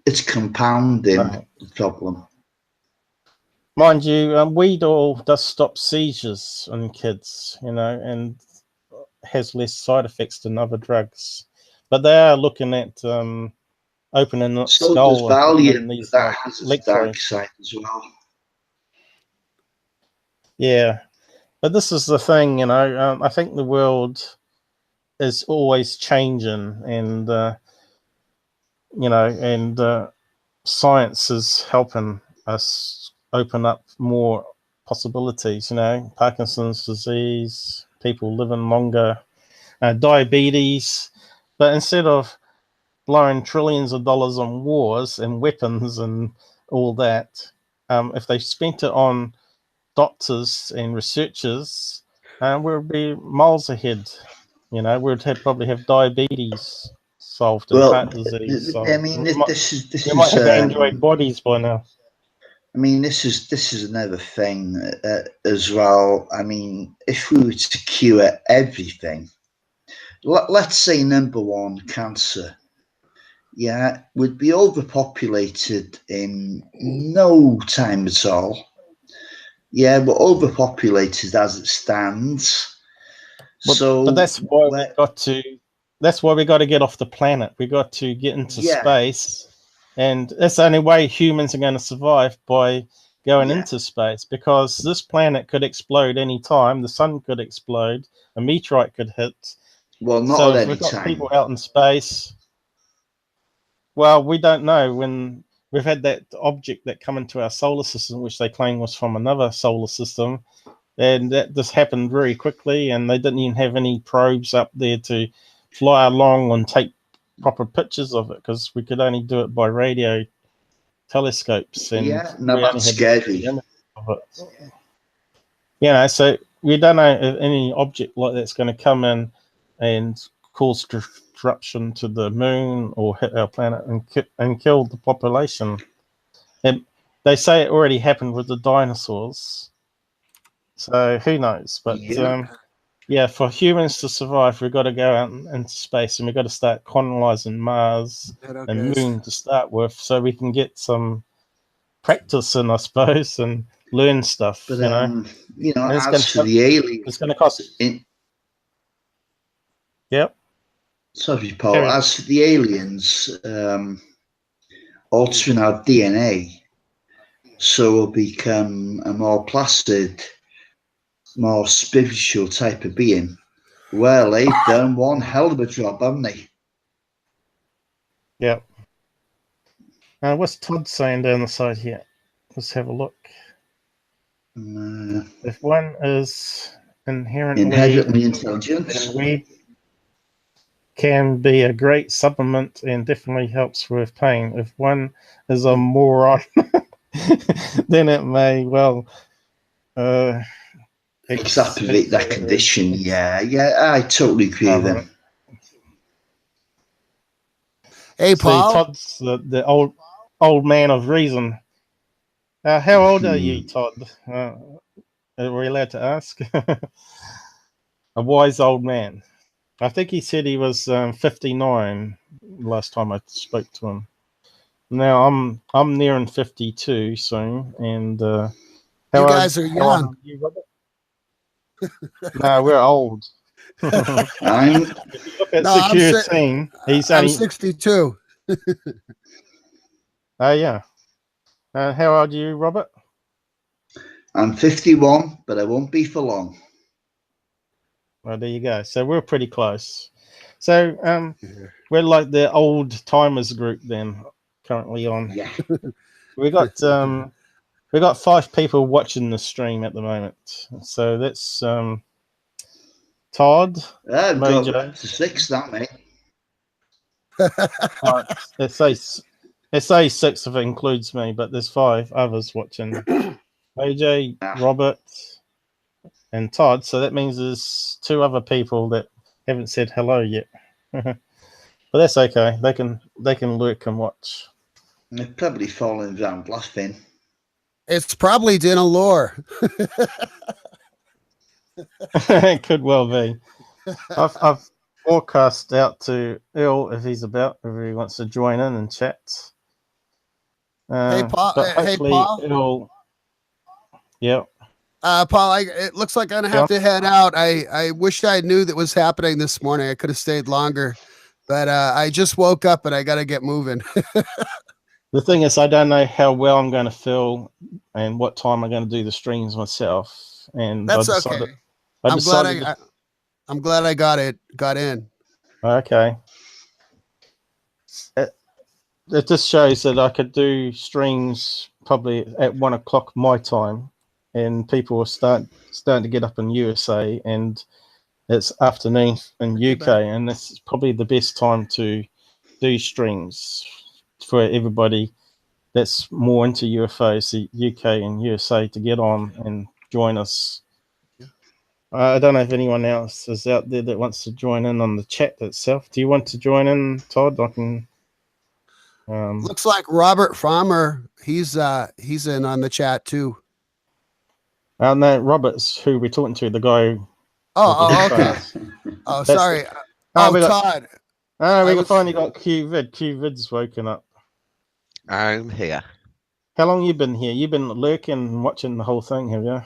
It's compounding the problem. Mind you, weed oil does stop seizures in kids, you know, and has less side effects than other drugs. But they are looking at opening the So skull does and putting in Valium, these but that has its dark electrodes. side as well. Yeah, but this is the thing, you know. I think the world is always changing, and you know, and science is helping us open up more possibilities. You know, Parkinson's disease, people living longer, diabetes, but instead of blowing trillions of dollars on wars and weapons and all that, if they spent it on doctors and researchers, we'd be miles ahead. You know, probably have diabetes solved and Well, heart disease I solved. mean, We this might is have Android bodies by now. I mean, this is another thing as well. I mean, if we were to cure everything, let's say number one, cancer. Yeah, we'd be overpopulated in no time at all. Yeah, we're overpopulated as it stands. But that's why we got to. That's why we got to get off the planet. We got to get into space, and that's the only way humans are going to survive, by going into space. Because this planet could explode any time. The sun could explode. A meteorite could hit. Well, not so at if any we've got time. people out in space. Well, we don't know. When we've had that object that come into our solar system, which they claim was from another solar system, and that just happened very quickly, and they didn't even have any probes up there to fly along and take proper pictures of it, because we could only do it by radio telescopes, and no, we only that's had scary. images of it. You know, so we don't know if any object like that's going to come in and cause disruption to the moon or hit our planet and kill the population. And they say it already happened with the dinosaurs. So who knows? But yeah, for humans to survive, we've got to go out into space, and we've got to start colonizing Mars and Moon to start with, so we can get some practice in, I suppose, and learn stuff. But you know, as for the aliens, it's going to cost. Yep. Sorry, Paul. As for the aliens, altering our DNA, so we'll become a more placid, more spiritual type of being. Well, they've done one hell of a job, haven't they? Yep. What's Todd saying down the side here? Let's have a look. If one is inherently intelligent, then weed can be a great supplement and definitely helps with pain. If one is a moron, then it may well exacerbate that condition. Yeah, I totally agree with him. Hey, Paul. See, Todd's the old man of reason. How old are you, Todd? Are we allowed to ask? A wise old man. I think he said he was 59 last time I spoke to him. Now I'm nearing 52 soon, and you guys are young. No, we're old. I'm. If you look at Secure he's I'm only 62. Oh yeah. How old are you, Robert? I'm 51, but I won't be for long. Well, there you go. So we're pretty close. So we're like the old timers group then, currently on. Yeah. we got 5 people watching the stream at the moment. So that's Todd, Mojo. To 6 now, mate. It says 6 if it includes me, but there's 5 others watching. AJ, Robert, and Todd. So that means there's 2 other people that haven't said hello yet. But that's okay. They can lurk and watch. They're probably falling around laughing. It's probably Dina Lore. It could well be. forecast out to Earl if he wants to join in and chat. Hey, Paul. But Hey, hopefully Paul. Earl. Yeah. Paul, it looks like I'm gonna have to head out. I wish I knew that was happening this morning. I could have stayed longer, but I just woke up and I got to get moving. The thing is, I don't know how well I'm going to feel and what time I'm going to do the streams myself. And that's okay. I'm glad I got in. Okay. It just shows that I could do streams probably at 1 o'clock my time, and people are starting to get up in USA, and it's afternoon in UK, and this is probably the best time to do streams for everybody that's more into UFOs, the UK and USA, to get on and join us. I don't know if anyone else is out there that wants to join in on the chat itself. Do you want to join in, Todd? I can. Looks like Robert Farmer. He's in on the chat too. No, Robert's who we're talking to. The guy. Oh, okay. Oh, sorry. Todd. We finally got QVid. QVid's woken up. I'm here. How long you been here? You've been lurking and watching the whole thing, have you?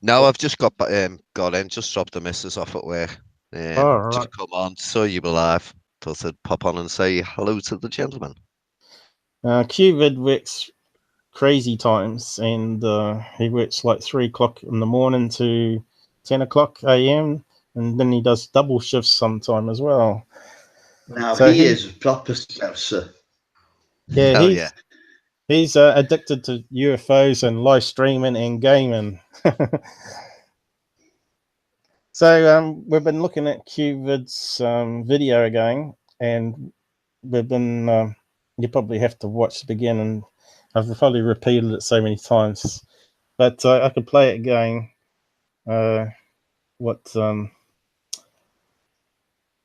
No, I've just got in, just dropped the missus off at work. Right. Just come on, saw you were live. Thought I'd pop on and say hello to the gentleman. QVid works crazy times, and he works like 3 o'clock in the morning to 10 o'clock a.m., and then he does double shifts sometime as well. Now, so he is a proper scouser. Yeah, he's addicted to UFOs and live streaming and gaming. So we've been looking at QVid's video again, and we've been you probably have to watch the beginning. I've probably repeated it so many times, but I could play it again. What the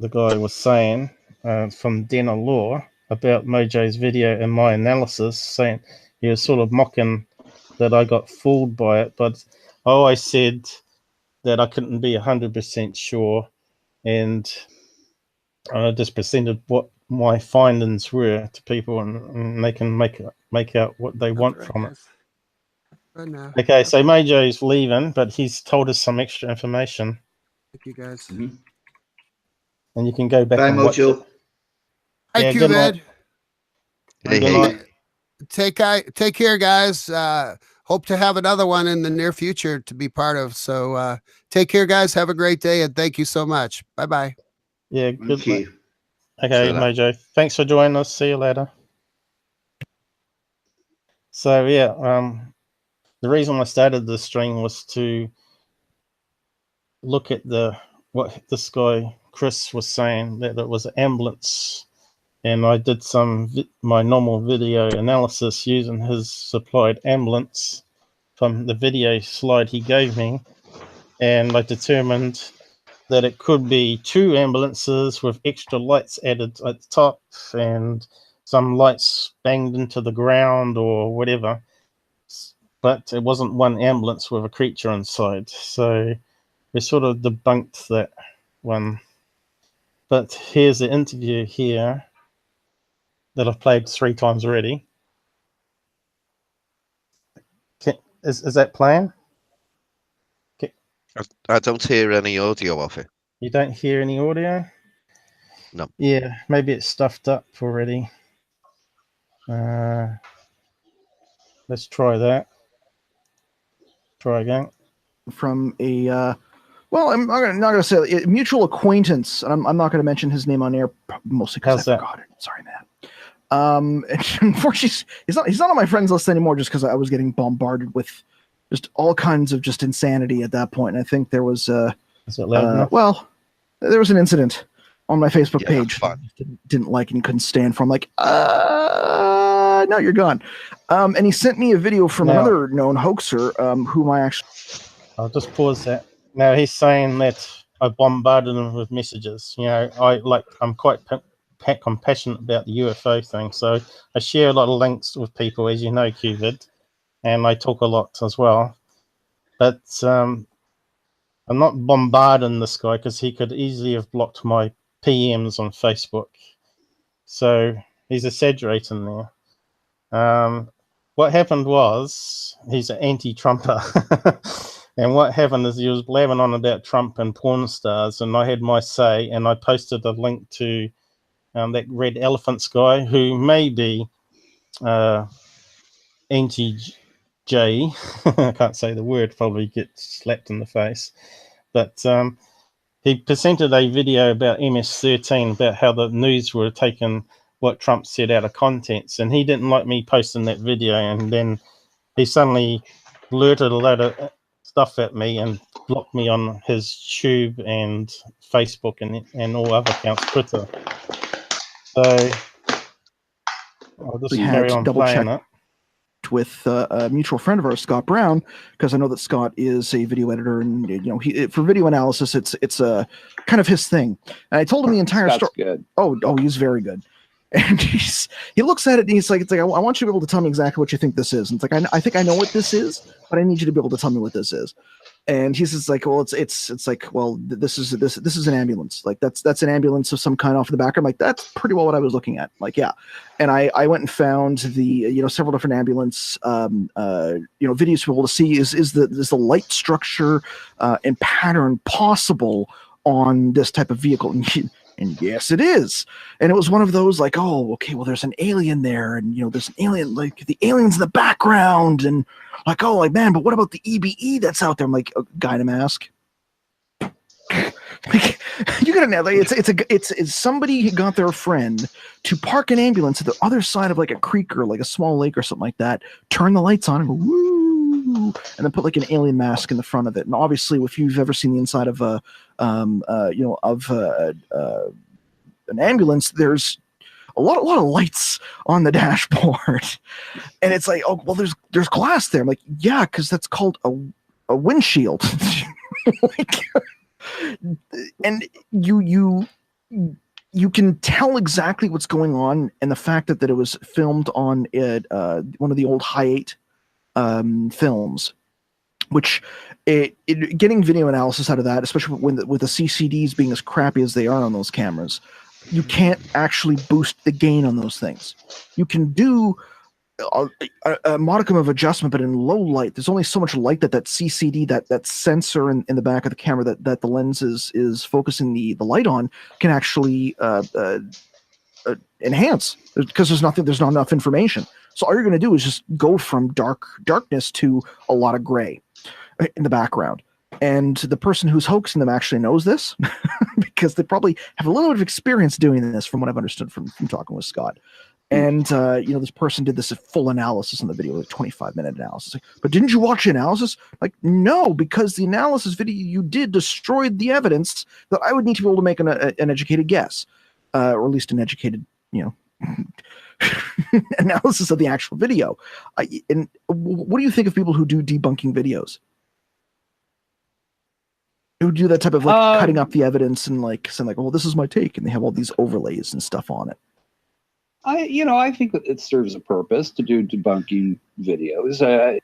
guy was saying from Denner Law about Mojo's video and my analysis, saying he was sort of mocking that I got fooled by it, but I always said that I couldn't be 100% sure, and I just presented what my findings were to people, and they can make out what they want from it. Okay, so Mojo's leaving, but he's told us some extra information. Thank you, guys. Mm-hmm. And you can go back Bye, and watch Mojo. it. Hi, QVid. Hey. Take care, guys. Hope to have another one in the near future to be part of. So take care, guys. Have a great day, and thank you so much. Bye-bye. Yeah, good. Thank you. Okay, Mojo. Thanks for joining us. See you later. So yeah, the reason I started the stream was to look at what this guy Chris was saying, that it was an ambulance, and I did my normal video analysis using his supplied ambulance from the video slide he gave me, and I determined that it could be 2 ambulances with extra lights added at the top and some lights banged into the ground or whatever, but it wasn't one ambulance with a creature inside. So we sort of debunked that one. But here's the interview here that I've played 3 times already. Is that playing? I don't hear any audio of it. You don't hear any audio? No. Yeah, maybe it's stuffed up already. Let's try that. Try again. From a well, I'm not gonna say a mutual acquaintance. I'm not gonna mention his name on air, mostly because I forgot it. Sorry, Matt. Unfortunately, he's not on my friends list anymore, just because I was getting bombarded with just all kinds of just insanity at that point. And I think there was is it loud enough? Well, there was an incident on my Facebook page that I didn't like and couldn't stand for. I'm like, no, you're gone. And he sent me a video from another known hoaxer, whom I actually. I'll just pause that. Now he's saying that I bombarded him with messages. You know, I'm quite compassionate about the UFO thing, so I share a lot of links with people, as you know, QVid, and I talk a lot as well. But I'm not bombarding this guy because he could easily have blocked my PMs on Facebook. So he's exaggerating there. What happened was he's an anti-Trumper. And what happened is he was blabbing on about Trump and porn stars, and I had my say, and I posted a link to that Red Elephants guy who may be anti-J. I can't say the word, probably get slapped in the face. But he presented a video about MS-13, about how the news were taking what Trump said out of context, and he didn't like me posting that video, and then he suddenly blurted a load of stuff at me and blocked me on his Tube and Facebook and all other accounts, Twitter. So I'll just carry on playing it. With a mutual friend of ours, Scott Brown, because I know that Scott is a video editor, and for video analysis, it's a kind of his thing. And I told him the entire story. Good. Oh, he's very good. And he looks at it and he's like, I want you to be able to tell me exactly what you think this is. And it's like, I think I know what this is, but I need you to be able to tell me what this is. And he's just like, well, it's like, well, this is an ambulance. Like that's an ambulance of some kind off in the back. I'm like, that's pretty well what I was looking at. Like, yeah. And I went and found the, several different ambulance, videos for people to see is the light structure and pattern possible on this type of vehicle. And yes, it is. And it was one of those like, oh, okay, well, there's an alien there, and there's an alien, like the alien's in the background, and like, oh, like, man, but what about the EBE that's out there? I'm like, a guy in a mask. Like, you gotta know, like, it's somebody got their friend to park an ambulance at the other side of like a creek or like a small lake or something like that, turn the lights on and go woo, and then put like an alien mask in the front of it. And obviously, if you've ever seen the inside of an ambulance, there's a lot of lights on the dashboard, and it's like, oh, well, there's glass there. I'm like, yeah, because that's called a windshield. Like, and you can tell exactly what's going on, and the fact that it was filmed on one of the old Hi8 films, which getting video analysis out of that, especially with the CCDs being as crappy as they are on those cameras, you can't actually boost the gain on those things. You can do a modicum of adjustment, but in low light, there's only so much light that CCD, that sensor in the back of the camera that the lens is focusing the light on, can actually enhance, because there's not enough information. So all you're going to do is just go from darkness to a lot of gray in the background. And the person who's hoaxing them actually knows this because they probably have a little bit of experience doing this, from what I've understood from talking with Scott. And this person did this full analysis in the video, like 25-minute analysis. Like, but didn't you watch the analysis? Like, no, because the analysis video you did destroyed the evidence that I would need to be able to make an educated guess, or at least an educated, analysis of the actual video. And what do you think of people who do debunking videos? Who do that type of like cutting up the evidence and like saying like, well, this is my take, and they have all these overlays and stuff on it. I think that it serves a purpose to do debunking videos.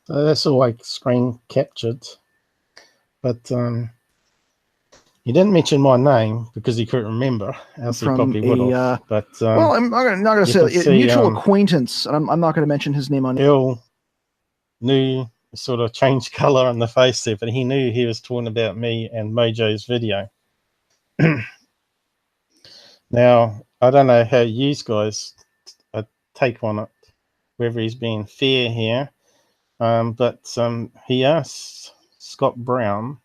That's all like screen captured, but he didn't mention my name because he couldn't remember, else he probably would have. But well, I'm not going to say mutual acquaintance, and I'm not going to mention his name on it. Bill knew sort of changed color on the face there, but he knew he was talking about me and Mojo's video. Now, I don't know how you guys take on it, whether he's being fair here, but he asked Scott Brown,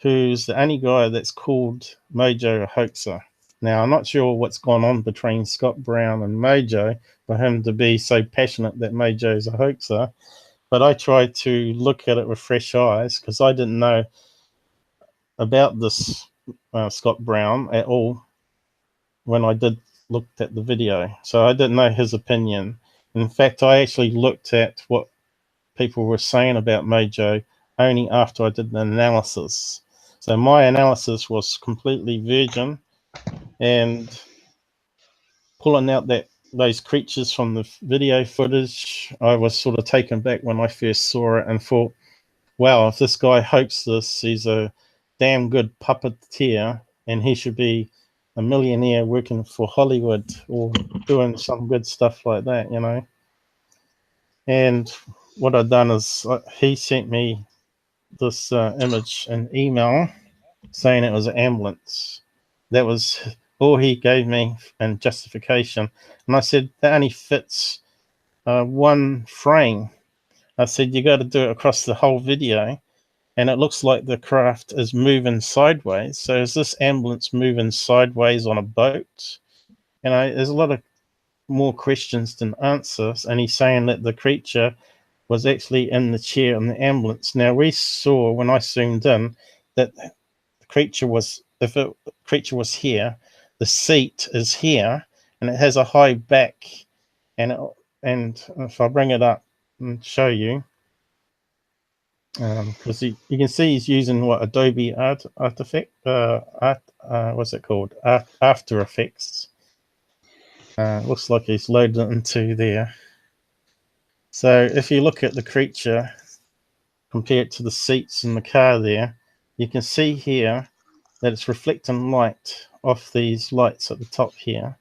who's the only guy that's called Mojo a hoaxer. Now, I'm not sure what's gone on between Scott Brown and Mojo for him to be so passionate that Mojo's a hoaxer, but I tried to look at it with fresh eyes because I didn't know about this Scott Brown at all when I looked at the video. So I didn't know his opinion. In fact, I actually looked at what people were saying about Mojo only after I did the analysis. So my analysis was completely virgin, and pulling out those creatures from the video footage, I was sort of taken back when I first saw it and thought, wow, if this guy hopes this, he's a damn good puppeteer, and he should be a millionaire working for Hollywood or doing some good stuff like that, you know. And what I've done is he sent me this image and email saying it was an ambulance. That was all he gave me in justification. And I said, that only fits one frame. I said, you got to do it across the whole video. And it looks like the craft is moving sideways. So is this ambulance moving sideways on a boat? And there's a lot of more questions than answers. And he's saying that the creature was actually in the chair in the ambulance. Now we saw when I zoomed in that the creature was, if the creature was here, the seat is here, and it has a high back. And if I bring it up and show you, because you can see he's using what Adobe what's it called? After Effects. Looks like he's loaded it into there. So if you look at the creature compared to the seats in the car there, you can see here that it's reflecting light off these lights at the top here,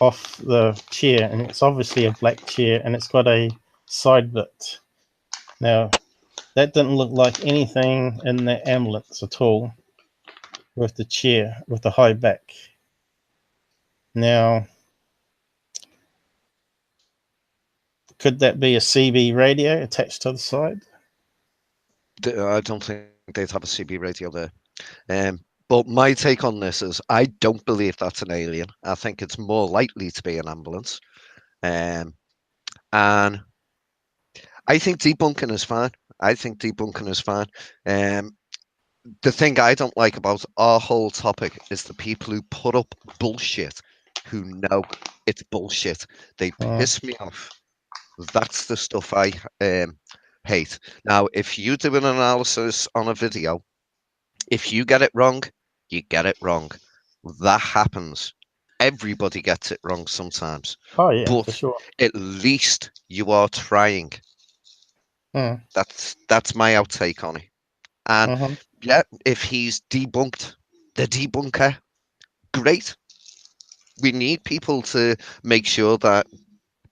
off the chair, and it's obviously a black chair, and it's got a side bit. Now, that didn't look like anything in the ambulance at all with the chair, with the high back. Now, could that be a CB radio attached to the side? I don't think they'd have a CB radio there. But my take on this is I don't believe that's an alien. I think it's more likely to be an ambulance. And I think debunking is fine. I think debunking is fine. The thing I don't like about our whole topic is the people who put up bullshit who know it's bullshit. They piss me off. That's the stuff I hate. Now, if you do an analysis on a video, if you get it wrong, you get it wrong. That happens. Everybody gets it wrong sometimes. Oh, yeah, but for sure. At least you are trying. That's my outtake on it. And yeah, if he's debunked the debunker, great. We need people to make sure that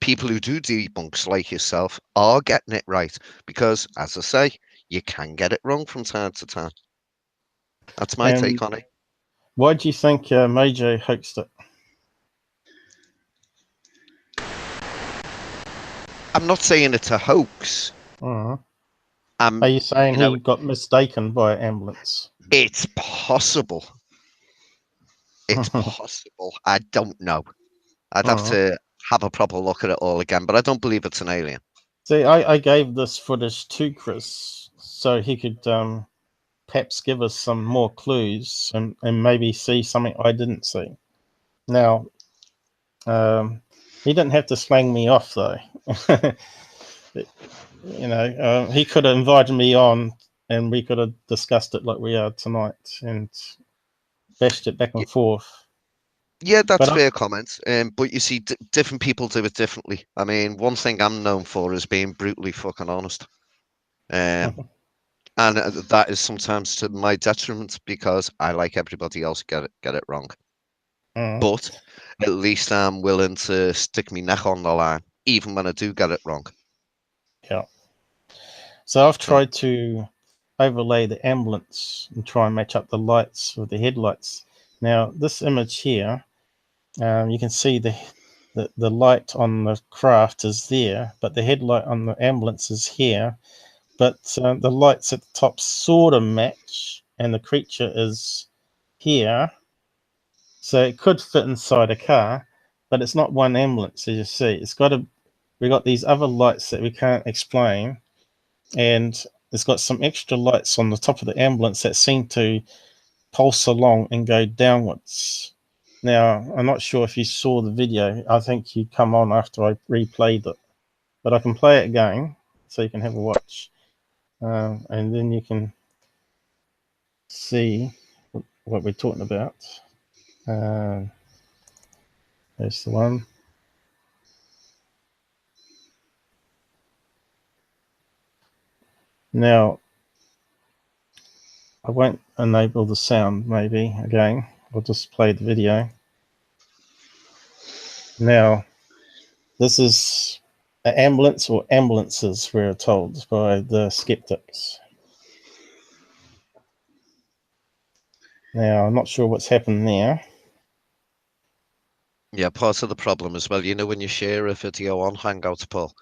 people who do debunks like yourself are getting it right, because as I say, you can get it wrong from time to time. That's my take on it. Why do you think Mojo hoaxed it? I'm not saying it's a hoax. Are you saying he got mistaken by an ambulance? It's possible. It's possible. I don't know. I'd have to have a proper look at it all again, but I don't believe it's an alien. See, I gave this footage to Chris so he could perhaps give us some more clues and maybe see something I didn't see. Now, he didn't have to slang me off, though. You know, he could have invited me on and we could have discussed it like we are tonight and bashed it back and forth. Yeah, that's fair comment. But you see, different people do it differently. I mean, one thing I'm known for is being brutally fucking honest. And that is sometimes to my detriment because I like everybody else get it wrong. But at least I'm willing to stick my neck on the line, even when I do get it wrong. Yeah. So I've tried to overlay the ambulance and try and match up the lights with the headlights. Now, this image here, you can see the light on the craft is there, but the headlight on the ambulance is here. But the lights at the top sort of match, and the creature is here. So it could fit inside a car, but it's not one ambulance, as you see. We got these other lights that we can't explain, and it's got some extra lights on the top of the ambulance that seem to pulse along and go downwards. Now, I'm not sure if you saw the video. I think you come on after I replayed it, but I can play it again so you can have a watch, and then you can see what we're talking about. There's the one. Now, I won't enable the sound, maybe, again. I'll just play the video. Now, this is an ambulance or ambulances, we're told by the skeptics. Now, I'm not sure what's happened there. Yeah, part of the problem as well, you know, when you share a video on Hangouts, Paul,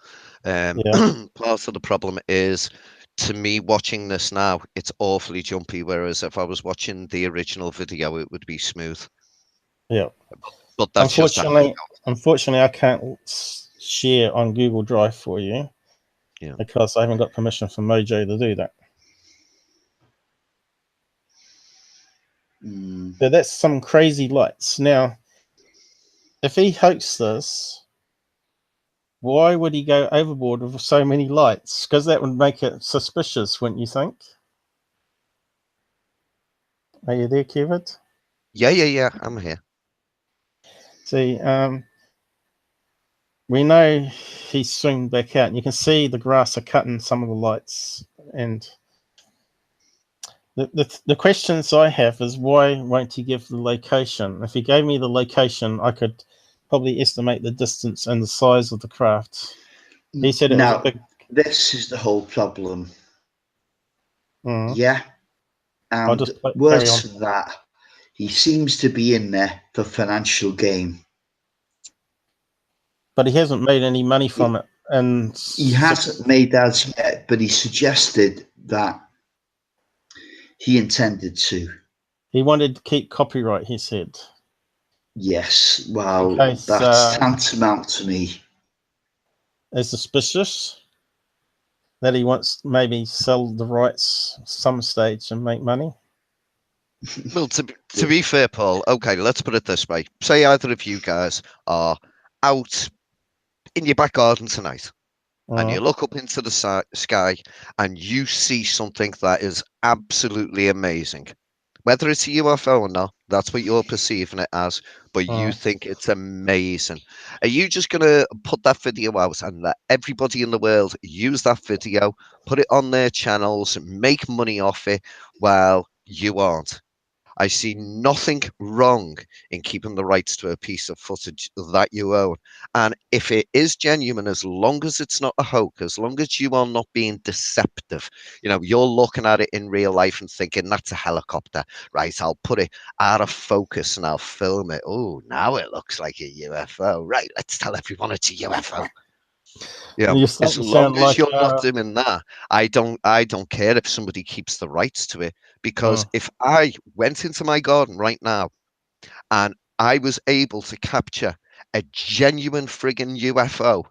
Yeah. part of the problem is, to me, watching this now, it's awfully jumpy, whereas if I was watching the original video, it would be smooth. Yeah. But that's just unfortunately, I can't share on Google Drive for you, yeah, because I haven't got permission from Mojo to do that. So that's some crazy lights. Now, if he hoaxed this, why would he go overboard with so many lights? Because that would make it suspicious, wouldn't you think? Are you there, Kevin? Yeah, I'm here. See, we know he's swinged back out, and you can see the grass are cutting some of the lights. And the questions I have is, why won't he give the location? If he gave me the location, I could probably estimate the distance and the size of the craft. He said it was a big... This is the whole problem. Mm. Yeah. And worse than that, he seems to be in there for financial gain. But he hasn't made any money from it. And he hasn't made as yet, but he suggested that he intended to. He wanted to keep copyright, he said. Yes, well, that's tantamount to me. Is suspicious that he wants to maybe sell the rights some stage and make money. Well, to be fair, Paul, okay, let's put it this way. Say either of you guys are out in your back garden tonight, and you look up into the sky and you see something that is absolutely amazing. Whether it's a UFO or not, that's what you're perceiving it as, but you think it's amazing. Are you just going to put that video out and let everybody in the world use that video, put it on their channels, make money off it? Well, you aren't. I see nothing wrong in keeping the rights to a piece of footage that you own. And if it is genuine, as long as it's not a hoax, as long as you are not being deceptive, you know, you're looking at it in real life and thinking, that's a helicopter, right? I'll put it out of focus and I'll film it. Oh, now it looks like a UFO. Right, let's tell everyone it's a UFO. Yeah, as long as you're not doing that, I don't care if somebody keeps the rights to it, because if I went into my garden right now and I was able to capture a genuine friggin' UFO,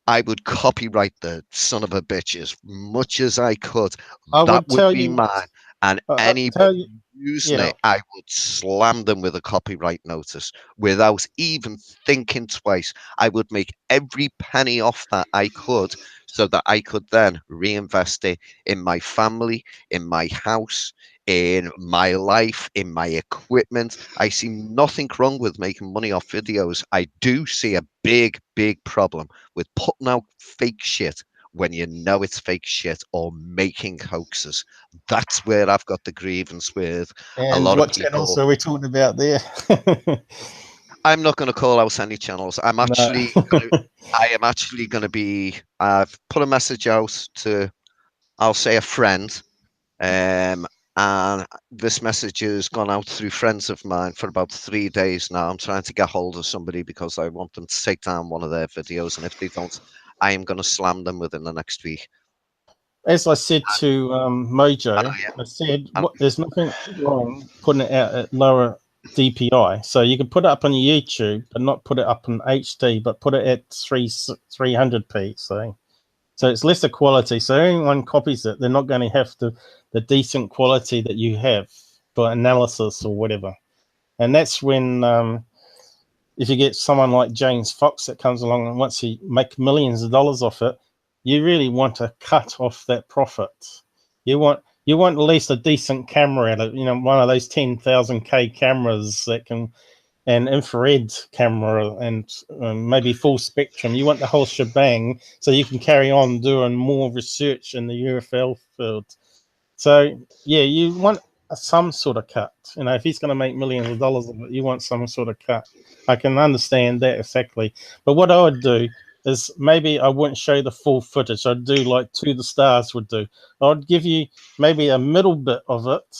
I would copyright the son of a bitch as much as I could. That would be mine. And anybody using it, I would slam them with a copyright notice without even thinking twice. I would make every penny off that I could, so that I could then reinvest it in my family, in my house, in my life, in my equipment. I see nothing wrong with making money off videos. I do see a big problem with putting out fake shit when you know it's fake shit, or making hoaxes. That's where I've got the grievance with a lot of people. What channels are we talking about there? I'm not going to call out any channels. I'm actually I am actually going to be, I've put a message out to, I'll say, a friend, and this message has gone out through friends of mine for about 3 days now. I'm trying to get hold of somebody because I want them to take down one of their videos, and if they don't, I am going to slam them within the next week. As I said to Mojo, I said, there's nothing wrong putting it out at lower DPI. So you can put it up on your YouTube, but not put it up in HD, but put it at 300p. So it's lesser quality. So anyone copies it, they're not going to have the decent quality that you have for analysis or whatever. And that's when, if you get someone like James Fox that comes along and wants to make millions of dollars off it, you really want to cut off that profit. You want at least a decent camera at it, you know, one of those 10,000K cameras that can and infrared camera and maybe full spectrum. You want the whole shebang so you can carry on doing more research in the UFO field. So yeah, you want some sort of cut. You know, if he's going to make millions of dollars of it, you want some sort of cut. I can understand that exactly. But what I would do is maybe I wouldn't show the full footage. I'd do like To the Stars would do. I'd give you maybe a middle bit of it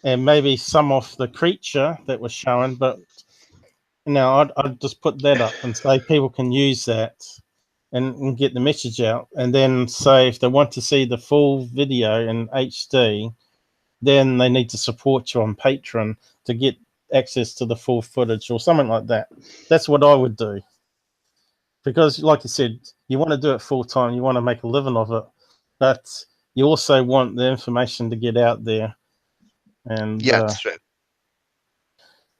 and maybe some of the creature that was shown, but I'd just put that up and say people can use that and get the message out. And then say if they want to see the full video in HD, then they need to support you on Patreon to get access to the full footage or something like that. That's what I would do. Because like you said, you want to do it full time, you want to make a living of it, but you also want the information to get out there. And Yeah, it's true.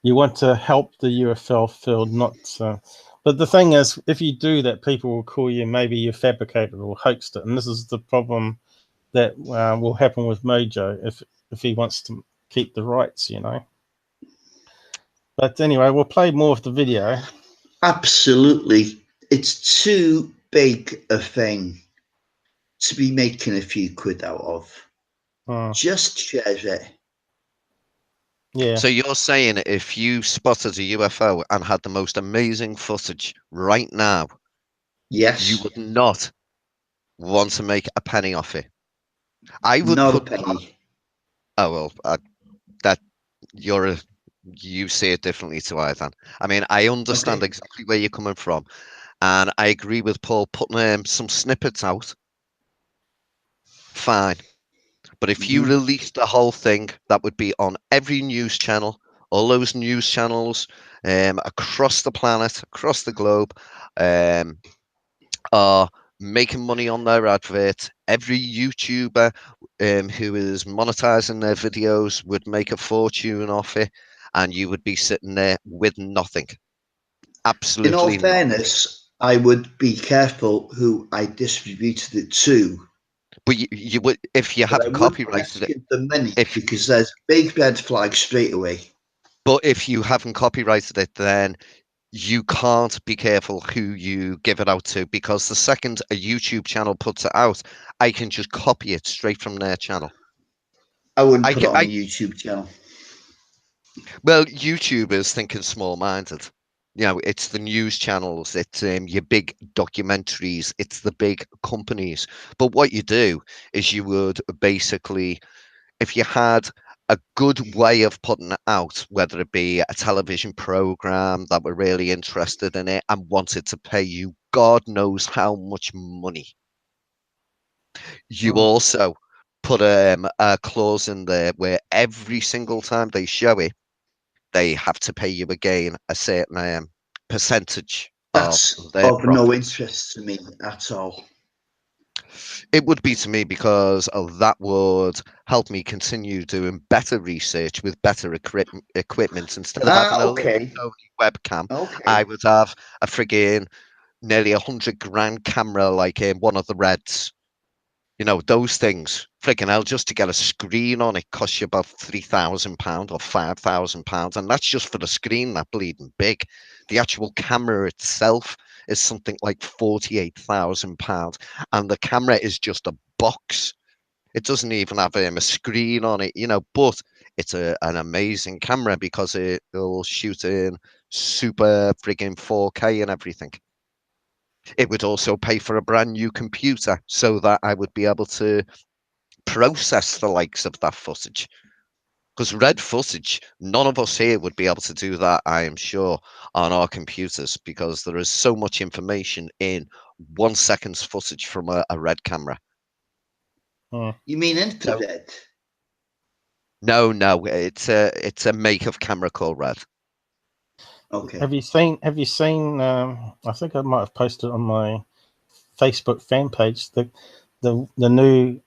you want to help the UFO field, not. But the thing is, if you do that, people will call you maybe you fabricated or hoaxed it, and this is the problem that will happen with Mojo if he wants to keep the rights, you know. But anyway, we'll play more of the video. Absolutely, it's too big a thing to be making a few quid out of. Just share it. Yeah. So you're saying if you spotted a UFO and had the most amazing footage right now, yes, you would not want to make a penny off it. I would not put a penny. Oh well, you say it differently to I then. I mean, I understand exactly where you're coming from, and I agree with Paul putting some snippets out. Fine. But if you released the whole thing, that would be on every news channel, all those news channels across the planet, across the globe, are making money on their advert. Every YouTuber who is monetizing their videos would make a fortune off it, and you would be sitting there with nothing. Absolutely. In all nothing. fairness, I would be careful who I distributed it to. But you would, if you haven't copyrighted it, the money because there's big red flag straight away. But if you haven't copyrighted it, then you can't be careful who you give it out to, because the second a YouTube channel puts it out, I can just copy it straight from their channel. I wouldn't put it on a YouTube channel. Well, YouTube is thinking small-minded. You know, it's the news channels, it's your big documentaries, it's the big companies. But what you do is you would basically, if you had a good way of putting it out, whether it be a television program that were really interested in it and wanted to pay you God knows how much money, you also put a clause in there where every single time they show it, they have to pay you again a certain percentage That's of their of no profits. interest to me at all. It would be to me, because that would help me continue doing better research with better equipment. Instead of having a little Sony webcam, I would have a friggin' nearly $100,000 camera like one of the Reds. You know, those things. Friggin' hell, just to get a screen on it costs you about £3,000 or £5,000, and that's just for the screen, that bleeding big. The actual camera itself is something like £48,000, and the camera is just a box. It doesn't even have a screen on it, you know, but it's an amazing camera because it'll shoot in super friggin' 4K and everything. It would also pay for a brand new computer so that I would be able to process the likes of that footage. Because red footage, none of us here would be able to do that, I am sure, on our computers, because there is so much information in 1 second's footage from a red camera. You mean infrared? No, it's a make of camera called Red. Okay. Have you seen? I think I might have posted on my Facebook fan page the new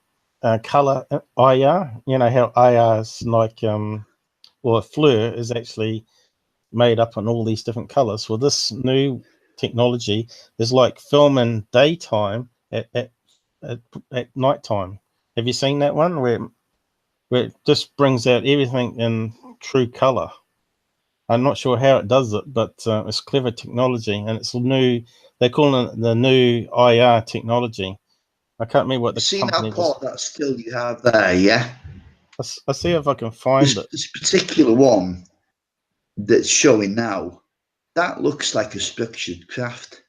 color IR. You know how IR is like or FLIR is actually made up on all these different colors. Well, this new technology is like filming daytime at nighttime. Have you seen that one where it just brings out everything in true color? I'm not sure how it does it, but it's clever technology, and it's new. They're calling it the new IR technology. I can't remember what the See company that was. part, that still you have there, yeah? I'll see if I can find it. This particular one that's showing now, that looks like a structured craft.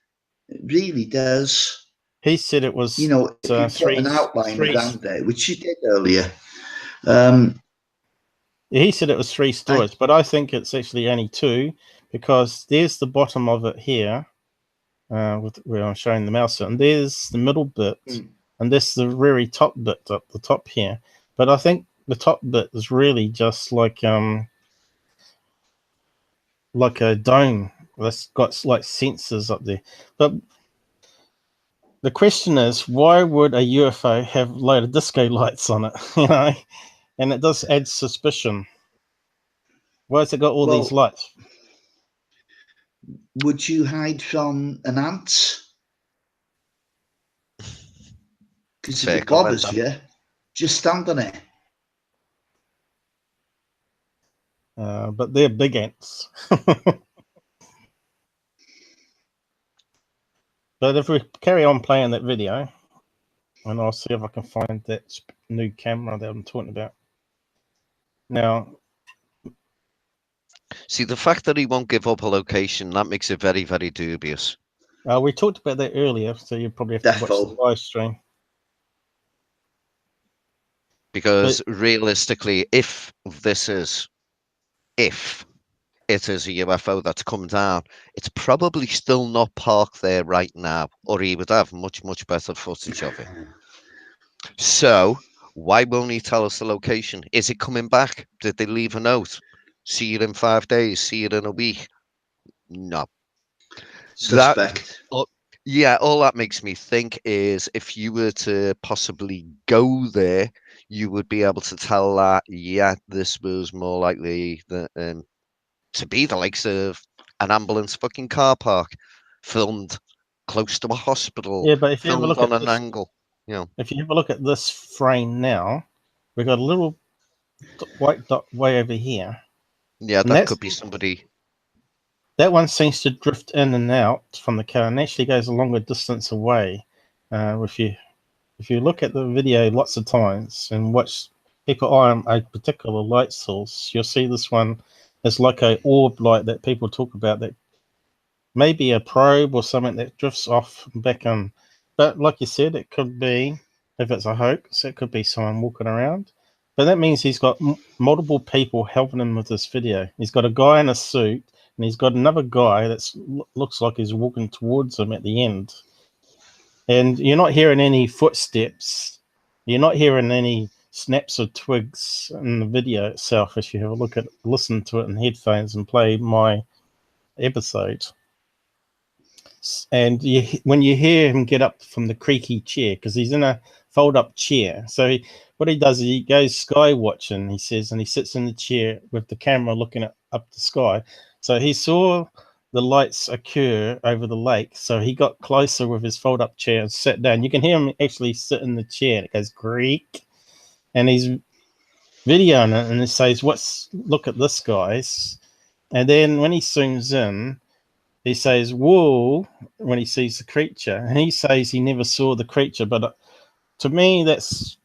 It really does. He said it was, You know, if you put an outline around there, which you did earlier. He said it was 3 stories, but I think it's actually only 2, because there's the bottom of it here, with where I'm showing the mouse, and there's the middle bit, and this the very top bit up the top here. But I think the top bit is really just like a dome that's got like sensors up there. But the question is, why would a UFO have a load of disco lights on it? You know, and it does add suspicion. Why has it got all these lights? Would you hide from an ant? Because if it bothers you, just stand on it. But they're big ants. But if we carry on playing that video, and I'll see if I can find that new camera that I'm talking about. Now, see, the fact that he won't give up a location, that makes it very, very dubious. We talked about that earlier, so you probably have to watch the live stream. Because realistically, if it is a UFO that's come down, it's probably still not parked there right now, or he would have much, much better footage of it. So why won't he tell us the location? Is it coming back? Did they leave a note? See you in 5 days, see you in a week? No. Suspect. Yeah, all that makes me think is if you were to possibly go there, you would be able to tell that, yeah, this was more likely to be the likes of an ambulance fucking car park, filmed close to a hospital, yeah, but if you have a filmed look on at an this, angle. You know. If you have a look at this frame now, we've got a little white dot way over here. Yeah, that could be somebody. That one seems to drift in and out from the car and actually goes a longer distance away. If you look at the video lots of times and watch people on a particular light source, you'll see this one is like a orb light that people talk about, that maybe a probe or something that drifts off back in. But like you said, it could be, if it's a hoax, it could be someone walking around. But that means he's got multiple people helping him with this video. He's got a guy in a suit, and he's got another guy that looks like he's walking towards him at the end. And you're not hearing any footsteps. You're not hearing any snaps of twigs in the video itself. If you have a listen to it in headphones and play my episode. And when you hear him get up from the creaky chair, because he's in a fold-up chair. So what he does is he goes sky watching, he says, and he sits in the chair with the camera looking up the sky. So he saw the lights occur over the lake. So he got closer with his fold-up chair and sat down. You can hear him actually sit in the chair, and it goes creak. And he's videoing it, and he says, look at this, guys. And then when he zooms in, he says, whoa, when he sees the creature. And he says he never saw the creature. But to me, that's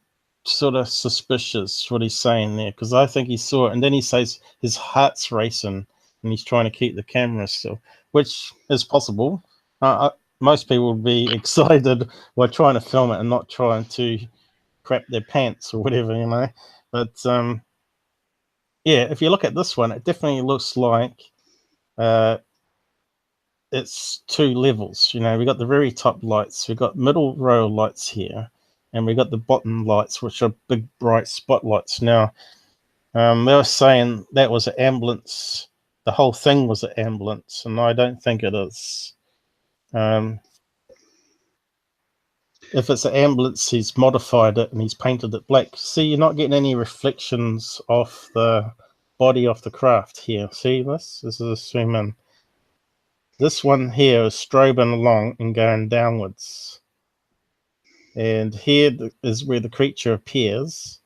sort of suspicious, what he's saying there, because I think he saw it. And then he says his heart's racing and he's trying to keep the camera still, which is possible. Most people would be excited while trying to film it and not trying to crap their pants or whatever, you know. But, yeah, if you look at this one, it definitely looks like it's 2 levels. You know, we got the very top lights, we got middle row lights here, and we got the bottom lights, which are big bright spotlights. Now, they were saying that was an ambulance. The whole thing was an ambulance, and I don't think it is. If it's an ambulance, he's modified it and he's painted it black. See, you're not getting any reflections off the body of the craft here. See this? This is a zoom in. This one here is strobing along and going downwards. And here is where the creature appears.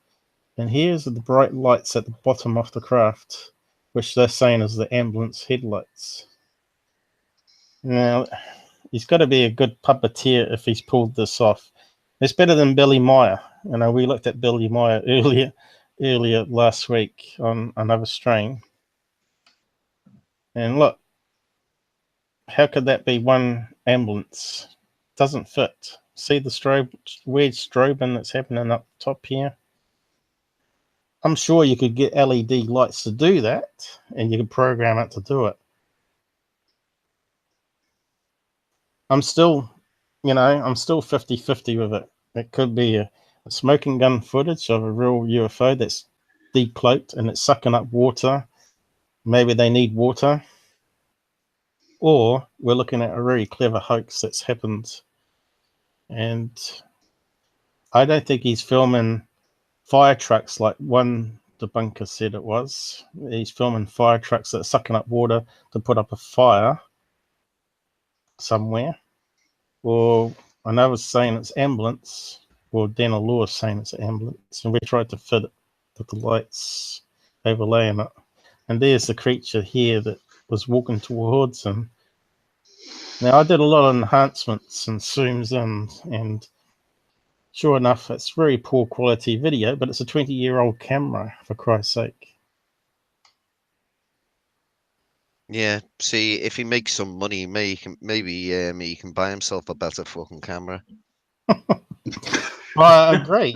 And here's the bright lights at the bottom of the craft. which they're saying is the ambulance headlights. Now, he's got to be a good puppeteer if he's pulled this off. It's better than Billy Meyer. You know, we looked at Billy Meyer earlier last week on another strain. And look, how could that be one ambulance? Doesn't fit. See the weird strobing that's happening up top here? I'm sure you could get LED lights to do that, and you could program it to do it. I'm still 50-50 with it. It could be a smoking gun footage of a real UFO that's decloaked and it's sucking up water. Maybe they need water. Or we're looking at a really clever hoax that's happened. And I don't think he's filming fire trucks like one debunker said it was. He's filming fire trucks that are sucking up water to put up a fire somewhere. Or another saying it's ambulance. Or Daniel Lewis saying it's ambulance. And we tried to fit it with the lights overlaying it. And there's the creature here that was walking towards him. Now, I did a lot of enhancements and zooms in, and sure enough, it's very poor quality video, but it's a 20-year-old camera, for Christ's sake. Yeah, see, if he makes some money, maybe he can buy himself a better fucking camera. Well, I agree.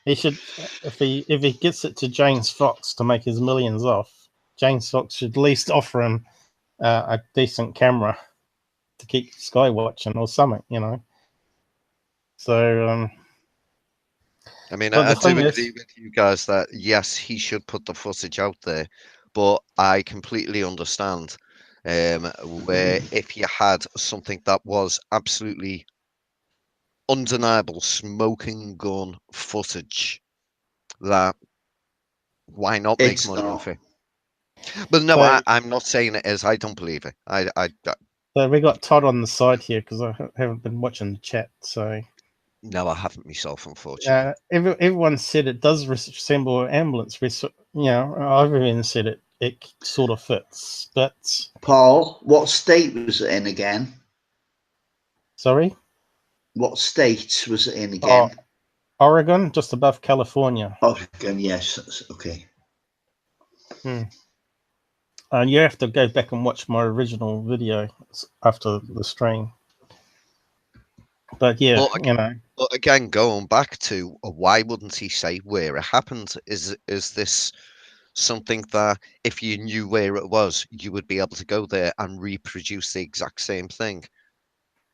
He should, if he gets it to James Fox to make his millions off, James Fox should at least offer him a decent camera to keep sky watching or something, you know. So, I mean, I do agree with you guys that yes, he should put the footage out there, but I completely understand where if you had something that was absolutely undeniable smoking gun footage, that why not make money off it? But no, so, I'm not saying it is. I don't believe it. So we got Todd on the side here because I haven't been watching the chat. So no, I haven't myself, unfortunately. Everyone said it does resemble an ambulance. I've even said it sort of fits. But Paul, what state was it in again? Sorry? What state was it in again? Oregon, just above California. Oregon, yes. Okay. And you have to go back and watch my original video after the stream. But yeah, But again, going back to why wouldn't he say where it happened? Is this something that if you knew where it was, you would be able to go there and reproduce the exact same thing?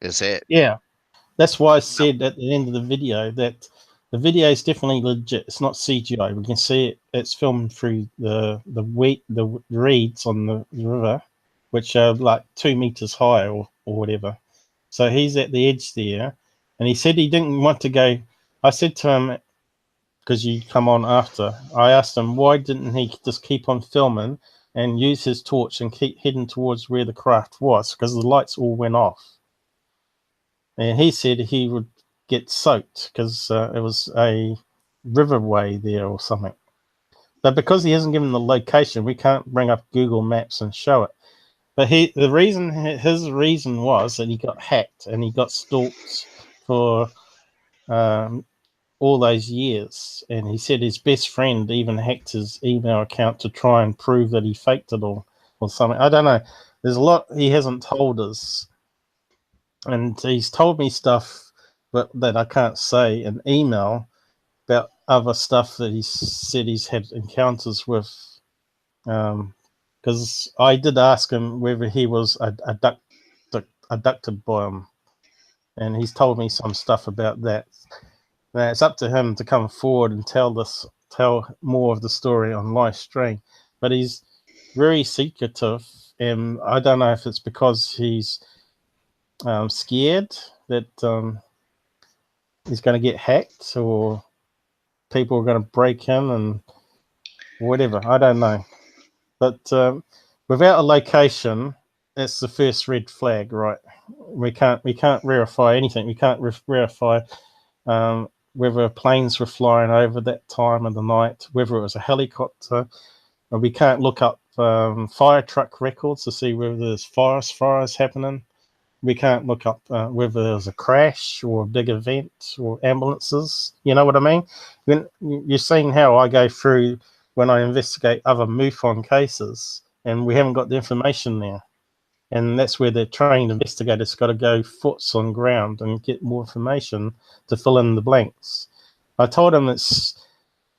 Is it? Yeah, that's why I said at the end of the video that the video is definitely legit. It's not CGI. We can see it. It's filmed through the reeds on the river, which are like 2 meters high or whatever. So he's at the edge there, and he said he didn't want to go. I said to him, because you come on after, I asked him why didn't he just keep on filming and use his torch and keep heading towards where the craft was, because the lights all went off. And he said he would get soaked because it was a riverway there or something. But because he hasn't given the location, we can't bring up Google Maps and show it. But his reason was that he got hacked and he got stalked for all those years. And he said his best friend even hacked his email account to try and prove that he faked it or something. I don't know. There's a lot he hasn't told us. And he's told me stuff that I can't say in email about other stuff that he said he's had encounters with. Because I did ask him whether he was abducted by him. And he's told me some stuff about that. Now, it's up to him to come forward and tell more of the story on live stream. But he's very secretive. And I don't know if it's because he's scared that he's going to get hacked or people are going to break in and whatever. I don't know. But without a location, that's the first red flag, right? We can't verify anything. We can't verify whether planes were flying over that time of the night, whether it was a helicopter. And we can't look up fire truck records to see whether there's fires happening. We can't look up whether there's a crash or a big event or ambulances. You know what I mean? Then you're seeing how I go through when I investigate other MUFON cases, and we haven't got the information there. And that's where the trained investigators got to go foots on ground and get more information to fill in the blanks. I told him it's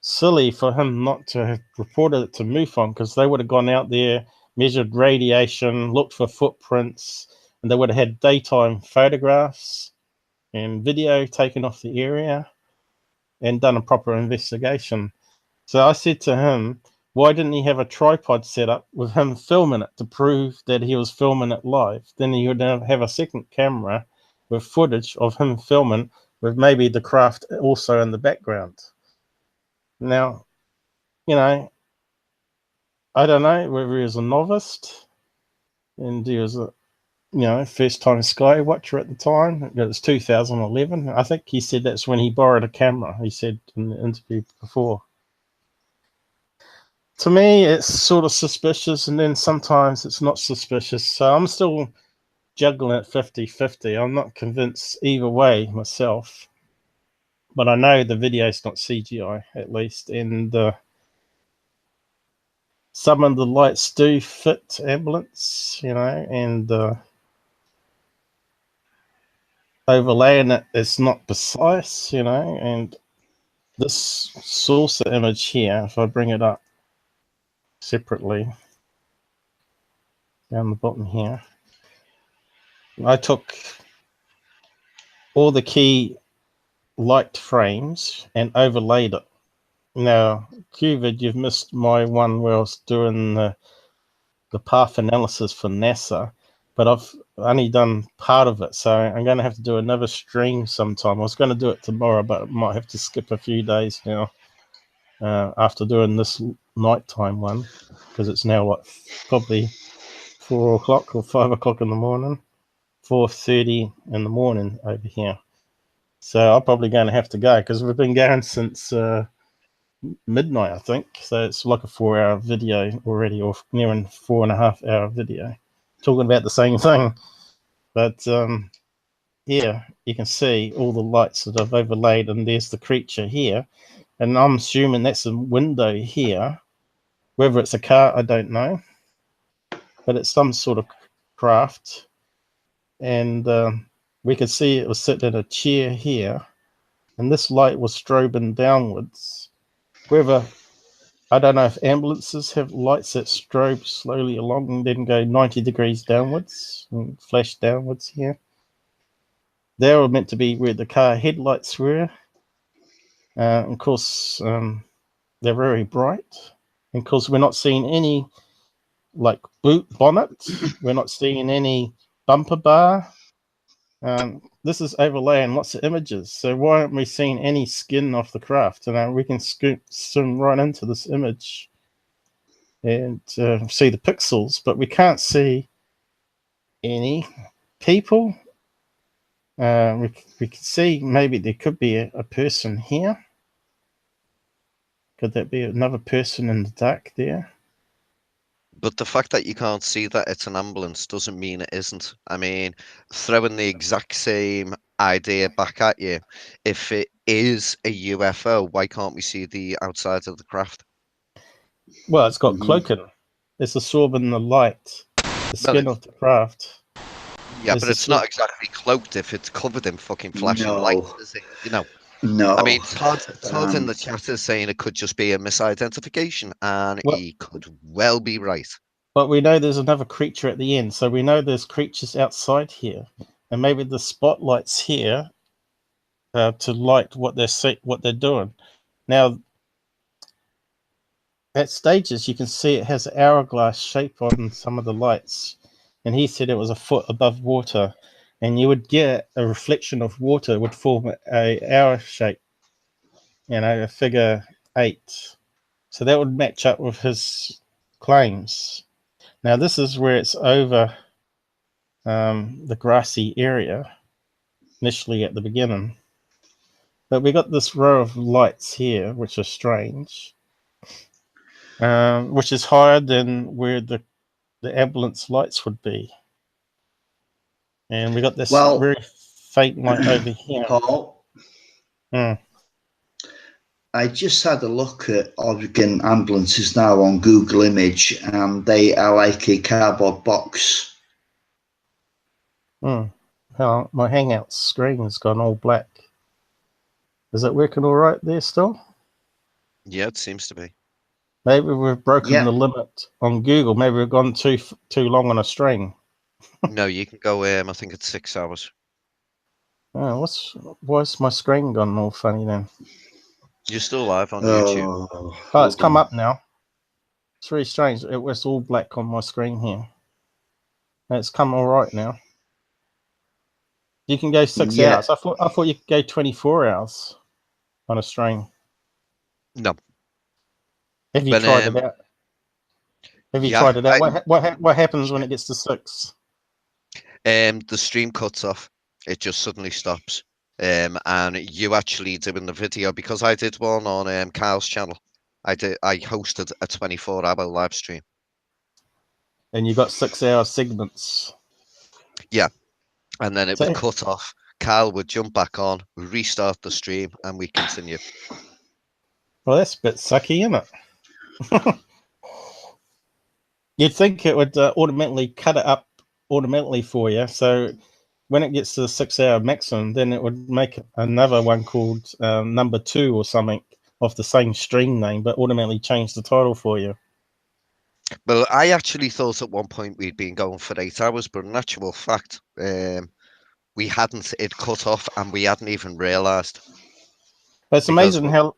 silly for him not to have reported it to MUFON, because they would have gone out there, measured radiation, looked for footprints, and they would have had daytime photographs and video taken off the area and done a proper investigation. So I said to him, why didn't he have a tripod set up with him filming it to prove that he was filming it live? Then he would have a second camera with footage of him filming with maybe the craft also in the background. Now, you know, I don't know whether he was a novice and he was a first time sky watcher at the time. It was 2011. I think he said that's when he borrowed a camera, he said in the interview before. To me, it's sort of suspicious, and then sometimes it's not suspicious. So I'm still juggling at 50-50. I'm not convinced either way myself. But I know the video's not CGI, at least. And some of the lights do fit ambulance, and overlaying it is not precise, and this saucer image here, if I bring it up separately down the bottom here, I took all the key light frames and overlaid it. Now, QVid, you've missed my one where I was doing the path analysis for NASA, but I've only done part of it, so I'm going to have to do another stream sometime. I was going to do it tomorrow, but I might have to skip a few days now after doing this nighttime one, because it's now probably 4 o'clock or 5 o'clock in the morning, 4:30 in the morning over here. So I'm probably going to have to go, because we've been going since midnight, I think. So it's like a 4-hour video already, or nearing 4.5-hour video, talking about the same thing. But yeah, you can see all the lights that I've overlaid, and there's the creature here. And I'm assuming that's a window here. Whether it's a car, I don't know. But it's some sort of craft. And we could see it was sitting in a chair here. And this light was strobing downwards. Whether, I don't know if ambulances have lights that strobe slowly along and then go 90 degrees downwards and flash downwards here. They were meant to be where the car headlights were. Of course, they're very bright. And of course, we're not seeing any like boot bonnet. We're not seeing any bumper bar. This is overlaying lots of images. So why aren't we seeing any skin off the craft? And we can zoom right into this image and see the pixels, but we can't see any people. We can see maybe there could be a person here. Could that be another person in the dark there? But the fact that you can't see that it's an ambulance doesn't mean it isn't. I mean, throwing the exact same idea back at you, if it is a UFO, why can't we see the outside of the craft? Well, it's got cloaking. It's absorbing the light, the skin of the craft. Yeah, but it's not exactly cloaked if it's covered in fucking flashing lights, is it? No. I mean, Todd in the chat is saying it could just be a misidentification, and he could well be right. But we know there's another creature at the end, so we know there's creatures outside here, and maybe the spotlight's here to light what they're doing. Now, at stages, you can see it has an hourglass shape on some of the lights, and he said it was a foot above water, and you would get a reflection of water would form a hour shape, a figure 8. So that would match up with his claims. Now this is where it's over the grassy area initially at the beginning, but we got this row of lights here which are strange. which is higher than where the ambulance lights would be. And we got this very faint light over here. Paul, I just had a look at Oregon ambulances now on Google Image, and they are like a cardboard box. My Hangout screen has gone all black. Is it working all right there still? Yeah, it seems to be. Maybe we've broken the limit on Google. Maybe we've gone too long on a string. No, you can go. I think it's 6 hours. Oh, why's my screen gone all funny then? You're still live on YouTube. Oh, it's come up now. It's very strange. It was all black on my screen here. It's come all right now. You can go 6 hours. I thought you could go 24 hours on a string. No. Have you tried it out? Have you tried it out? What happens when it gets to 6? The stream cuts off. It just suddenly stops. And you actually doing the video, because I did one on Carl's channel. I hosted a 24-hour live stream. And you got 6-hour segments. Yeah. And then it would cut off. Carl would jump back on, restart the stream, and we continue. Well, that's a bit sucky, isn't it? You'd think it would automatically cut it up automatically for you. So when it gets to the 6-hour maximum, then it would make another one called number 2 or something off the same stream name, but automatically change the title for you. Well, I actually thought at one point we'd been going for 8 hours, but in actual fact, we hadn't. It cut off, and we hadn't even realised. It's amazing how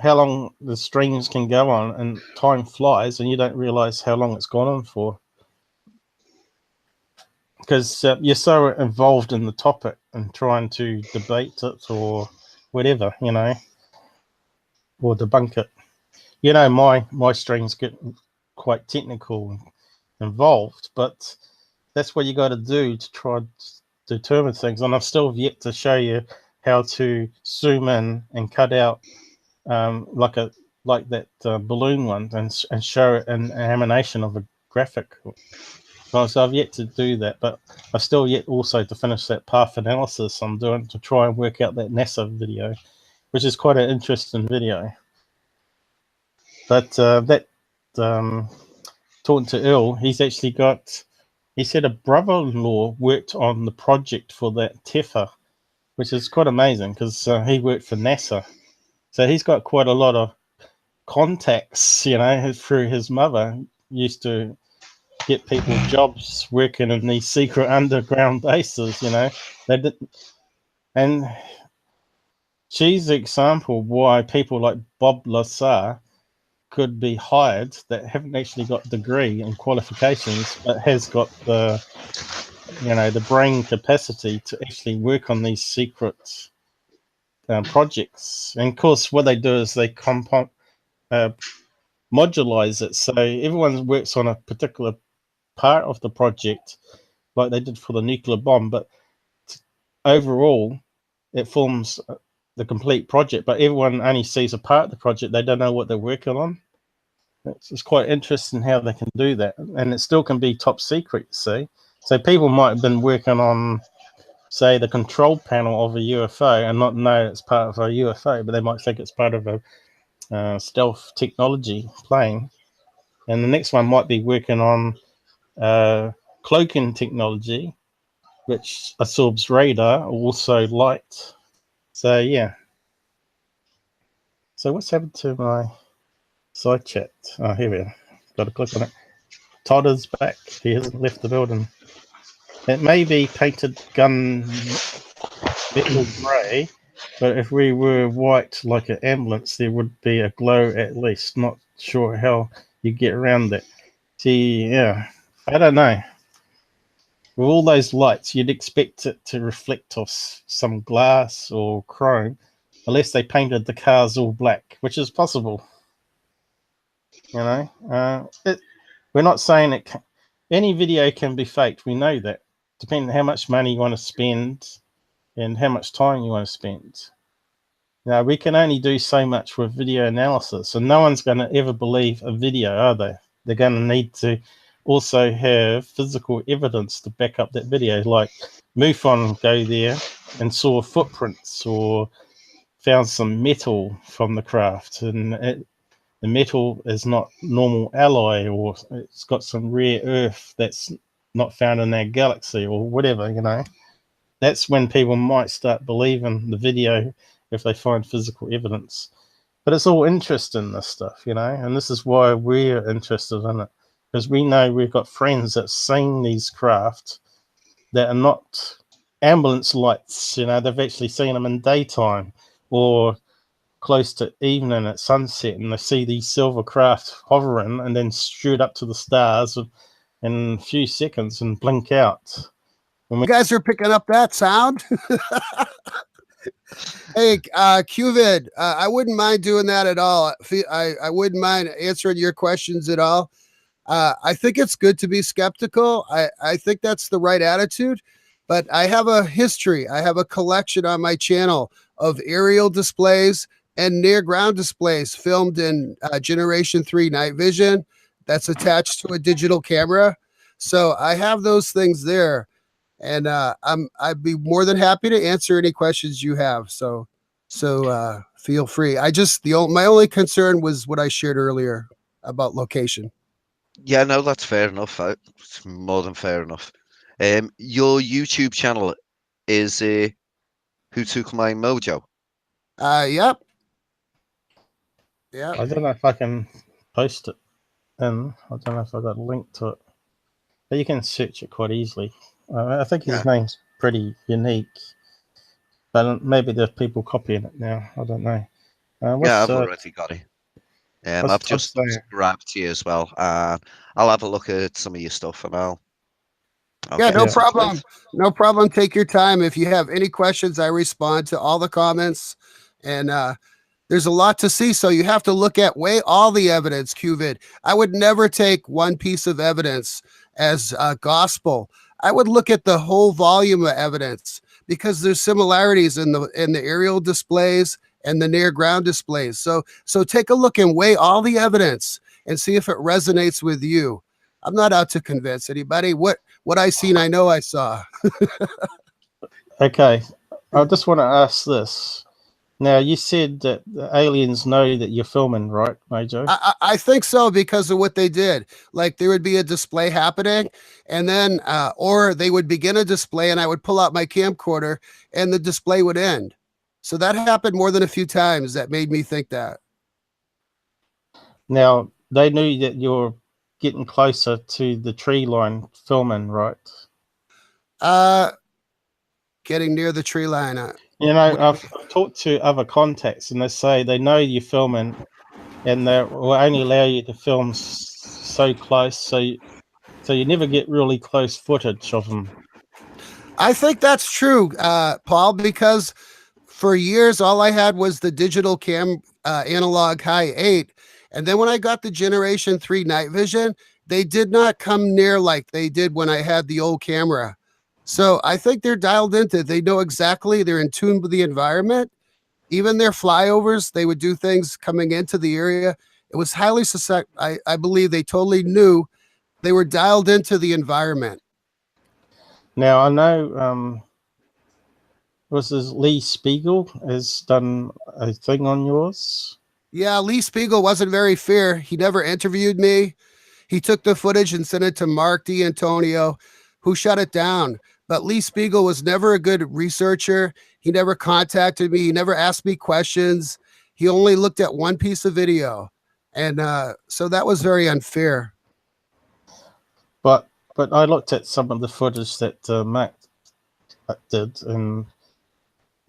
long the streams can go on, and time flies, and you don't realise how long it's gone on for. Because you're so involved in the topic and trying to debate it or whatever, or debunk it. My streams get quite technical and involved, but that's what you got to do to try to determine things. And I've still yet to show you how to zoom in and cut out like that balloon one and show it an animation of a graphic. So I've yet to do that, but I've still yet also to finish that path analysis I'm doing to try and work out that NASA video, which is quite an interesting video. But talking to Earl, he's actually he said a brother-in-law worked on the project for that TEFA, which is quite amazing because he worked for NASA. So he's got quite a lot of contacts, through his mother. Used to get people jobs working in these secret underground bases, They did, and she's the example why people like Bob Lazar could be hired that haven't actually got degree and qualifications, but has got the brain capacity to actually work on these secret projects. And of course, what they do is they modularize it, so everyone works on a particular part of the project, like they did for the nuclear bomb. But overall, it forms the complete project. But everyone only sees a part of the project; they don't know what they're working on. It's quite interesting how they can do that, and it still can be top secret. See, so people might have been working on, say, the control panel of a UFO and not know it's part of a UFO, but they might think it's part of a stealth technology plane. And the next one might be working on cloaking technology, which absorbs radar, also light. So yeah. So what's happened to my side chat? Oh, here we are. Got to click on it. Todd is back. He hasn't left the building. It may be painted gun metal grey, but if we were white like an ambulance, there would be a glow at least. Not sure how you get around that. See, yeah, I don't know. With all those lights, you'd expect it to reflect off some glass or chrome, unless they painted the cars all black, which is possible. We're not saying it. Any video can be faked. We know that, depending on how much money you want to spend and how much time you want to spend. Now, we can only do so much with video analysis, and no one's going to ever believe a video, are they? They're going to need to also have physical evidence to back up that video, like MUFON go there and saw footprints or found some metal from the craft, and the metal is not normal alloy, or it's got some rare earth that's not found in our galaxy, or whatever, you know. That's when people might start believing the video if they find physical evidence. But it's all interesting, this stuff, you know, and this is why we're interested in it, because we know we've got friends that seen these craft that are not ambulance lights, you know, they've actually seen them in daytime or close to evening at sunset, and they see these silver craft hovering and then shoot up to the stars in a few seconds and blink out. You guys are picking up that sound? Hey, QVid, I wouldn't mind doing that at all. I wouldn't mind answering your questions at all. I think it's good to be skeptical. I think that's the right attitude, but I have a history. I have a collection on my channel of aerial displays and near ground displays filmed in Generation 3 night vision that's attached to a digital camera. So I have those things there. And I'd be more than happy to answer any questions you have. So feel free. My only concern was what I shared earlier about location. Yeah, no, that's fair enough. It's more than fair enough. Your YouTube channel is Who Took My Mojo? Yep. Yeah. I don't know if I can post it in. I don't know if I got a link to it, but you can search it quite easily. I think his name's pretty unique, but maybe there's people copying it now. I don't know. Yeah, I've already got it. I've just subscribed to you as well. I'll have a look at some of your stuff, and I'll yeah, no problem. No problem. Take your time. If you have any questions, I respond to all the comments, and there's a lot to see. So you have to weigh all the evidence, QVid. I would never take one piece of evidence as gospel. I would look at the whole volume of evidence, because there's similarities in the aerial displays and the near ground displays. So take a look and weigh all the evidence and see if it resonates with you. I'm not out to convince anybody. What I seen, I know I saw. Okay. I just want to ask this. Now, you said that the aliens know that you're filming, right, Mojo? I think so, because of what they did. Like, there would be a display happening, and then, or they would begin a display, and I would pull out my camcorder, and the display would end. So that happened more than a few times. That made me think that. Now, they knew that you're getting closer to the tree line filming, right? Getting near the tree line. You know, I've talked to other contacts, and they say they know you're filming, and they will only allow you to film so close, so you never get really close footage of them. I think that's true, Paul, because for years all I had was the digital cam analog high 8, and then when I got the Generation 3 night vision, they did not come near like they did when I had the old camera. So I think they're dialed into it. They know exactly, they're in tune with the environment. Even their flyovers, they would do things coming into the area. It was highly suspect. I believe they totally knew, they were dialed into the environment. Now, I know was this Lee Spiegel has done a thing on yours? Yeah, Lee Spiegel wasn't very fair. He never interviewed me. He took the footage and sent it to Mark D'Antonio, who shut it down. But Lee Spiegel was never a good researcher. He never contacted me. He never asked me questions. He only looked at one piece of video. And so that was very unfair. But I looked at some of the footage that Mac did, and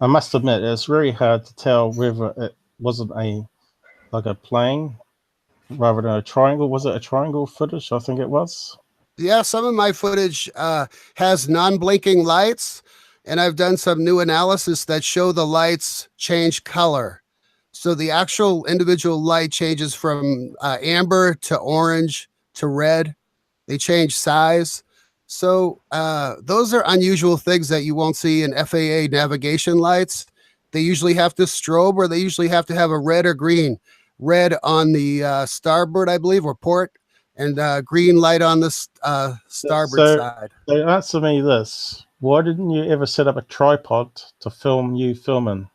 I must admit, it's very hard to tell whether it wasn't like a plane rather than a triangle. Was it a triangle footage? I think it was. Yeah, some of my footage has non-blinking lights, and I've done some new analysis that show the lights change color. So the actual individual light changes from amber to orange to red. They change size. So those are unusual things that you won't see in FAA navigation lights. they usually have to strobe, or they usually have to have a red or green. Red on the starboard, I believe, or port, and green light on the starboard side. So answer me this. Why didn't you ever set up a tripod to film you filming?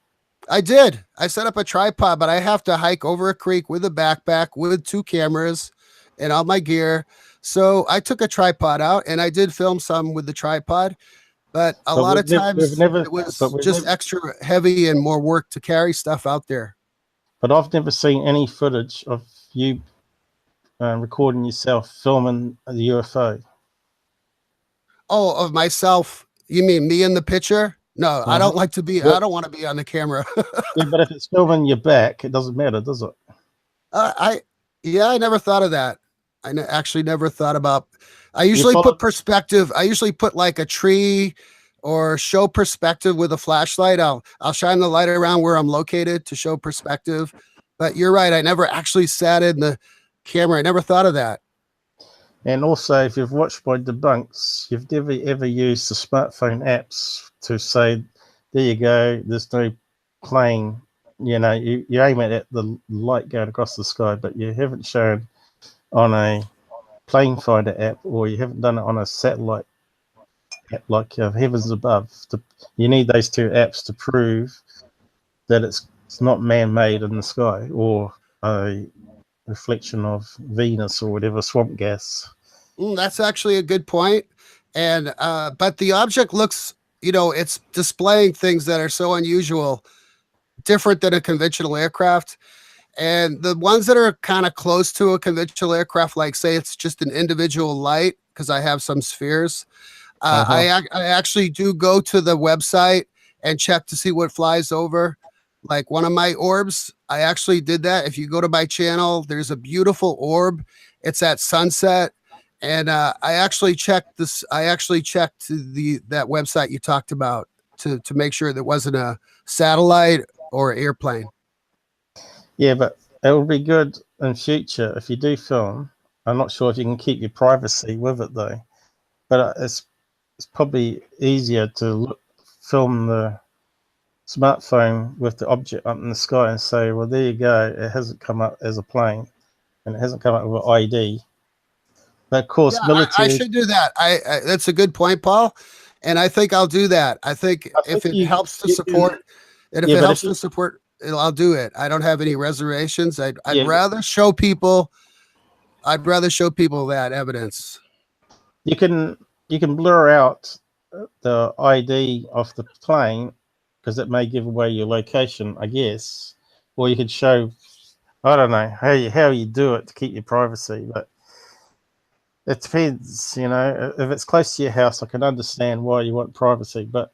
I did. I set up a tripod, but I have to hike over a creek with a backpack with 2 cameras and all my gear. So I took a tripod out and I did film some with the tripod, but a lot of times it was just extra heavy and more work to carry stuff out there. But I've never seen any footage of you recording yourself filming the UFO. Oh, of myself? You mean me in the picture? No, I don't like to be. I don't want to be on the camera. Yeah, but if it's filming your back, it doesn't matter, does it? I never thought of that. Actually never thought about. I usually put perspective. I usually put like a tree or show perspective with a flashlight. I'll shine the light around where I'm located to show perspective. But you're right. I never actually sat in the camera. I never thought of that. And also, if you've watched my debunks, you've never ever used the smartphone apps to say, there you go, there's no plane. You know, you aim it at the light going across the sky, but you haven't shown on a plane finder app, or you haven't done it on a satellite app like Heavens Above. You need those 2 apps to prove that it's not man-made in the sky, or a reflection of Venus or whatever, swamp gas. That's actually a good point. And but the object looks, it's displaying things that are so unusual, different than a conventional aircraft. And the ones that are kind of close to a conventional aircraft, like say it's just an individual light, because I have some spheres, I actually do go to the website and check to see what flies over. Like one of my orbs, I actually did that. If you go to my channel, there's a beautiful orb. It's at sunset. And I actually checked this. I actually checked that website you talked about to make sure there wasn't a satellite or airplane. Yeah, but it will be good in future if you do film. I'm not sure if you can keep your privacy with it though, but it's probably easier to film the smartphone with the object up in the sky and say, well, there you go, it hasn't come up as a plane and it hasn't come up with an ID. But of course, military. I should do that. That's a good point, Paul, and I think I'll do that. I think if it helps to support, and if it helps to support, I'll do it. I don't have any reservations. I'd rather show people. I'd rather show people that evidence. You can blur out the ID of the plane because it may give away your location, I guess, or you could show. I don't know how you do it to keep your privacy, but it depends. If it's close to your house, I can understand why you want privacy, but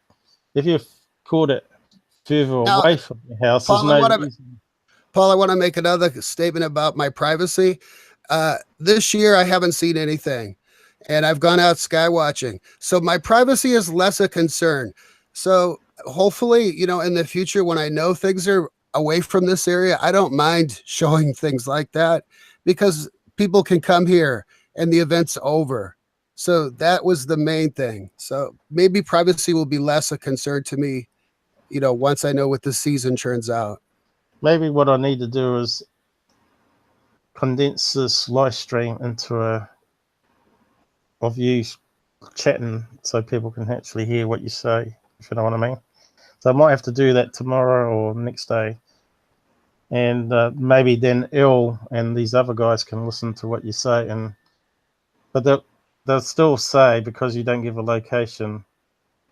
if you've caught it further away from your house, Paul, I want to make another statement about my privacy. This year, I haven't seen anything, and I've gone out sky watching, so my privacy is less a concern. So hopefully, in the future, when I know things are away from this area, I don't mind showing things like that because people can come here and the event's over. So that was the main thing. So maybe privacy will be less a concern to me, once I know what the season turns out. Maybe what I need to do is condense this live stream into of you chatting so people can actually hear what you say, if you know what I mean. So I might have to do that tomorrow or next day. And maybe then Il and these other guys can listen to what you say. But they'll still say, because you don't give a location,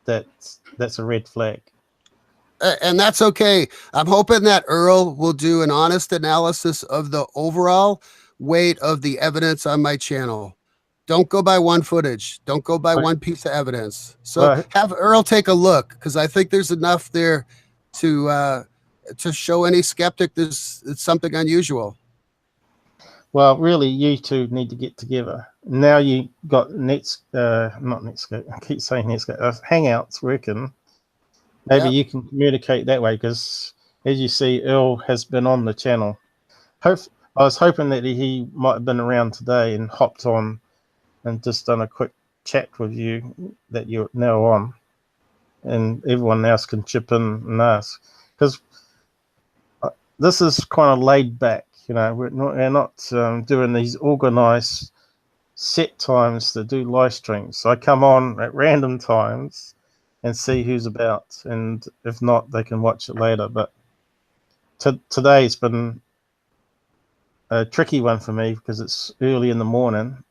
that's a red flag. And that's okay. I'm hoping that Earl will do an honest analysis of the overall weight of the evidence on my channel. Don't go by one footage. Don't go by one piece of evidence. So have Earl take a look, because I think there's enough there to show any skeptic it's something unusual. Well, really, you two need to get together. Now you got not Netscape. I keep saying Netscape. Hangouts working. Maybe you can communicate that way, because as you see, Earl has been on the channel. I was hoping that he might have been around today and hopped on and just done a quick chat with you that you're now on, and everyone else can chip in and ask. because this is kind of laid back. You know, we're not doing these organized set times to do live streams. So I come on at random times and see who's about, and if not, they can watch it later. But today's been a tricky one for me because it's early in the morning,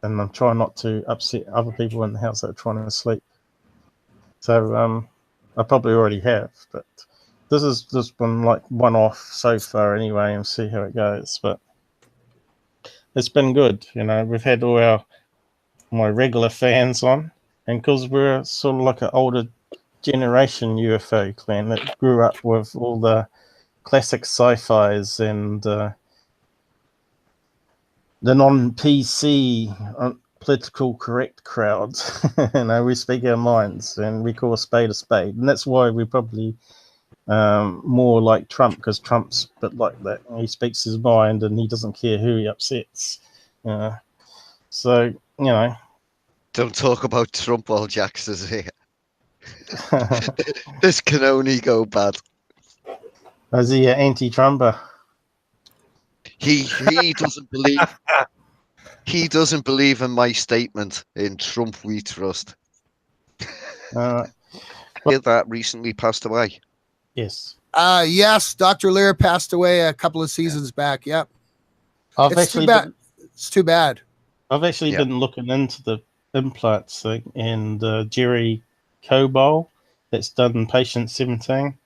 and I'm trying not to upset other people in the house that are trying to sleep. So I probably already have, but this has just been like one-off so far anyway, and see how it goes. But it's been good. You know, we've had all my regular fans on, and because we're sort of like an older generation UFO clan that grew up with all the classic sci-fis and the non-PC political correct crowds. You know, we speak our minds and we call a spade, and that's why we probably more like Trump, because Trump's a bit like that. He speaks his mind and he doesn't care who he upsets. So, you know. Don't talk about Trump while Jax is here. This can only go bad. Is he an anti-Trumper? He doesn't believe. He doesn't believe in my statement. In Trump we trust. That recently passed away. Yes. Yes, Dr. Lear passed away a couple of seasons back. Yep. It's too bad. I've actually been looking into the implants thing, and Jerry Cobol that's done patient 17,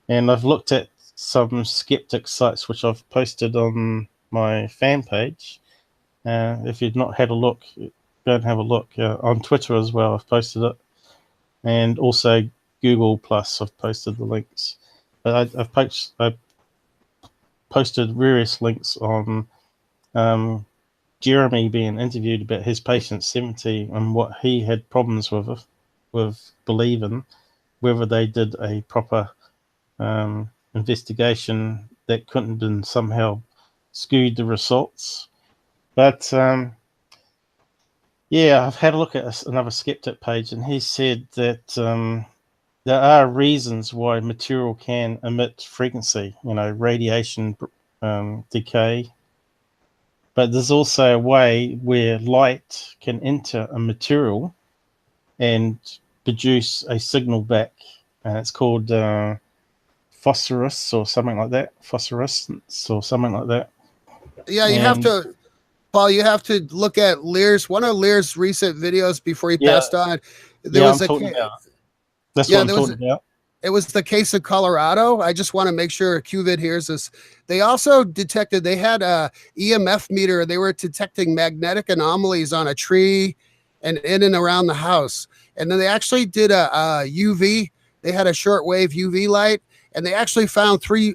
and I've looked at some skeptic sites which I've posted on my fan page. If you've not had a look, go and have a look. On Twitter as well, I've posted it, and also Google Plus, I've posted the links. But I've posted various links on Jeremy being interviewed about his patient 70 and what he had problems with believing, whether they did a proper investigation that couldn't have been somehow skewed the results. But I've had a look at another skeptic page, and he said that there are reasons why material can emit frequency, you know, radiation decay. But there's also a way where light can enter a material and produce a signal back. And it's called phosphorus or something like that. Phosphorescence or something like that. Yeah, you have to, Paul, you have to look at one of Lear's recent videos before he passed on. That's what I'm talking about. It was the case of Colorado. I just want to make sure QVid hears this. They also detected, they had a EMF meter. They were detecting magnetic anomalies on a tree and in and around the house. And then they actually did a UV. They had a shortwave UV light, and they actually found 3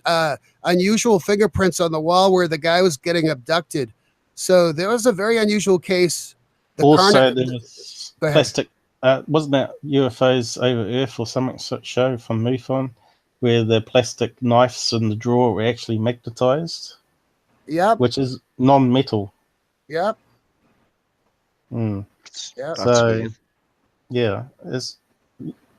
unusual fingerprints on the wall where the guy was getting abducted. So there was a very unusual case. There was plastic. Wasn't that UFOs over Earth or something show from MUFON where the plastic knives in the drawer were actually magnetized? Yep. Which is non-metal. Yep. Mm. Yep. So, it's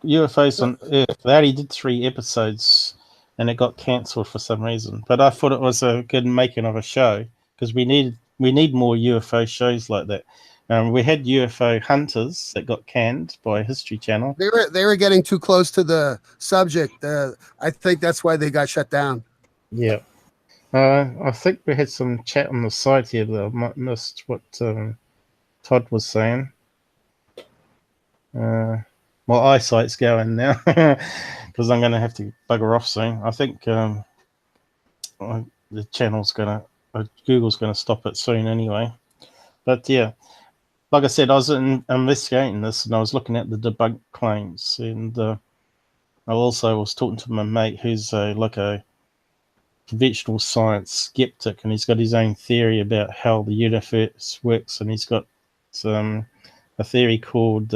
UFOs on Earth. They only did 3 episodes and it got cancelled for some reason. But I thought it was a good making of a show because we need more UFO shows like that. We had UFO Hunters that got canned by History Channel. They were getting too close to the subject. I think that's why they got shut down. Yeah. I think we had some chat on the side here that I might missed what Todd was saying. My eyesight's going now because I'm going to have to bugger off soon. I think the channel's Google's going to stop it soon anyway. But yeah. Like I said, I was investigating this and I was looking at the debunked claims, and I also was talking to my mate who's like a conventional science skeptic, and he's got his own theory about how the universe works, and he's got a theory called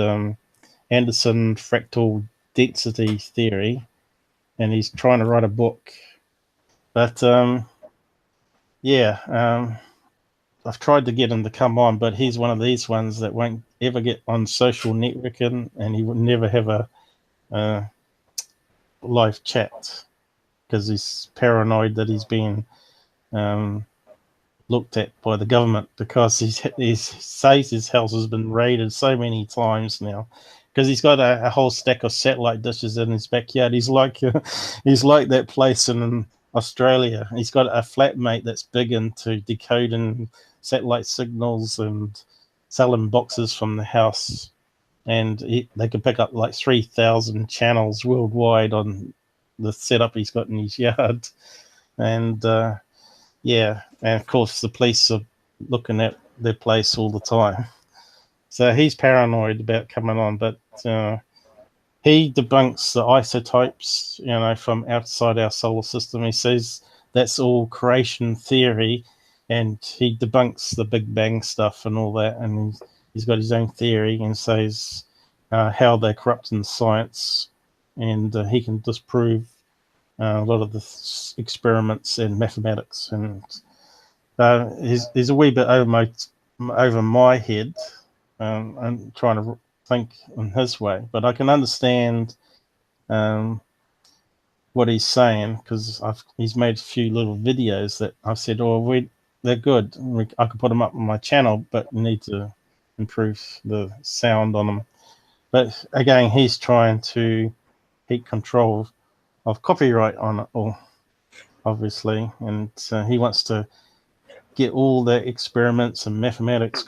Anderson fractal density theory, and he's trying to write a book. But I've tried to get him to come on, but he's one of these ones that won't ever get on social networking, and he would never have a live chat. because he's paranoid that he's being looked at by the government, because he says his house has been raided so many times now, because he's got a whole stack of satellite dishes in his backyard. He's like that place in Australia. He's got a flatmate that's big into decoding satellite signals and selling boxes from the house, and they can pick up like 3,000 channels worldwide on the setup he's got in his yard. And yeah, and of course the police are looking at their place all the time. So he's paranoid about coming on, but he debunks the isotopes, from outside our solar system. He says that's all creation theory, and he debunks the Big Bang stuff and all that, and he's got his own theory and says how they're corrupting science, and he can disprove a lot of the experiments in mathematics, and he's a wee bit over my head. I'm trying to think in his way, but I can understand what he's saying, because he's made a few little videos that I've said, they're good. I could put them up on my channel, but you need to improve the sound on them. But again, he's trying to keep control of copyright on it all, obviously, and he wants to get all the experiments and mathematics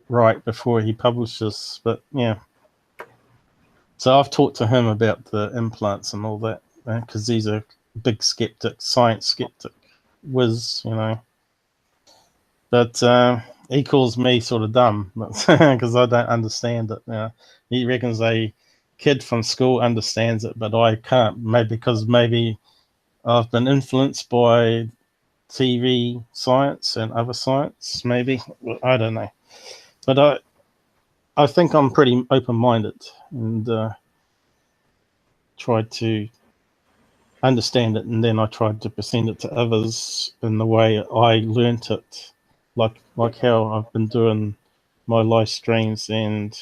right before he publishes. But yeah, so I've talked to him about the implants and all that, because he's a big skeptic, science skeptic, but he calls me sort of dumb because I don't understand it. He reckons a kid from school understands it, but I can't. Maybe I've been influenced by TV science and other science, maybe. I don't know. But I think I'm pretty open-minded, and tried to understand it, and then I tried to present it to others in the way I learnt it, like how I've been doing my live streams, and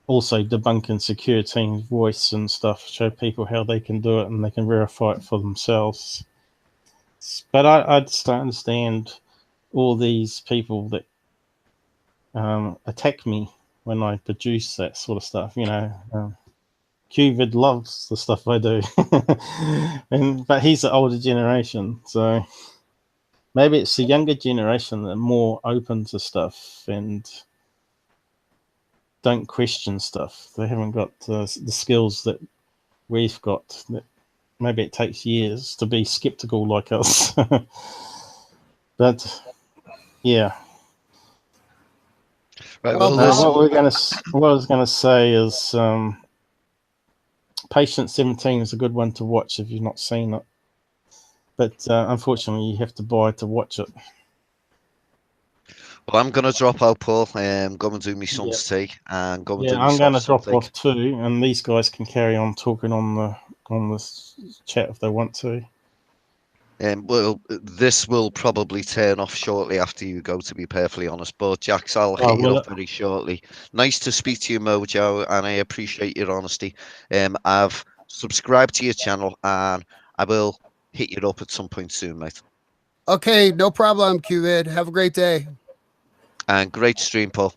also debunking Secure Team's voice and stuff, show people how they can do it and they can verify it for themselves. But I just don't understand all these people that attack me when I produce that sort of stuff. QVid loves the stuff I do, but he's the older generation, so maybe it's the younger generation that are more open to stuff and don't question stuff. They haven't got the skills that we've got. Maybe it takes years to be skeptical like us. But yeah. Right, what I was going to say is Patient 17 is a good one to watch if you've not seen it. But unfortunately, you have to buy to watch it. Well, I'm going to drop out, Paul, go and do my son's tea, and go and do my I'm going to drop something. off too, and these guys can carry on talking on the chat if they want to. Well, this will probably turn off shortly after you go, to be perfectly honest. But Jax, I'll hit you up very shortly. Nice to speak to you, Mojo, and I appreciate your honesty. I've subscribed to your channel, and I will hit you up at some point soon, mate. Okay, no problem, QVid. Have a great day. And great stream, Paul.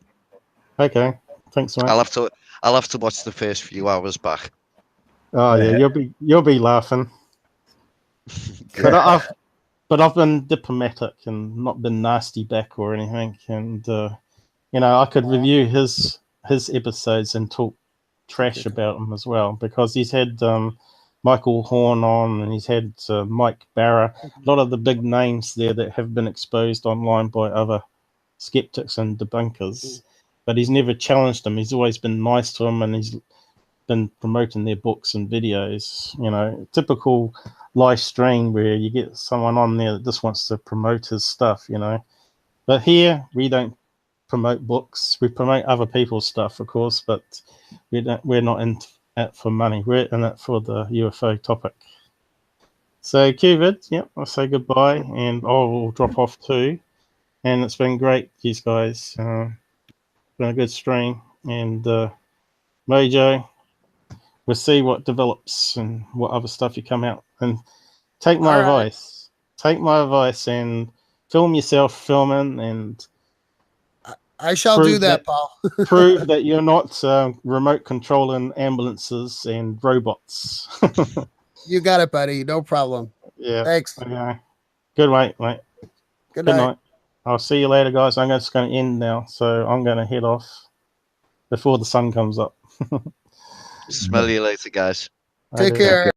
Okay, thanks, mate. I'll have to watch the first few hours back. Oh yeah, you'll be laughing. But I've been diplomatic and not been nasty back or anything, and I could review his episodes and talk trash about them as well, because he's had Michael Horn on, and he's had Mike Barra, a lot of the big names there that have been exposed online by other skeptics and debunkers, but he's never challenged them. He's always been nice to them, and he's been promoting their books and videos. Typical live stream where you get someone on there that just wants to promote his stuff. But here we don't promote books. We promote other people's stuff, of course, but we're not in it for money. We're in it for the UFO topic. So QVid, I'll say goodbye, and I will drop off too. And it's been great, these guys. Been a good stream, and Mojo, we'll see what develops and what other stuff you come out. And take my All right. advice. Take my advice and film yourself filming, and I shall do that, Paul. prove that you're not remote controlling ambulances and robots. You got it, buddy. No problem. Yeah. Thanks. Okay. Good night, mate. Good night. I'll see you later, guys. I'm just going to end now, so I'm going to head off before the sun comes up. Smell you later, guys. Take care.